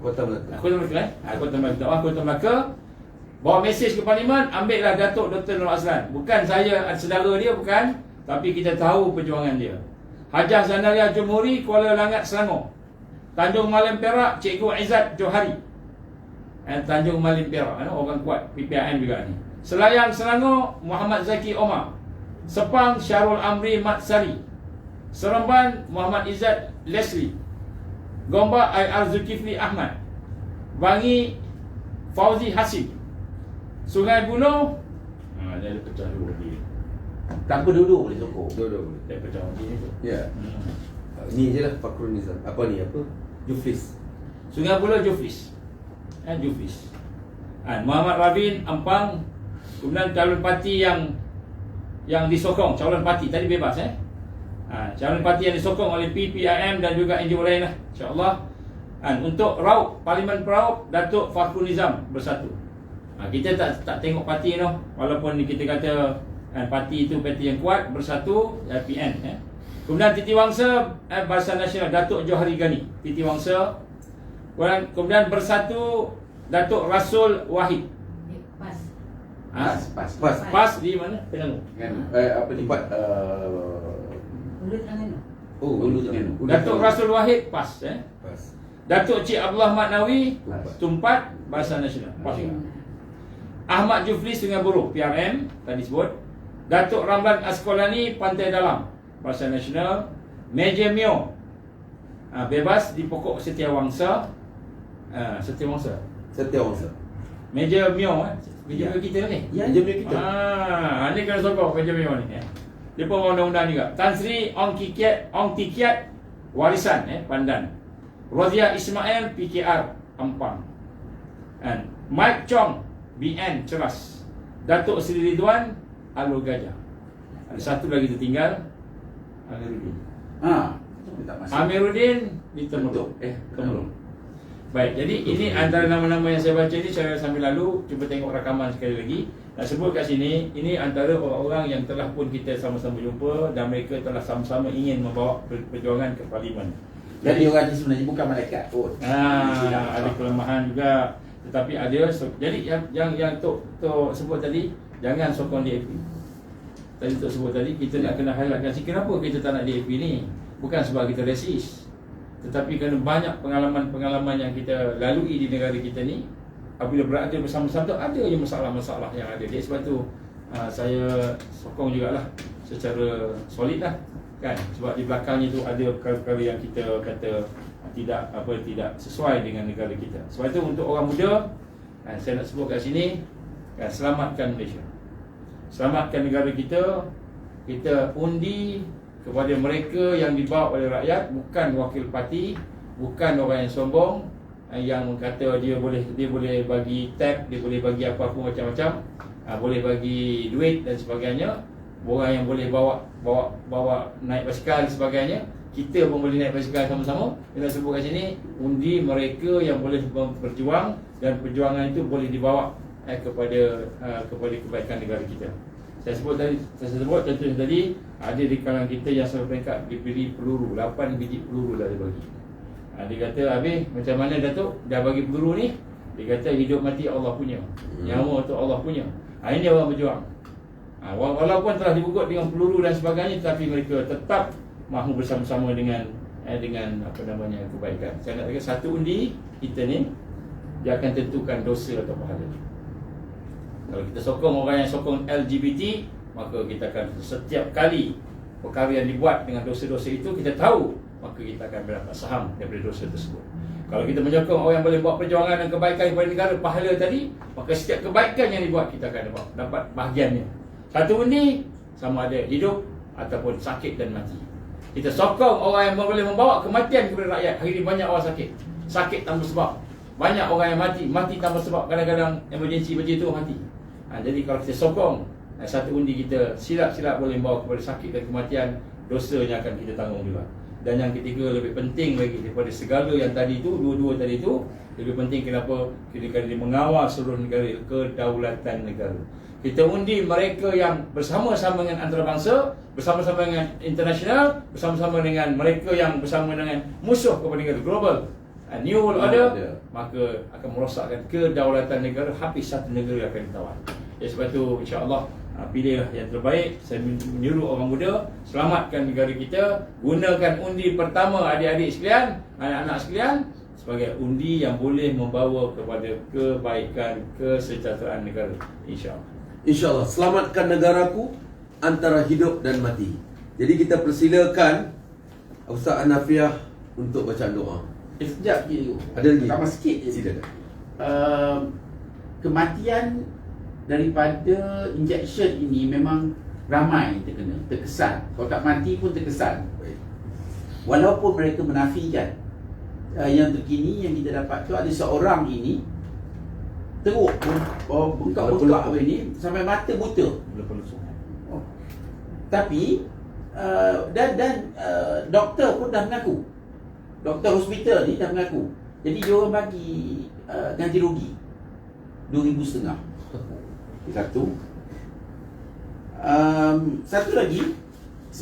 Speaker 3: Kota Melaka.
Speaker 1: Kota Melaka, Kota Melaka. Orang Kota Melaka bawa mesej ke Parlimen, ambillah Datuk Dr. Nur Azlan. Bukan saya saudara dia, bukan, tapi kita tahu perjuangan dia. Hajah Zanaria Jumhuri, Kuala Langat, Selangor. Tanjung Malim Perak, Cikgu Izzat Johari. Tanjung Malim Perak, orang kuat PPIM juga ni. Selayang Selangor, Muhammad Zaki Omar. Sepang, Syarul Amri Mat Sari. Seremban, Muhammad Izzat Leslie. Gombak, I.R. Zulkifli Ahmad. Bangi, Fauzi Hasim. Sungai Buloh, dia ada pecah dua dia.
Speaker 7: Tanpa duduk boleh sokong.
Speaker 3: Dua-dua boleh.
Speaker 1: Dia pecah dia tu.
Speaker 3: Ya. Ni je lah Fakrul Nizam. Apa ni, apa? Juflis.
Speaker 1: Sungai Buloh, Juflis. Juflis. Muhammad Rabin, Ampang. Kemudian calon parti yang disokong, calon parti tadi bebas calon parti yang disokong oleh PPIM dan juga NGO lain lah, insyaAllah. Untuk Raup, Parlimen Peraup, Datuk Fakhrul Nizam Bersatu. Kita tak tengok parti tu, walaupun kita kata parti itu parti yang kuat, Bersatu, PN. Kemudian Titiwangsa, Barisan Nasional, Datuk Johari Ghani, Titiwangsa. Kemudian Bersatu, Datuk Rasul Wahid. Pas di mana? Terengganu.
Speaker 3: Apa ni?
Speaker 4: Mulut tangan tu.
Speaker 7: Ulu Terengganu.
Speaker 1: Datuk Rasul Wahid, pas.
Speaker 3: Pas.
Speaker 1: Datuk Cik Abdullah Maknawi, Tumpat, Barisan Nasional, pas juga. Ahmad Jufli, Sungai Buruh, PRM, tadi sebut. Datuk Ramlan Askolani, Pantai Dalam, Barisan Nasional. Meja Mio, bebas di pokok Setiawangsa. Setiawangsa. Meja Mio, meja Mio kita ni.
Speaker 3: Ya, meja Mio kita.
Speaker 1: Ni kena sokong meja Mio ni. Dia pun undang-undang juga. Tan Sri Ong Tikiat, Warisan, Pandan. Rozia Ismail, PKR, Ampang. Mike Chong, BN, Ceras. Datuk Seri Ridwan, Alur Gajah. Ada satu lagi tertinggal, Amiruddin. Amiruddin di Temerloh. Temerloh. Baik, jadi ini antara nama-nama yang saya baca ni saya sambil lalu. Cuba tengok rakaman sekali lagi. Nak sebut kat sini, ini antara orang-orang yang telah pun kita sama-sama jumpa dan mereka telah sama-sama ingin membawa perjuangan ke Parlimen.
Speaker 7: Jadi orang ni sebenarnya bukan malaikat pun.
Speaker 1: Ada kelemahan juga, tetapi ada. Jadi yang Tok sebut tadi, jangan sokong DAP. Tadi Tok sebut tadi, kita nak kena highlightkan kenapa kita tak nak DAP ni. Bukan sebab kita resis, tetapi kerana banyak pengalaman-pengalaman yang kita lalui di negara kita ni. Apabila berada bersama-sama tu, ada je masalah-masalah yang ada. Jadi sebab tu saya sokong jugalah secara solid lah, kan? Sebab di belakangnya tu ada perkara-perkara yang kita kata tidak sesuai dengan negara kita. Sebab itu untuk orang muda, saya nak sebut kat sini, selamatkan Malaysia, selamatkan negara kita. Kita undi kepada mereka yang dibawa oleh rakyat, bukan wakil parti, bukan orang yang sombong, yang kata dia boleh bagi tab, dia boleh bagi apa-apa macam-macam, boleh bagi duit dan sebagainya. Orang yang boleh bawa naik basikal dan sebagainya. Kita pun boleh naik basikal sama-sama. Kita sebut kat sini, undi mereka yang boleh berjuang dan perjuangan itu boleh dibawa kepada kebaikan negara kita. Saya sebut contohnya tadi, ada di kalangan kita yang sampai peringkat diberi peluru, 8 biji peluru dah dia bagi. Dia kata, habis macam mana Datuk dah bagi peluru ni? Dia kata hidup mati Allah punya, nyawa tu Allah punya. Ini orang berjuang. Walaupun telah dibukut dengan peluru dan sebagainya, tetapi mereka tetap mahu bersama-sama dengan kebaikan. Saya nak kata satu undi kita ni, dia akan tentukan dosa atau pahala. Kalau kita sokong orang yang sokong LGBT, maka kita akan setiap kali perkara yang dibuat dengan dosa-dosa itu kita tahu, maka kita akan mendapat saham daripada dosa tersebut. Kalau kita menyokong orang yang boleh buat perjuangan dan kebaikan kepada negara, pahala tadi, maka setiap kebaikan yang dibuat kita akan dapat bahagiannya. Satu undi, sama ada hidup ataupun sakit dan mati. Kita sokong orang yang boleh membawa kematian kepada rakyat. Hari ini banyak orang sakit tanpa sebab. Banyak orang yang mati tanpa sebab. Kadang-kadang emergency macam itu mati. Jadi kalau kita sokong satu undi kita silap-silap boleh membawa kepada sakit dan kematian, dosanya akan kita tanggung juga. Dan yang ketiga, lebih penting lagi daripada segala yang tadi itu, dua-dua tadi itu, lebih penting kenapa? Kerana dia mengawal seluruh negara, kedaulatan negara. Kita undi mereka yang bersama-sama dengan antarabangsa, bersama-sama dengan internasional, bersama-sama dengan mereka yang bersama dengan musuh kepada negara global, New World Order, maka akan merosakkan kedaulatan negara. Habis satu negara akan ditawan. Sebab itu insya-Allah pilihlah yang terbaik. Saya menyuruh orang muda, selamatkan negara kita. Gunakan undi pertama adik-adik sekalian, anak-anak sekalian, sebagai undi yang boleh membawa kepada kebaikan, kesejahteraan negara, insya-Allah.
Speaker 3: InsyaAllah. Selamatkan negaraku antara hidup dan mati. Jadi kita persilakan Ustaz Hanafiah untuk bacaan doa.
Speaker 7: Sekejap je.
Speaker 3: Ada lagi?
Speaker 7: Tambah sikit je.
Speaker 3: Silakan.
Speaker 7: Kematian daripada injection ini memang ramai terkesan. Kalau tak mati pun terkesan. Walaupun mereka menafikan. Yang terkini yang kita dapat tu ada seorang ini teruk bengkak-bengkak ini sampai mata buta. Tapi doktor pun dah mengaku, doktor hospital ni dah mengaku. Jadi dia orang bagi ganti rugi 2,500. Satu lagi,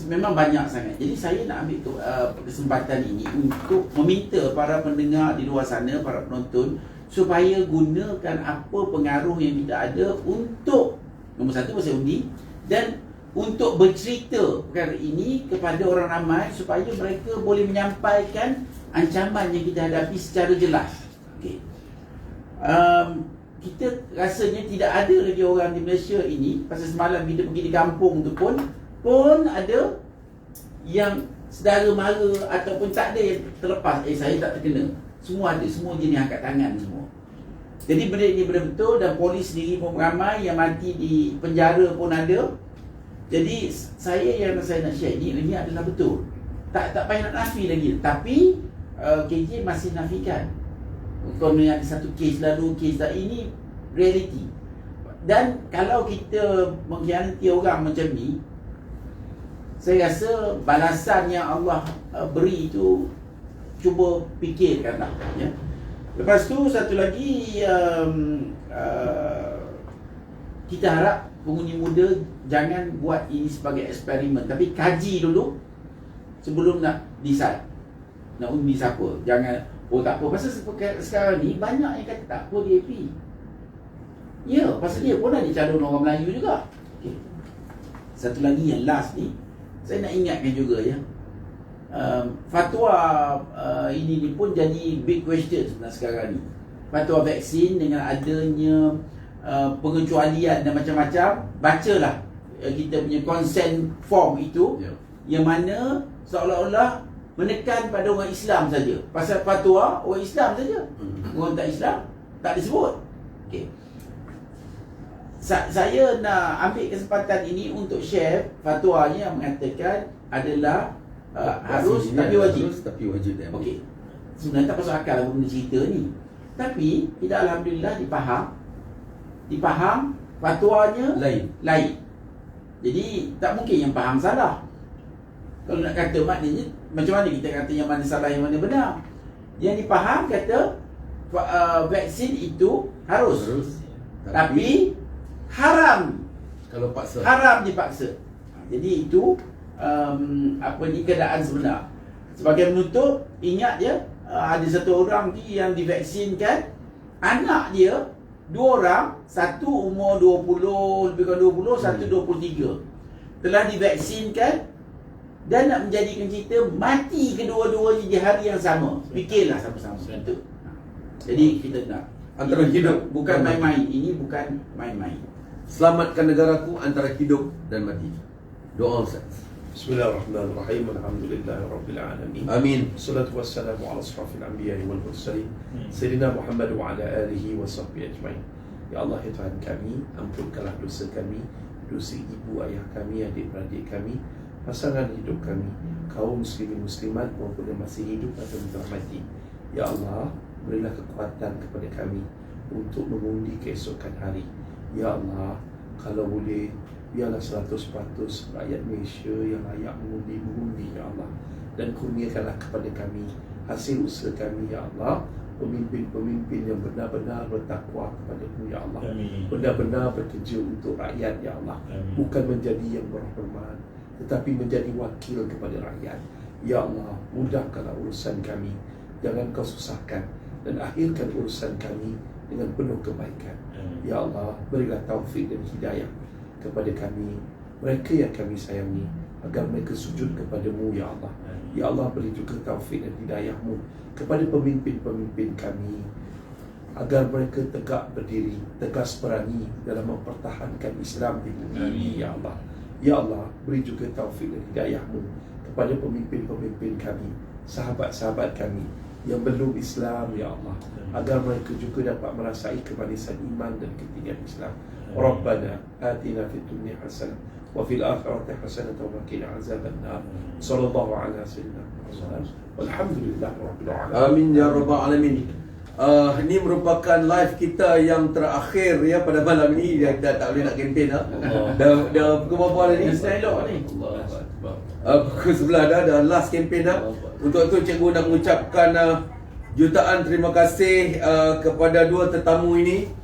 Speaker 7: memang banyak sangat. Jadi saya nak ambil kesempatan ini untuk meminta para pendengar di luar sana, para penonton, supaya gunakan apa pengaruh yang kita ada untuk, nombor satu, pasal undi, dan untuk bercerita perkara ini kepada orang ramai supaya mereka boleh menyampaikan ancaman yang kita hadapi secara jelas. Okay. Kita rasanya tidak ada lagi orang di Malaysia ini, pasal semalam kita pergi di kampung tu pun ada yang saudara mara ataupun tak ada yang terlepas, saya tak terkena. Semua ada, semua jenis angkat tangan semua. Jadi benda ini betul, dan polis sendiri pun ramai yang mati di penjara pun ada. Jadi saya nak share ini adalah betul. Tak payah nak nafi lagi. Tapi KJ masih nafikan. Kalau ada satu kes lalu, kes tak, ini reality. Dan kalau kita mengkhianati orang macam ni, saya rasa balasan yang Allah beri itu, cuba fikirkanlah, ya. Lepas tu satu lagi, kita harap pengundi muda jangan buat ini sebagai eksperimen, tapi kaji dulu sebelum nak decide nak undi siapa. Jangan tak apa, pasal sekarang ni banyak yang kata tak apa DAP. Ya, pasal dia pun ada calon orang Melayu juga. Okay. Satu lagi yang last ni, saya nak ingatkan juga, ya. Fatwa ini pun jadi big question sebenarnya sekarang ni. Fatwa vaksin dengan adanya pengecualian dan macam-macam, bacalah kita punya consent form itu, yang mana seolah-olah menekan pada orang Islam saja. Pasal fatwa orang Islam saja. Orang tak Islam tak disebut. Okey. Saya nak ambil kesempatan ini untuk share fatwanya yang mengatakan adalah harus tapi wajib. Okey. Sebenarnya tak masuk akal apa benda cerita ni. Tapi kita alhamdulillah dipaham fatwanya lain. Jadi tak mungkin yang faham salah. Kalau nak kata maknanya, macam mana kita kata yang mana salah, yang mana benar? Yang dipaham kata vaksin itu harus. Tapi haram kalau paksa. Haram dipaksa. Jadi itu keadaan sebenar. Sebagai penutup, ingat je, ada satu orang ni yang divaksinkan, anak dia 2 orang, satu umur 20, lebih kurang 20, satu 23. Telah divaksinkan dan nak menjadikan cerita mati kedua-duanya di hari yang sama. Fikirlah sama-sama itu. Jadi kita nak antara hidup, bukan main-main. Ini bukan main-main.
Speaker 3: Selamatkan negaraku antara hidup dan mati. Doa Ustaz.
Speaker 9: Bismillahirrahmanirrahim. Alhamdulillahirabbil alamin.
Speaker 3: Amin.
Speaker 9: Wassalatu wassalamu ala asrafil anbiya'i wal mursalin Sayyidina Muhammad wa ala alihi wa sahbihi ajmain. Ya Allah, ya Tuhan kami, ampunkanlah dosa kami, dosa ibu ayah kami, adik-beradik kami, pasangan hidup kami, kaum muslimin muslimat maupun yang masih hidup atau telah mati. Ya Allah, berilah kekuatan kepada kami untuk mengundi keesokan hari. Ya Allah, kalau boleh, biarlah 100% rakyat Malaysia yang layak mengundi, Ya Allah. Dan kurniakanlah kepada kami hasil usaha kami, Ya Allah, pemimpin-pemimpin yang benar-benar bertakwa kepada-Mu, Ya Allah.
Speaker 1: Amin.
Speaker 9: Benar-benar bekerja untuk rakyat, Ya Allah.
Speaker 1: Amin.
Speaker 9: Bukan menjadi yang berhormat, tetapi menjadi wakil kepada rakyat. Ya Allah, mudahkanlah urusan kami, jangan Kau susahkan, dan akhirkan urusan kami dengan penuh kebaikan. Ya Allah, berilah taufik dan hidayah kepada kami, mereka yang kami sayangi, agar mereka sujud kepada-Mu, Ya Allah. Ya Allah, beri juga taufik dan hidayah-Mu kepada pemimpin-pemimpin kami, agar mereka tegak berdiri, tegas berani dalam mempertahankan Islam di bumi ini, Ya Allah. Ya Allah, beri juga taufik dan hidayah-Mu kepada pemimpin-pemimpin kami, sahabat-sahabat kami yang belum Islam, Ya Allah, agar mereka juga dapat merasai kemanisan iman dan ketinggian Islam. Rabbana atina fid dunya hasanah wa fil akhirati hasanah wa qina azabannar. Sallallahu ala sayyidina Muhammad. Walhamdulillahirabbil alamin.
Speaker 3: Amin ya rabbal alamin. Ini merupakan live kita yang terakhir ya pada malam ini. Dia tak boleh nak kempen dah. Dah pukul berapa dah ni?
Speaker 7: Dialog ni.
Speaker 3: Pukul 11 dah last kempen dah. Untuk itu cikgu nak mengucapkan jutaan terima kasih kepada dua tetamu ini.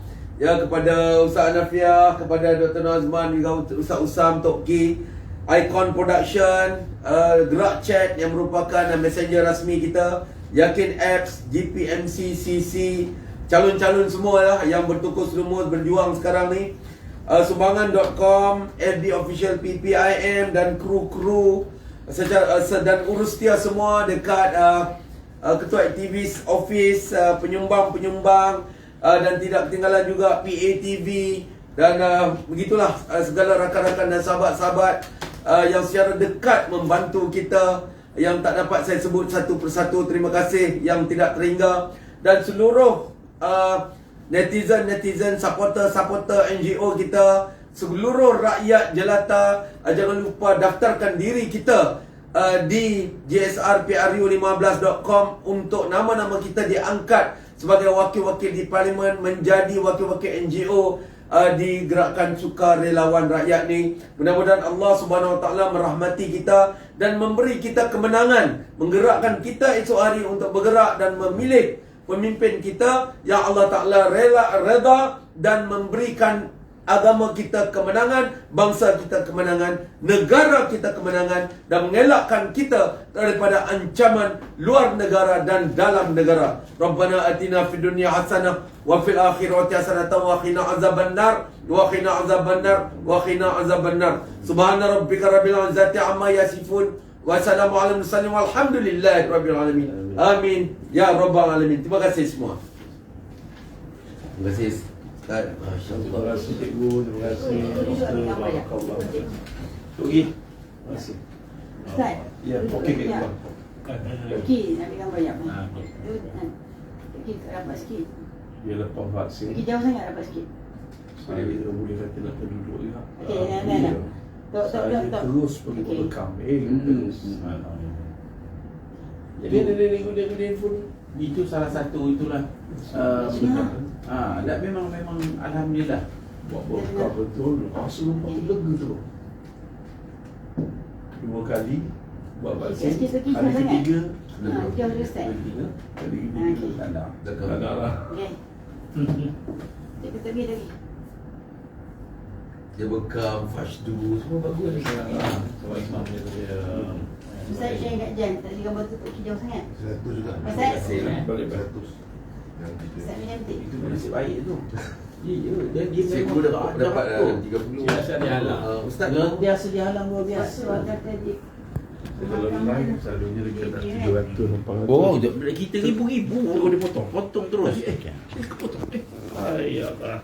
Speaker 3: Ya, kepada Ustaz Anafiah, kepada Dr. Nazman, juga Ustaz Usam, Tok Ki, Icon Production, Gerak Chat yang merupakan messenger rasmi kita, Yakin Apps, GPMC, CC, calon-calon semua lah yang bertukus lumus berjuang sekarang ni, sumbangan.com, FB Official PPIM dan kru-kru dan urus setia semua dekat Ketua Aktivis Office, penyumbang-penyumbang, dan tidak ketinggalan juga PATV dan begitulah segala rakan-rakan dan sahabat-sahabat yang secara dekat membantu kita, yang tak dapat saya sebut satu persatu. Terima kasih yang tidak terhingga, dan seluruh netizen, supporter NGO kita, seluruh rakyat jelata, jangan lupa daftarkan diri kita di gsrpru15.com untuk nama-nama kita diangkat sebagai wakil-wakil di Parlimen, menjadi wakil-wakil NGO di gerakan sukarelawan rakyat ni. Mudah-mudahan Allah Subhanahu Wa Taala merahmati kita dan memberi kita kemenangan, menggerakkan kita esok hari untuk bergerak dan memilih pemimpin kita yang Allah Taala reda dan memberikan agama kita kemenangan, bangsa kita kemenangan, negara kita kemenangan, dan mengelakkan kita daripada ancaman luar negara dan dalam negara. Rabbana atina fid dunya hasanah wa fil akhirati hasanah wa qina azabannar wa qina azabannar wa qina azabannar. Subhana rabbika rabbil izzati amma yasifun wa salamun alal mursalin walhamdulillahi rabbil alamin. Amin ya rabbal alamin. Terima kasih semua. Terima kasih.
Speaker 9: Terima kasih cikgu, terima kasih Doktor, barakallah. Tok Gi, terima kasih.
Speaker 4: Ustaz.
Speaker 9: Ya, okey ke bang?
Speaker 4: Okey, nak ambil gambar jap. Okey, rapat sikit.
Speaker 9: Dia lepas vaksin.
Speaker 4: Okey, jauh sangat rapat sikit.
Speaker 9: Saya tidak boleh kata nak terduduk juga.
Speaker 4: Okey, nak.
Speaker 9: Saya terus pergi berbekam. Jadi dia guna handphone.
Speaker 7: Itu salah satu itulah benar. Dan memang alhamdulillah
Speaker 9: Buat bekam betul. Rasa lupa lega tu. 2 kali buat vaksin. Hari ketiga
Speaker 4: jauh dulu Ustaz.
Speaker 9: Hari ketiga tak ada. Tak ada lah.
Speaker 4: Okey. Kita lagi.
Speaker 2: Dia bekam, fashdu, semua bagus.
Speaker 1: Sebab Imam dia
Speaker 4: Ustaz share kat Jan, tadi gambar tu tak jauh sangat.
Speaker 2: 100 juga.
Speaker 4: Ustaz.
Speaker 9: Balik
Speaker 2: 100.
Speaker 4: Ustaz ni cantik.
Speaker 7: itu nasib baik tu. Ya, dia
Speaker 2: Cikgu dapat 30.
Speaker 1: biasa dia halang.
Speaker 2: Ustaz
Speaker 7: luar biasa dia halang luar biasa.
Speaker 4: Sebab kata dia
Speaker 9: Kalau live selalunya dekat 300 400.
Speaker 7: Oh, kita ribu-ribu.
Speaker 9: Oh, dia potong.
Speaker 7: Potong terus.
Speaker 9: Ay, ya Allah.